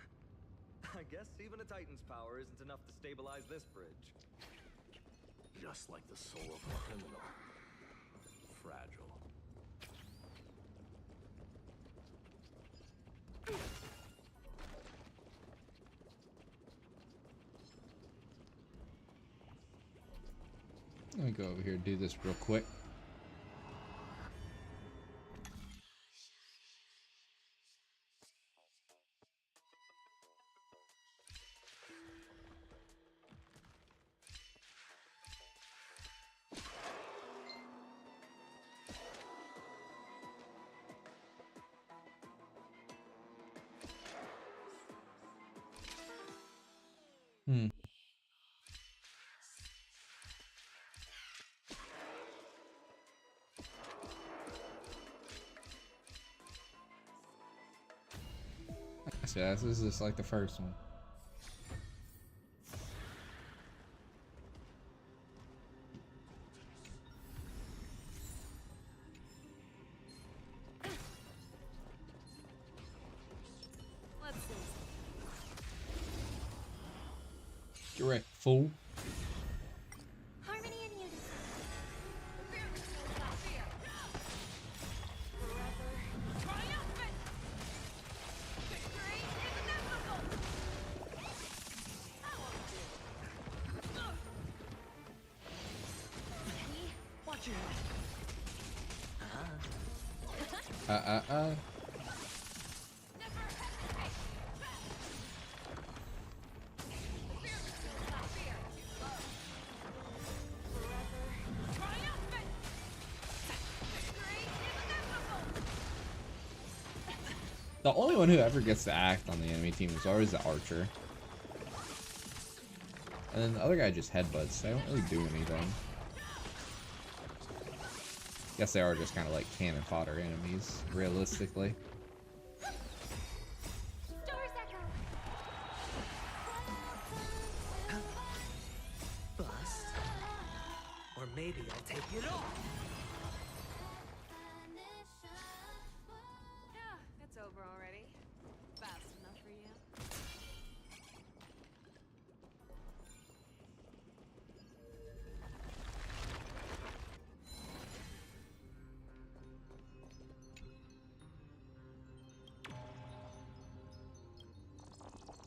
Speaker 9: I guess even a Titan's power isn't enough to stabilize this bridge.
Speaker 14: Just like the soul of a criminal. Fragile.
Speaker 1: Let me go over here and do this real quick. Yeah, this is just like the first one.
Speaker 2: Let's see.
Speaker 1: Direct fool.
Speaker 4: Harmony and unity.
Speaker 9: Watch your
Speaker 1: The only one who ever gets to act on the enemy team is always the archer. And then the other guy just headbutts. They don't really do anything. Guess they are just kind of like cannon fodder enemies, realistically.
Speaker 15: Bust. Or maybe I'll take it off.
Speaker 2: Yeah, it's over already. Fast enough for you.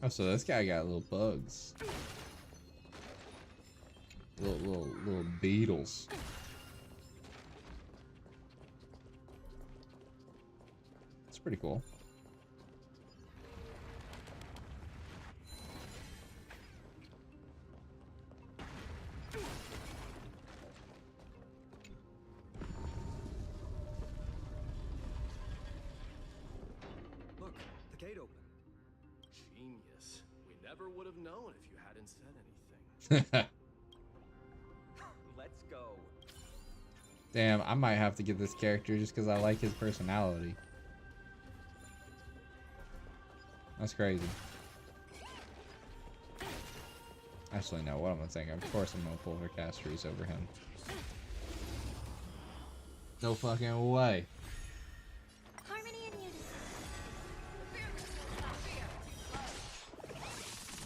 Speaker 1: Oh, so this guy got little bugs. Little beetles. It's pretty cool.
Speaker 9: Look, the gate open.
Speaker 14: Genius. We never would have known if you hadn't said anything.
Speaker 9: Let's go.
Speaker 1: Damn, I might have to get this character just because I like his personality. That's crazy. Actually, no, what am I thinking? Of course I'm gonna pull her castries over him. No fucking way.
Speaker 7: Harmony and unity.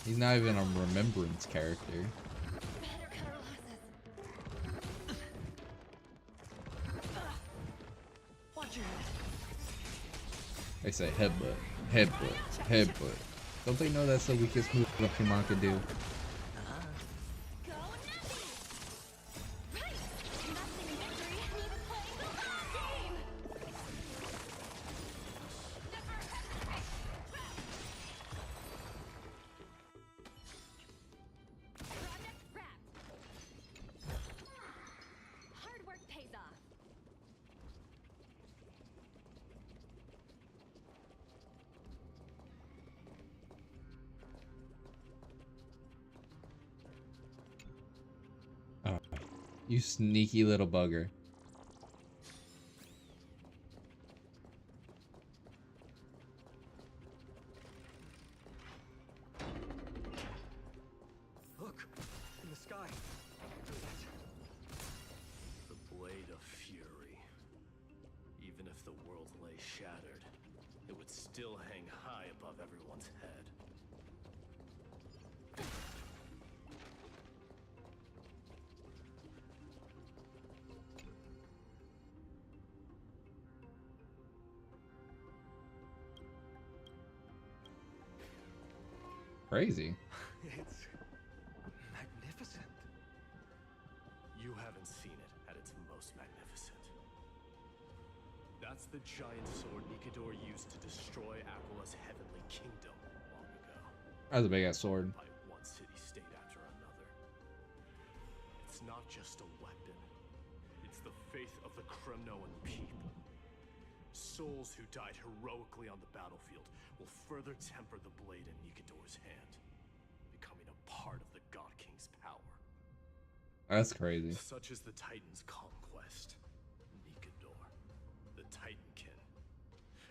Speaker 1: He's not even a remembrance character.
Speaker 7: Better cut our losses.
Speaker 9: Watch your head.
Speaker 1: They say headbutt, headbutt, headbutt. Don't they know that's the weakest move a Pokemon can do?
Speaker 7: Go Navi! Right! Nothing victory needs playing the long game! Project wrapped! Hard work pays off.
Speaker 1: Oh, you sneaky little bugger.
Speaker 9: Look, in the sky.
Speaker 14: The blade of fury. Even if the world lay shattered, it would still hang high above everyone's head.
Speaker 1: Crazy.
Speaker 9: It's magnificent.
Speaker 14: You haven't seen it at its most magnificent. That's the giant sword Nikador used to destroy Aquala's heavenly kingdom long ago.
Speaker 1: That's a big ass sword.
Speaker 14: By one city-state after another. It's not just a weapon. It's the faith of the Kremnoan people. Souls who died heroically on the battlefield will further temper the blade in Nikador's hand, becoming a part of the God King's power.
Speaker 1: That's crazy.
Speaker 14: Such is the Titan's conquest. Nikador, the Titankin,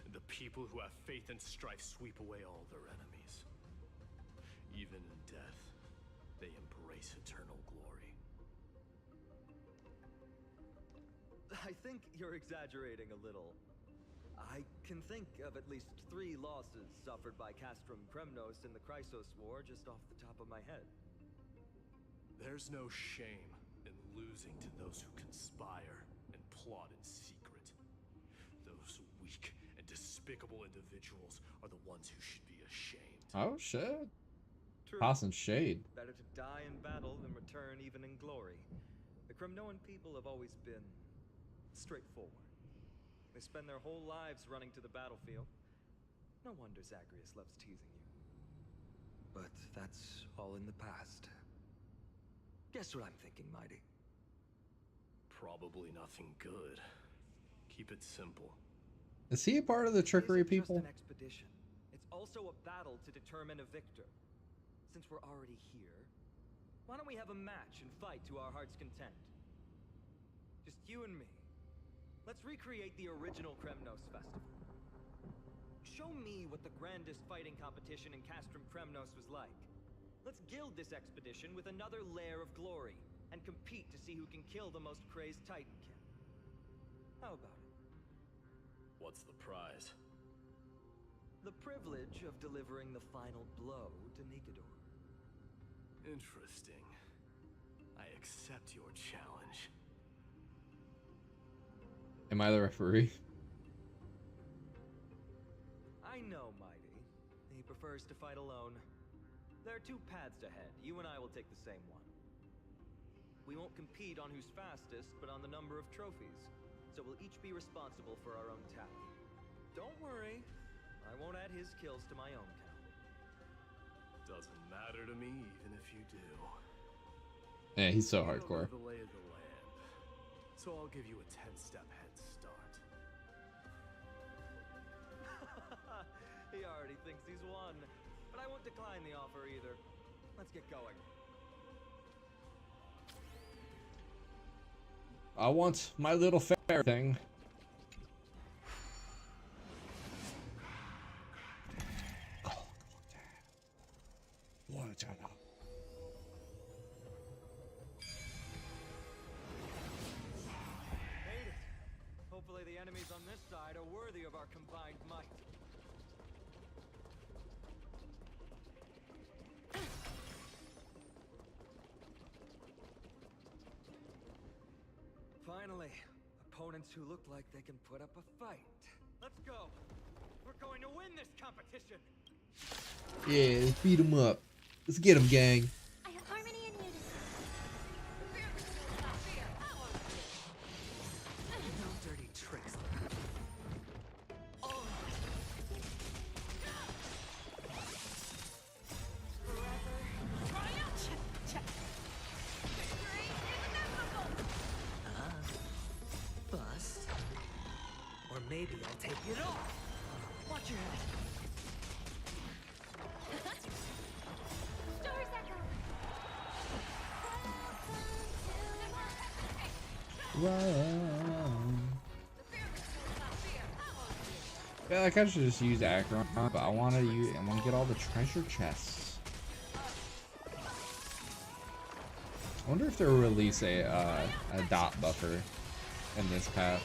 Speaker 14: and the people who have faith and strife sweep away all their enemies. Even in death, they embrace eternal glory.
Speaker 9: I think you're exaggerating a little. I can think of at least 3 losses suffered by Castrum Kremnos in the Chrysos War just off the top of my head.
Speaker 14: There's no shame in losing to those who conspire and plot in secret. Those weak and despicable individuals are the ones who should be ashamed.
Speaker 1: Oh shit.
Speaker 9: True.
Speaker 1: Tossing shade.
Speaker 9: Better to die in battle than return even in glory. The Kremnoan people have always been straightforward. They spend their whole lives running to the battlefield. No wonder Zagreus loves teasing you. But that's all in the past. Guess what I'm thinking, Mighty?
Speaker 14: Probably nothing good. Keep it simple.
Speaker 1: Is he a part of the trickery
Speaker 9: It isn't
Speaker 1: people?
Speaker 9: just an expedition. It's also a battle to determine a victor. Since we're already here, why don't we have a match and fight to our heart's content? Just you and me. Let's recreate the original Kremnos festival. Show me what the grandest fighting competition in Castrum Kremnos was like. Let's gild this expedition with another layer of glory, and compete to see who can kill the most crazed Titankin. How about it?
Speaker 14: What's the prize?
Speaker 9: The privilege of delivering the final blow to Nikador.
Speaker 14: Interesting. I accept your challenge.
Speaker 1: Am I the referee?
Speaker 9: I know, Mighty. He prefers to fight alone. There are two paths ahead. You and I will take the same one. We won't compete on who's fastest, but on the number of trophies. So we'll each be responsible for our own tally. Don't worry, I won't add his kills to my own count.
Speaker 14: Doesn't matter to me, even if you do.
Speaker 1: Yeah, he's so
Speaker 14: You don't
Speaker 1: hardcore.
Speaker 14: know the lay of the land, so I'll give you a 10-step head start.
Speaker 9: He already thinks he's won, but I won't decline the offer either. Let's get going.
Speaker 1: I want my little fair thing.
Speaker 9: Made it. Hopefully the enemies on this side are worthy of our combined might. Finally, opponents who look like they can put up a fight. Let's go. We're going to win this competition.
Speaker 1: Yeah, let's beat him up. Let's get him, gang.
Speaker 7: I have harmony and unity.
Speaker 15: No dirty tricks. Bust. Or maybe I'll take it off. Watch your head.
Speaker 7: Stars echo.
Speaker 1: Yeah, like I should just use Akron, but I want to get all the treasure chests. I wonder if they'll release a dot buffer in this patch.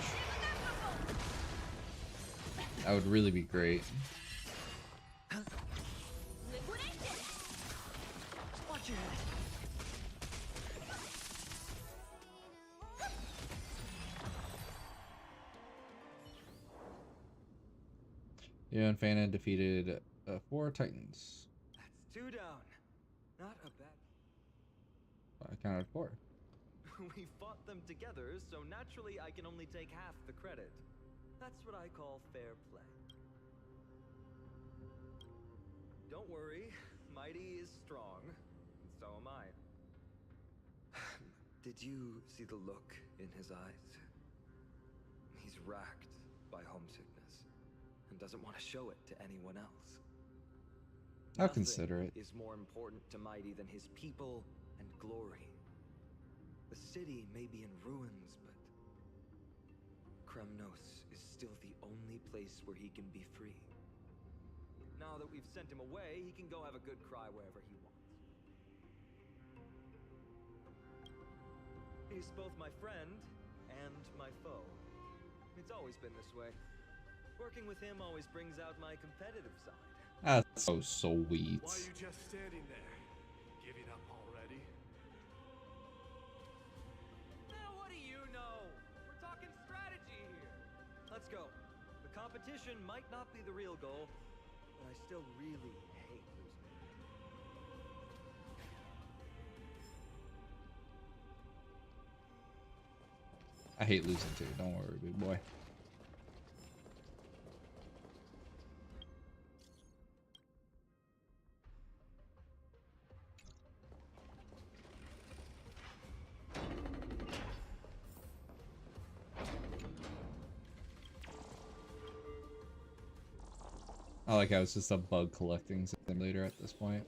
Speaker 1: That would really be great.
Speaker 15: Watch your head.
Speaker 1: Yeah, and Fana defeated 4 Titans.
Speaker 9: That's 2 down. Not a bad.
Speaker 1: I counted 4.
Speaker 9: We fought them together, so naturally I can only take half the credit. That's what I call fair play. Don't worry, Mighty is strong, and so am I. Did you see the look in his eyes? He's racked by homesickness, and doesn't want to show it to anyone else.
Speaker 1: I'll consider it.
Speaker 9: Nothing is more important to Mighty than his people and glory. The city may be in ruins, but Kremnos is still the only place where he can be free. Now that we've sent him away, he can go have a good cry wherever he wants. He's both my friend and my foe. It's always been this way. Working with him always brings out my competitive side.
Speaker 1: That's so sweet.
Speaker 14: Why are you just standing there? Giving up already?
Speaker 9: Now what do you know? We're talking strategy here. Let's go. The competition might not be the real goal, but I still really hate losing.
Speaker 1: I hate losing too. Don't worry, big boy. I like how it's just a bug collecting simulator at this point.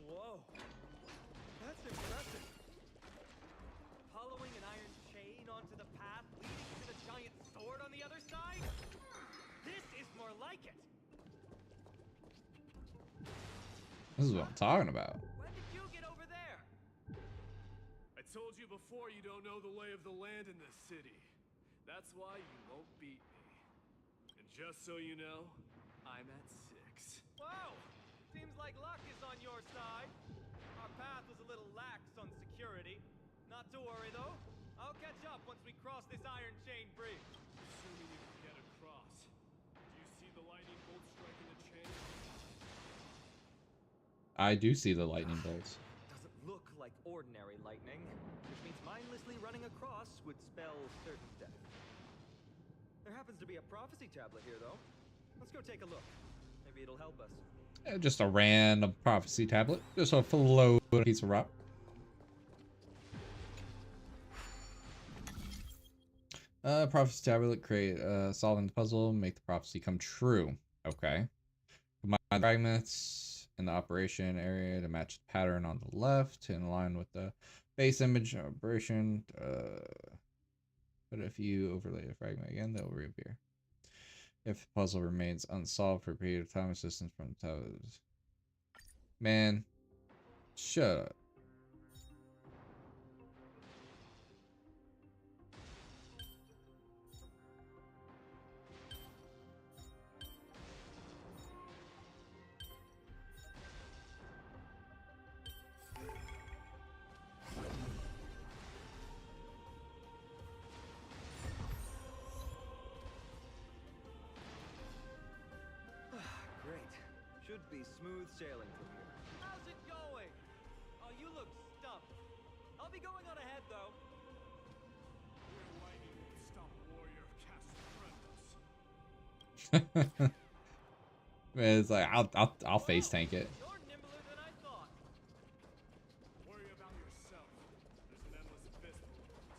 Speaker 9: Whoa. That's impressive. Following an iron chain onto the path leading to the giant sword on the other side? This is more like it.
Speaker 1: This is what I'm talking about.
Speaker 9: When did you get over there?
Speaker 14: I told you before you don't know the lay of the land in this city. That's why you won't beat me. And just so you know, I'm at 6.
Speaker 9: Whoa! Seems like luck is on your side. Our path was a little lax on security. Not to worry though. I'll catch up once we cross this iron chain bridge.
Speaker 14: Assuming you can get across.
Speaker 1: I do see the lightning bolts.
Speaker 9: Doesn't look like ordinary lightning, which means mindlessly running across would spell certain death. There happens to be a prophecy tablet here, though. Let's go take a look. Maybe it'll help us.
Speaker 1: Just a random prophecy tablet. Just a floating piece of rock. Prophecy tablet, create solving the puzzle, make the prophecy come true. Okay. Combine fragments in the operation area to match the pattern on the left in line with the base image operation. But if you overlay the fragment again, they'll reappear. If the puzzle remains unsolved for a period of time, assistance from the top. Man, shut up.
Speaker 9: Great. Should be smooth sailing from here. How's it going? Oh, you look stumped. I'll be going on ahead, though.
Speaker 14: We're waiting to stop warrior cast.
Speaker 1: It's like I'll face tank it.
Speaker 9: You're nimbler than I thought.
Speaker 14: Worry about yourself. There's an endless abyss below us.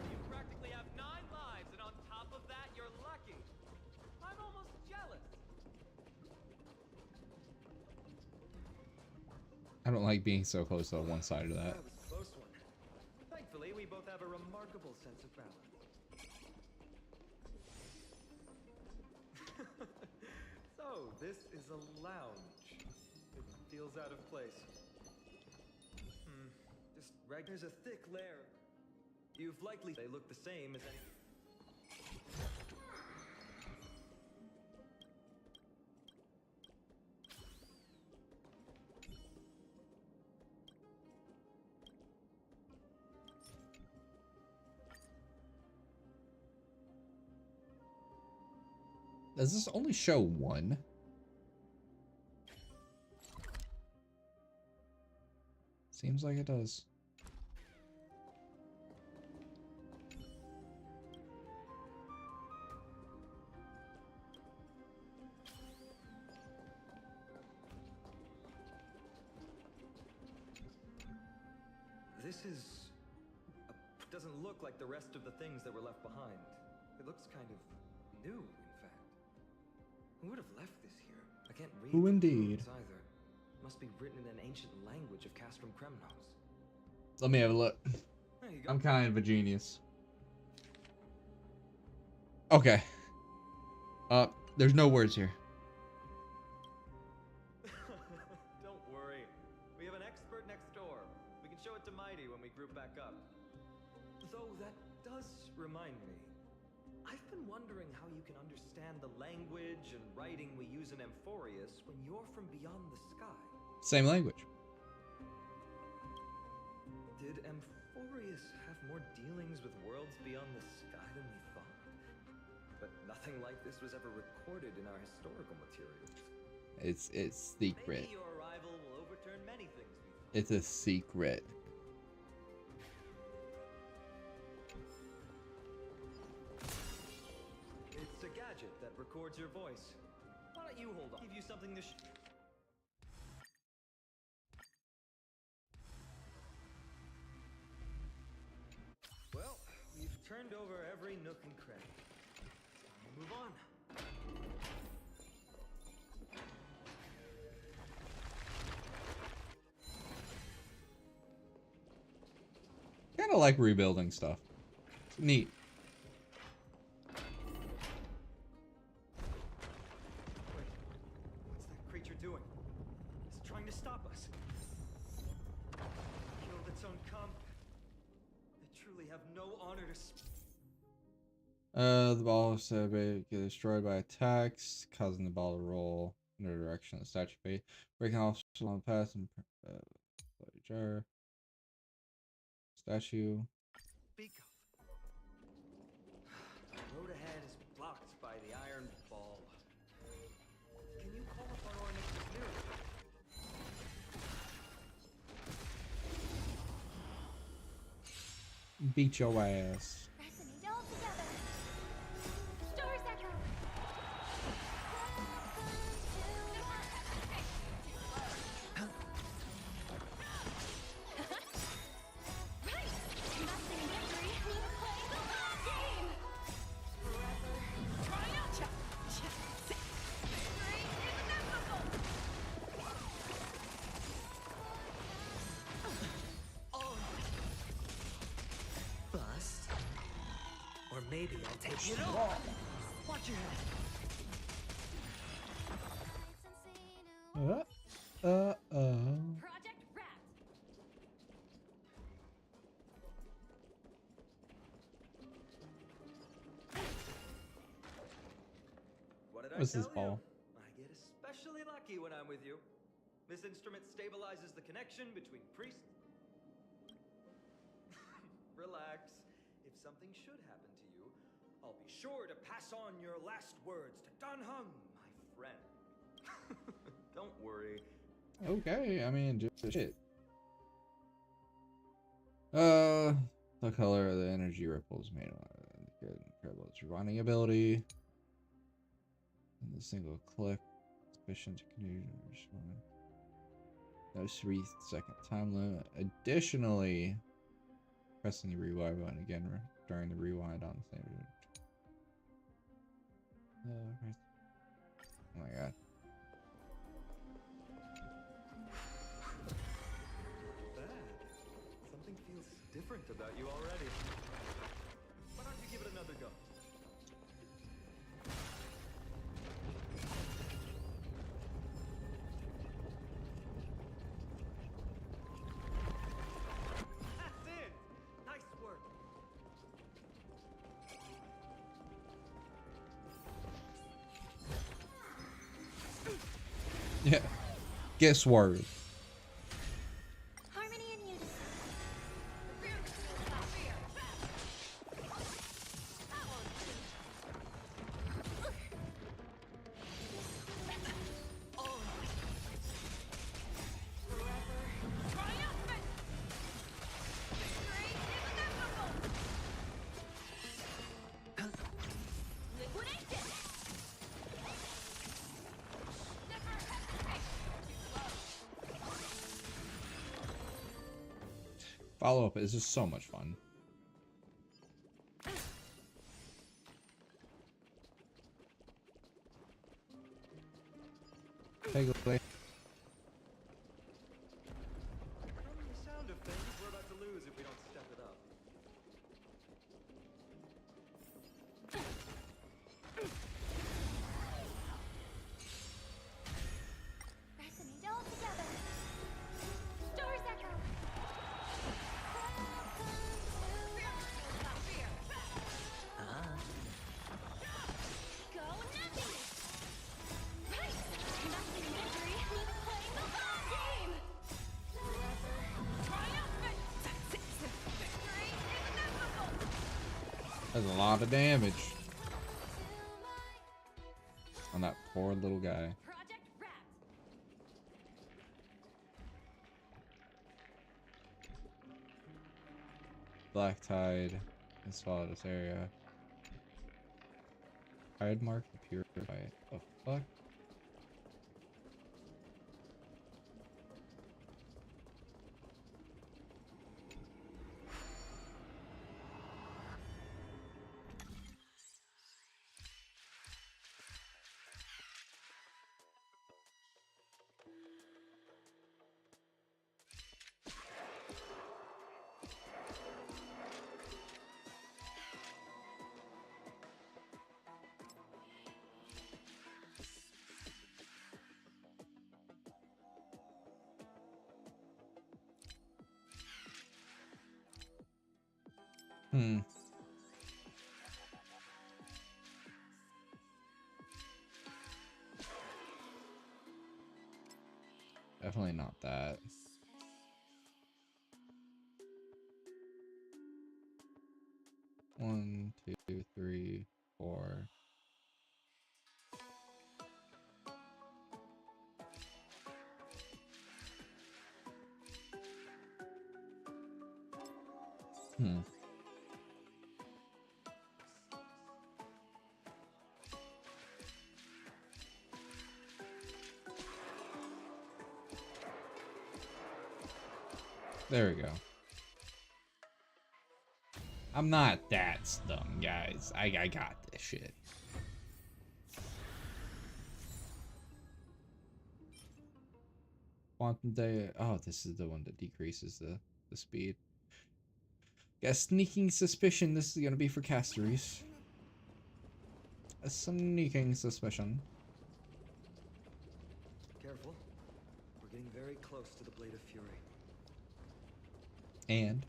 Speaker 9: You practically have 9 lives, and on top of that, you're lucky. I'm almost jealous.
Speaker 1: I don't like being so close to one side of that.
Speaker 9: That was a close one. Thankfully, we both have a remarkable sense of balance. So, this is a lounge. It feels out of place. Just there's a thick layer. You've likely they look the same as any.
Speaker 1: Does this only show one? Seems like it does.
Speaker 9: This doesn't look like the rest of the things that were left behind. It looks kind of new, in fact. Who would have left this here? I can't read
Speaker 1: Who
Speaker 9: the
Speaker 1: indeed?
Speaker 9: runes either. Must be written in an ancient language of Castrum Kremnos.
Speaker 1: Let me have a look.
Speaker 9: There you go.
Speaker 1: I'm kind of a genius. Okay. There's no words here.
Speaker 9: Don't worry. We have an expert next door. We can show it to Mighty when we group back up. Though that does remind me. I've been wondering how you can understand the language and writing we use in Amphorius when you're from beyond the sky.
Speaker 1: Same language.
Speaker 9: Did Amphorius have more dealings with worlds beyond the sky than we thought? But nothing like this was ever recorded in our historical materials.
Speaker 1: It's secret.
Speaker 9: Maybe your arrival will overturn many things we thought.
Speaker 1: It's a secret.
Speaker 9: It's a gadget that records your voice. Why don't you hold on? Give you something to Well, we've turned over every nook and cranny. Time to move on.
Speaker 1: Kind of like rebuilding stuff. It's neat.
Speaker 9: What's that creature doing? It's trying to stop us. Killed its own comp. They truly have no honor to
Speaker 1: The ball is get destroyed by attacks, causing the ball to roll in the direction of the statue fate. Breaking off on the path and jar. Statue.
Speaker 9: speak of. The road ahead is blocked by the iron
Speaker 1: beat your ass.
Speaker 7: Resonate all together. Stars echo. Right. Nothing in victory means playing the long game. Forever. Triumph. Victory is inevitable.
Speaker 15: Bust. Or maybe I'll take it off. Watch your head.
Speaker 2: Project Rat.
Speaker 9: What did
Speaker 1: What's
Speaker 9: I
Speaker 1: this
Speaker 9: tell
Speaker 1: ball?
Speaker 9: you? I get especially lucky when I'm with you. This instrument stabilizes the connection between priest. Relax. If something should happen to you, I'll be sure to pass on your last words to Dunhung, my friend. Don't worry.
Speaker 1: Okay, I mean, just shit. The color of the energy ripples made good, incredible. Its rewinding ability. And the single click, sufficient to continue to respond. No 3-second time limit. Additionally, pressing the rewind button again during the rewind on the same. Oh my god.
Speaker 9: Something feels different about you already. Why don't you give it another go? That's it! Nice work!
Speaker 1: Yeah. Guess word.
Speaker 7: Harmony and unity.
Speaker 1: Follow up is just so much fun. Hey,
Speaker 9: From the sound of things, we're about to lose if we don't step it up.
Speaker 7: Resonate all together. Stars echo. Go nothing. Right. Nothing in victory means playing the long game. Triumphant. Victory is inevitable.
Speaker 1: That's a lot of damage on that poor little guy.
Speaker 2: Project Rat.
Speaker 1: Black Tide has followed this area. Tide mark to purify it. Oh fuck. Definitely not that. One, two, three, four. There we go. I'm not that dumb, guys. I got this shit. Quantum day. Oh, this is the one that decreases the speed. Got a sneaking suspicion this is gonna be for casteries. A sneaking suspicion.
Speaker 9: Careful. We're getting very close to the Blade of Fury.
Speaker 1: And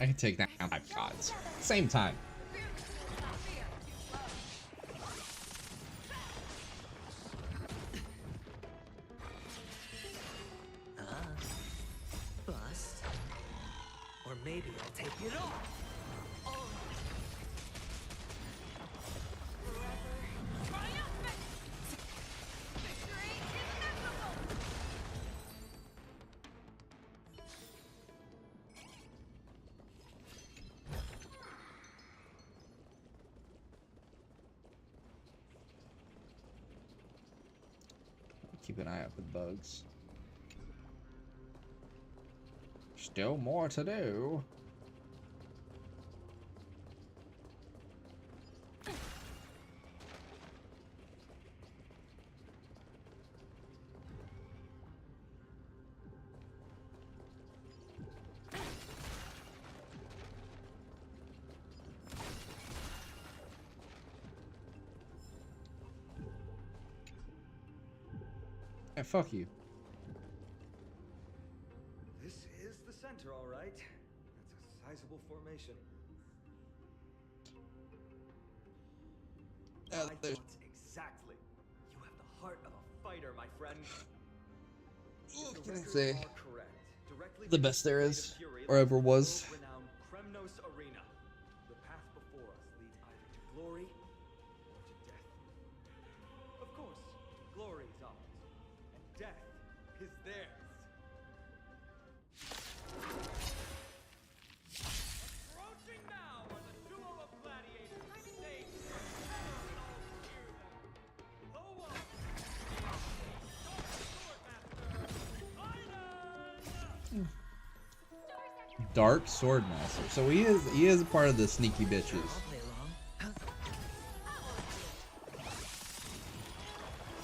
Speaker 1: I can take down 5 gods. Same time.
Speaker 15: Bust. Or maybe I'll take it all.
Speaker 1: Keep an eye out for bugs. Still more to do. Hey, fuck you.
Speaker 9: This is the center, all right. That's a sizable formation. My thoughts exactly. You have the heart of a fighter, my friend.
Speaker 1: What
Speaker 9: If
Speaker 1: can I
Speaker 9: records
Speaker 1: say?
Speaker 9: are correct, directly
Speaker 1: The
Speaker 9: beneath
Speaker 1: best there
Speaker 9: Blade
Speaker 1: is,
Speaker 9: of Fury
Speaker 1: or
Speaker 9: lies
Speaker 1: ever
Speaker 9: the
Speaker 1: was.
Speaker 9: world-renowned Kremnos Arena. The path before us leads either to glory or to death. Of course, glory is ours, and death is theirs. Approaching now are the duo of gladiators who stage the battle and all hear them. The one,
Speaker 1: Dark Swordmaster. So he is a part of the sneaky bitches.
Speaker 15: I'll play along.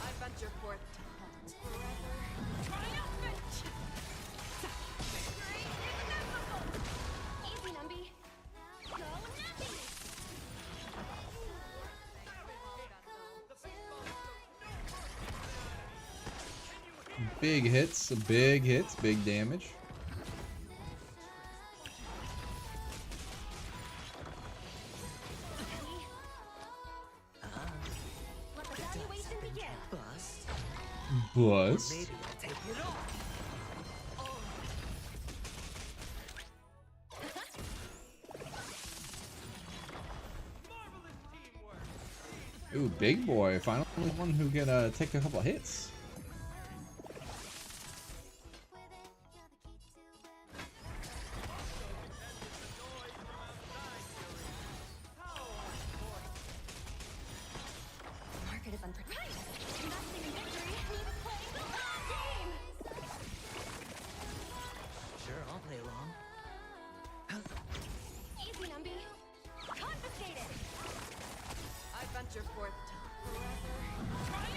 Speaker 5: I venture forth to hunt.
Speaker 7: Easy, Numby. Go, Numby!
Speaker 1: Big hits, big damage.
Speaker 7: Let the valuation begin.
Speaker 15: Bust.
Speaker 1: Bust.
Speaker 15: Maybe I'll take it all.
Speaker 1: Ooh, big boy. Finally one who can take a couple hits.
Speaker 7: Market is unprotected. Investing in victory means playing the long game.
Speaker 15: Sure, I'll play along.
Speaker 7: Easy, Numby. Confiscated.
Speaker 5: I venture forth to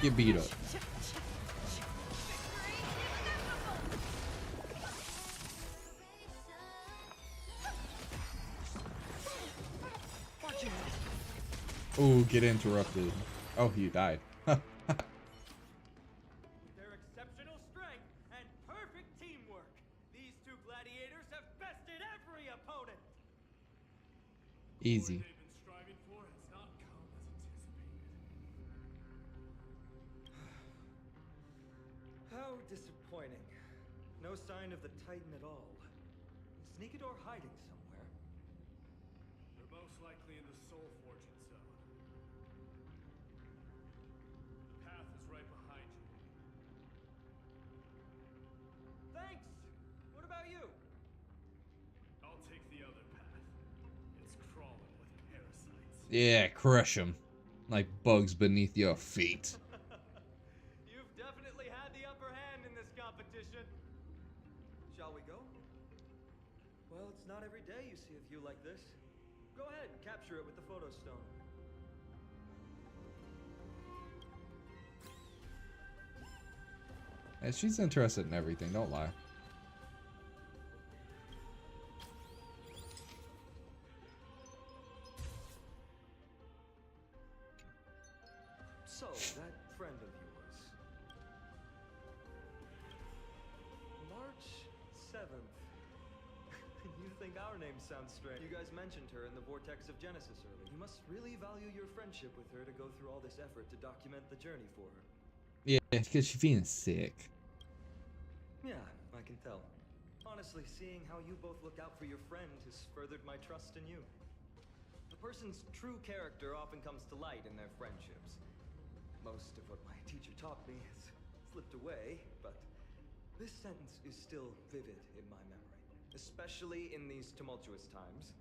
Speaker 1: Get beat up. Ooh, get interrupted. Oh, you died.
Speaker 9: Their exceptional strength and perfect teamwork, these two gladiators have bested every opponent.
Speaker 1: Easy.
Speaker 14: They've been striving for has not come as anticipated.
Speaker 9: How disappointing. No sign of the Titan at all. Is Sneakador hiding somewhere?
Speaker 14: They're most likely in the Soul Forging Zone. The path is right behind you.
Speaker 9: Thanks! What about you?
Speaker 14: I'll take the other path. It's crawling with peril.
Speaker 1: Yeah, crush them. Like bugs beneath your feet.
Speaker 9: You've definitely had the upper hand in this competition. Shall we go? Well, it's not every day you see a view like this. Go ahead, capture it with the photo stone.
Speaker 1: Yeah, she's interested in everything, don't lie.
Speaker 9: So, that friend of yours. March 7th. You think our name sounds strange? You guys mentioned her in the Vortex of Genesis earlier. You must really value your friendship with her to go through all this effort to document the journey for her.
Speaker 1: Yeah, because she's feeling sick.
Speaker 9: Yeah, I can tell. Honestly, seeing how you both look out for your friend has furthered my trust in you. A person's true character often comes to light in their friendships. Most of what my teacher taught me has slipped away, but this sentence is still vivid in my memory. Especially in these tumultuous times.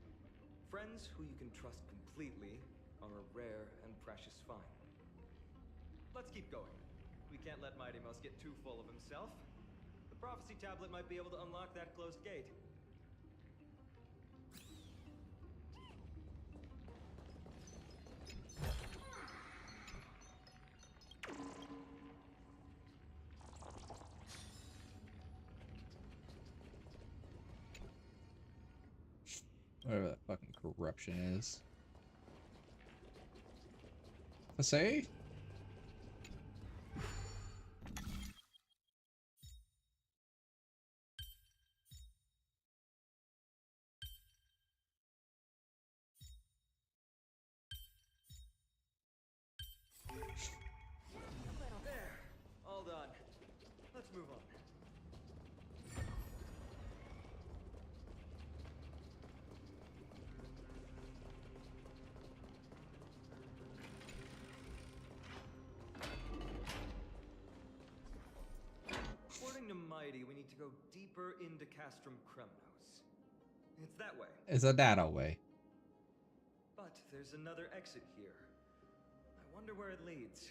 Speaker 9: Friends who you can trust completely are a rare and precious find. Let's keep going. We can't let Mighty Mouse get too full of himself. The prophecy tablet might be able to unlock that closed gate.
Speaker 1: Whatever that fucking corruption is. I say?
Speaker 9: There. All done. Let's move on. According to Mighty, we need to go deeper into Castrum Kremnos. It's that way.
Speaker 1: It's a data way.
Speaker 9: But there's another exit here. I wonder where it leads.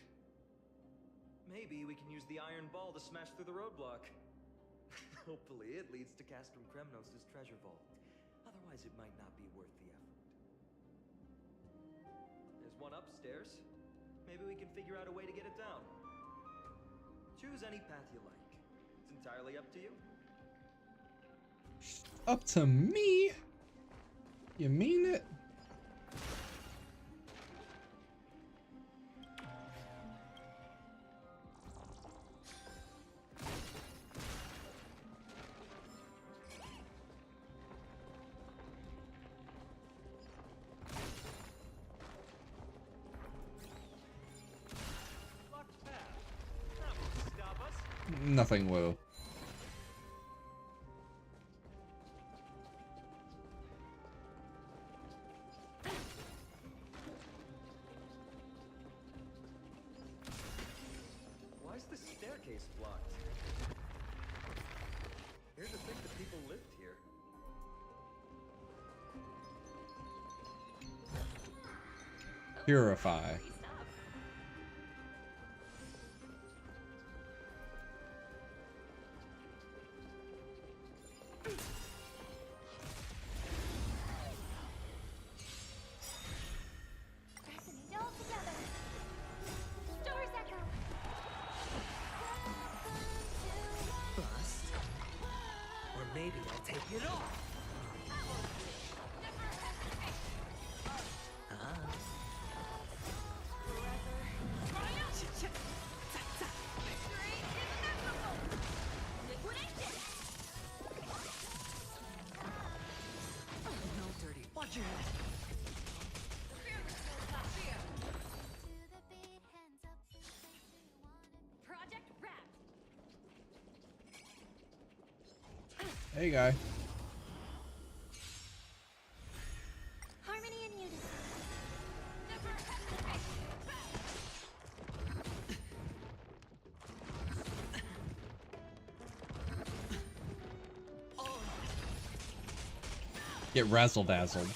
Speaker 9: Maybe we can use the iron ball to smash through the roadblock. Hopefully it leads to Castrum Kremnos' treasure vault. Otherwise it might not be worth the effort. There's one upstairs. Maybe we can figure out a way to get it down. Choose any path you like. It's entirely up to you.
Speaker 1: Up to me? You mean it?
Speaker 9: Locked path. That won't stop us.
Speaker 1: Nothing will.
Speaker 9: Why is the staircase blocked? Here's to think that people lived here.
Speaker 1: Purify.
Speaker 4: Pressing it all together. Stars echo.
Speaker 15: Bust. Or maybe I'll take it off. No dirty. Watch your head.
Speaker 2: Project wrapped.
Speaker 1: Hey, guy.
Speaker 4: Harmony and unity.
Speaker 1: Get razzle dazzled.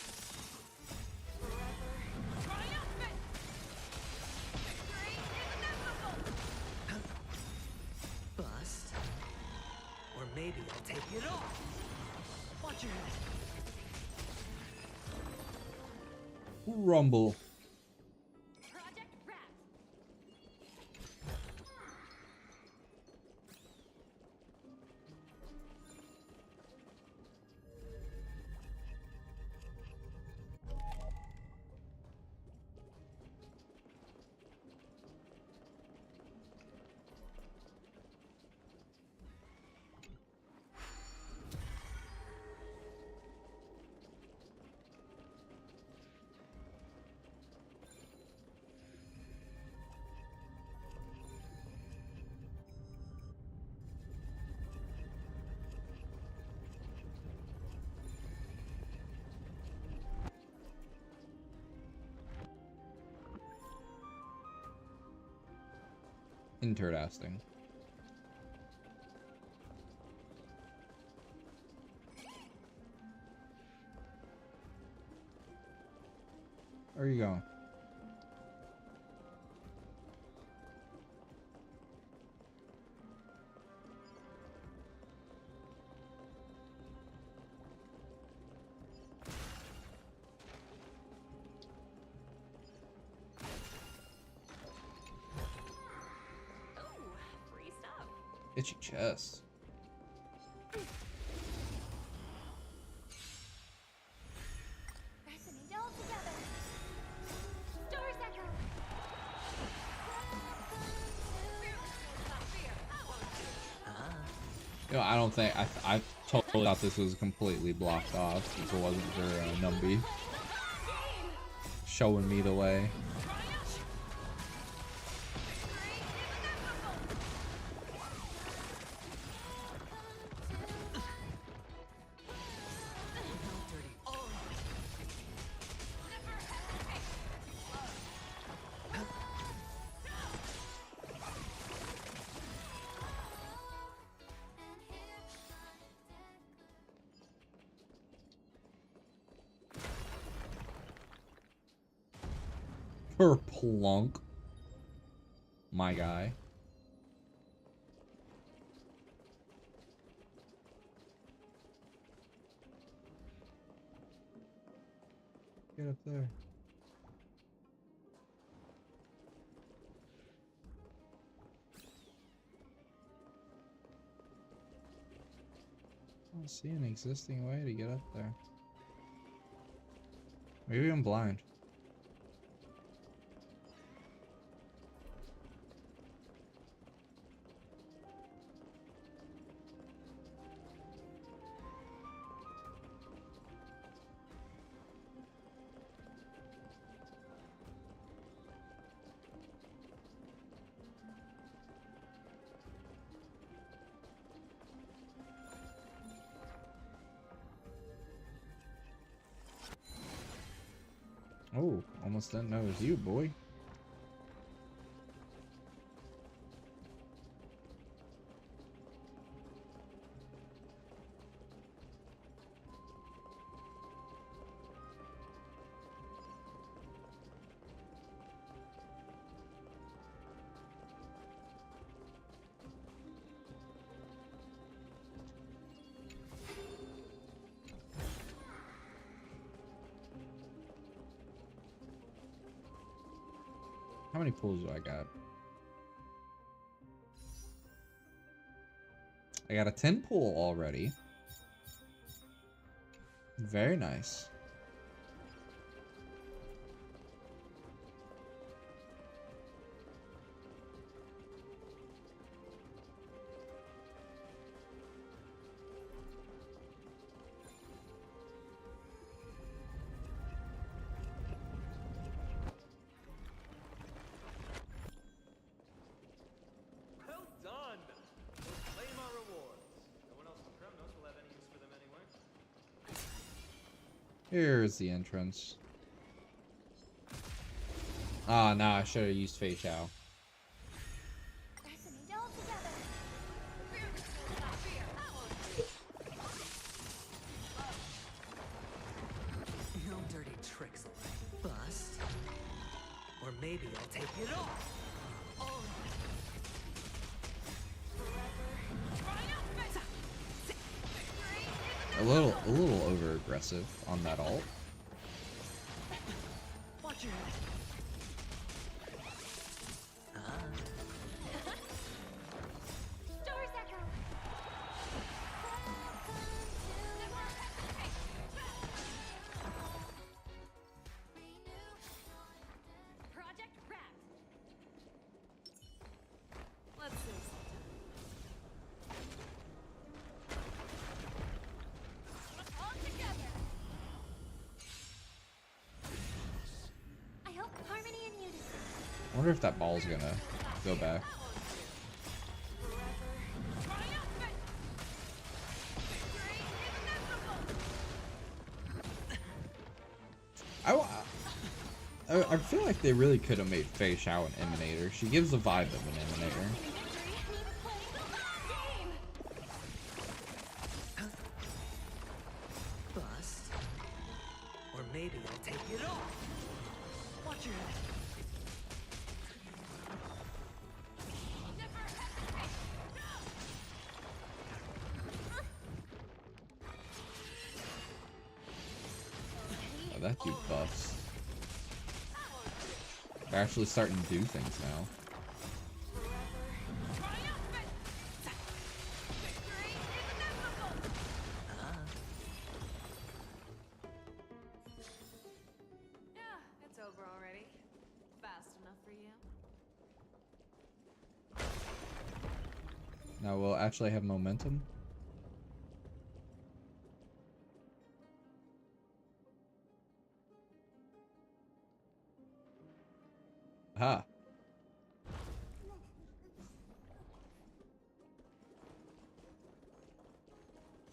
Speaker 1: Rumble.
Speaker 7: Project Rat.
Speaker 1: Interesting. Where are you going?
Speaker 7: Free stuff.
Speaker 1: Itchy chest.
Speaker 4: Resonate all together. Stars echo.
Speaker 1: You know, I don't think I totally thought this was completely blocked off if it wasn't for Numby showing me the way. Plunk. My guy. Get up there. I don't see an existing way to get up there. Maybe I'm blind. Oh, almost didn't know it was you, boy. How many pulls do I got? I got a 10 pull already. Very nice.
Speaker 9: Well done! We'll claim our rewards. No one else from Kremnos will have any use for them anyway.
Speaker 1: Here's the entrance. Ah, nah, I should have used Fei Chao.
Speaker 4: Resonate all together.
Speaker 15: No dirty tricks, bust. Or maybe I'll take it all.
Speaker 1: a little over aggressive on that ult.
Speaker 15: Watch your head.
Speaker 7: Stars echo. Project wrap.
Speaker 5: Let's see.
Speaker 7: All together. I hope harmony and unity.
Speaker 1: I wonder if that ball's gonna go back. I feel like they really could have made Fei Xiao an Emanator. She gives the vibe of an Emanator.
Speaker 15: Bust. Or maybe I'll take it off. Watch your head.
Speaker 1: Oh, that dude buffs. They're actually starting to do things now.
Speaker 5: Yeah, it's over already. Fast enough for you?
Speaker 1: Now we'll actually have momentum. Aha.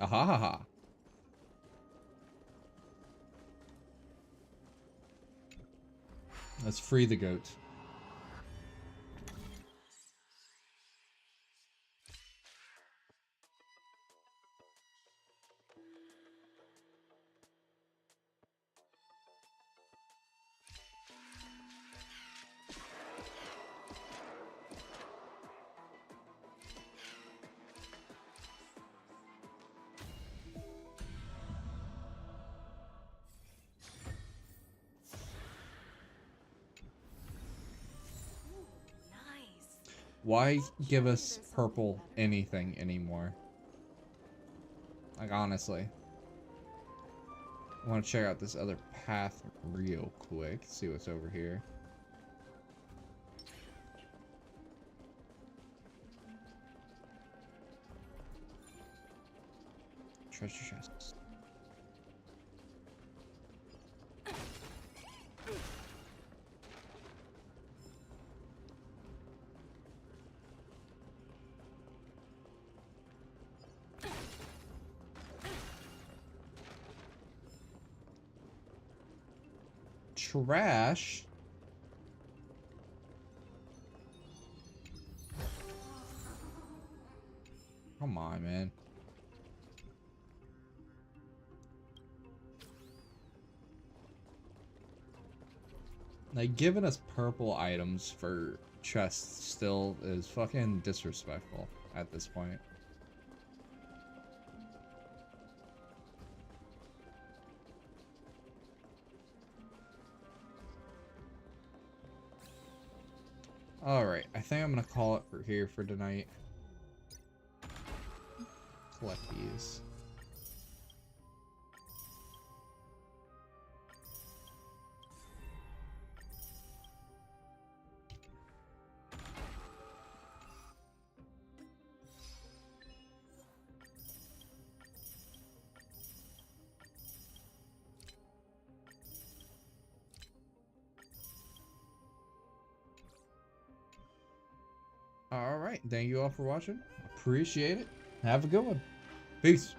Speaker 1: Aha ha ha. Let's free the goat. Why give us purple anything anymore? Like, honestly. I want to check out this other path real quick. See what's over here. Treasure chests. Trash. Come on, man. Like, giving us purple items for chests still is fucking disrespectful at this point. Alright, I think I'm gonna call it for here for tonight. Collect these. Alright, thank you all for watching. Appreciate it. Have a good one. Peace.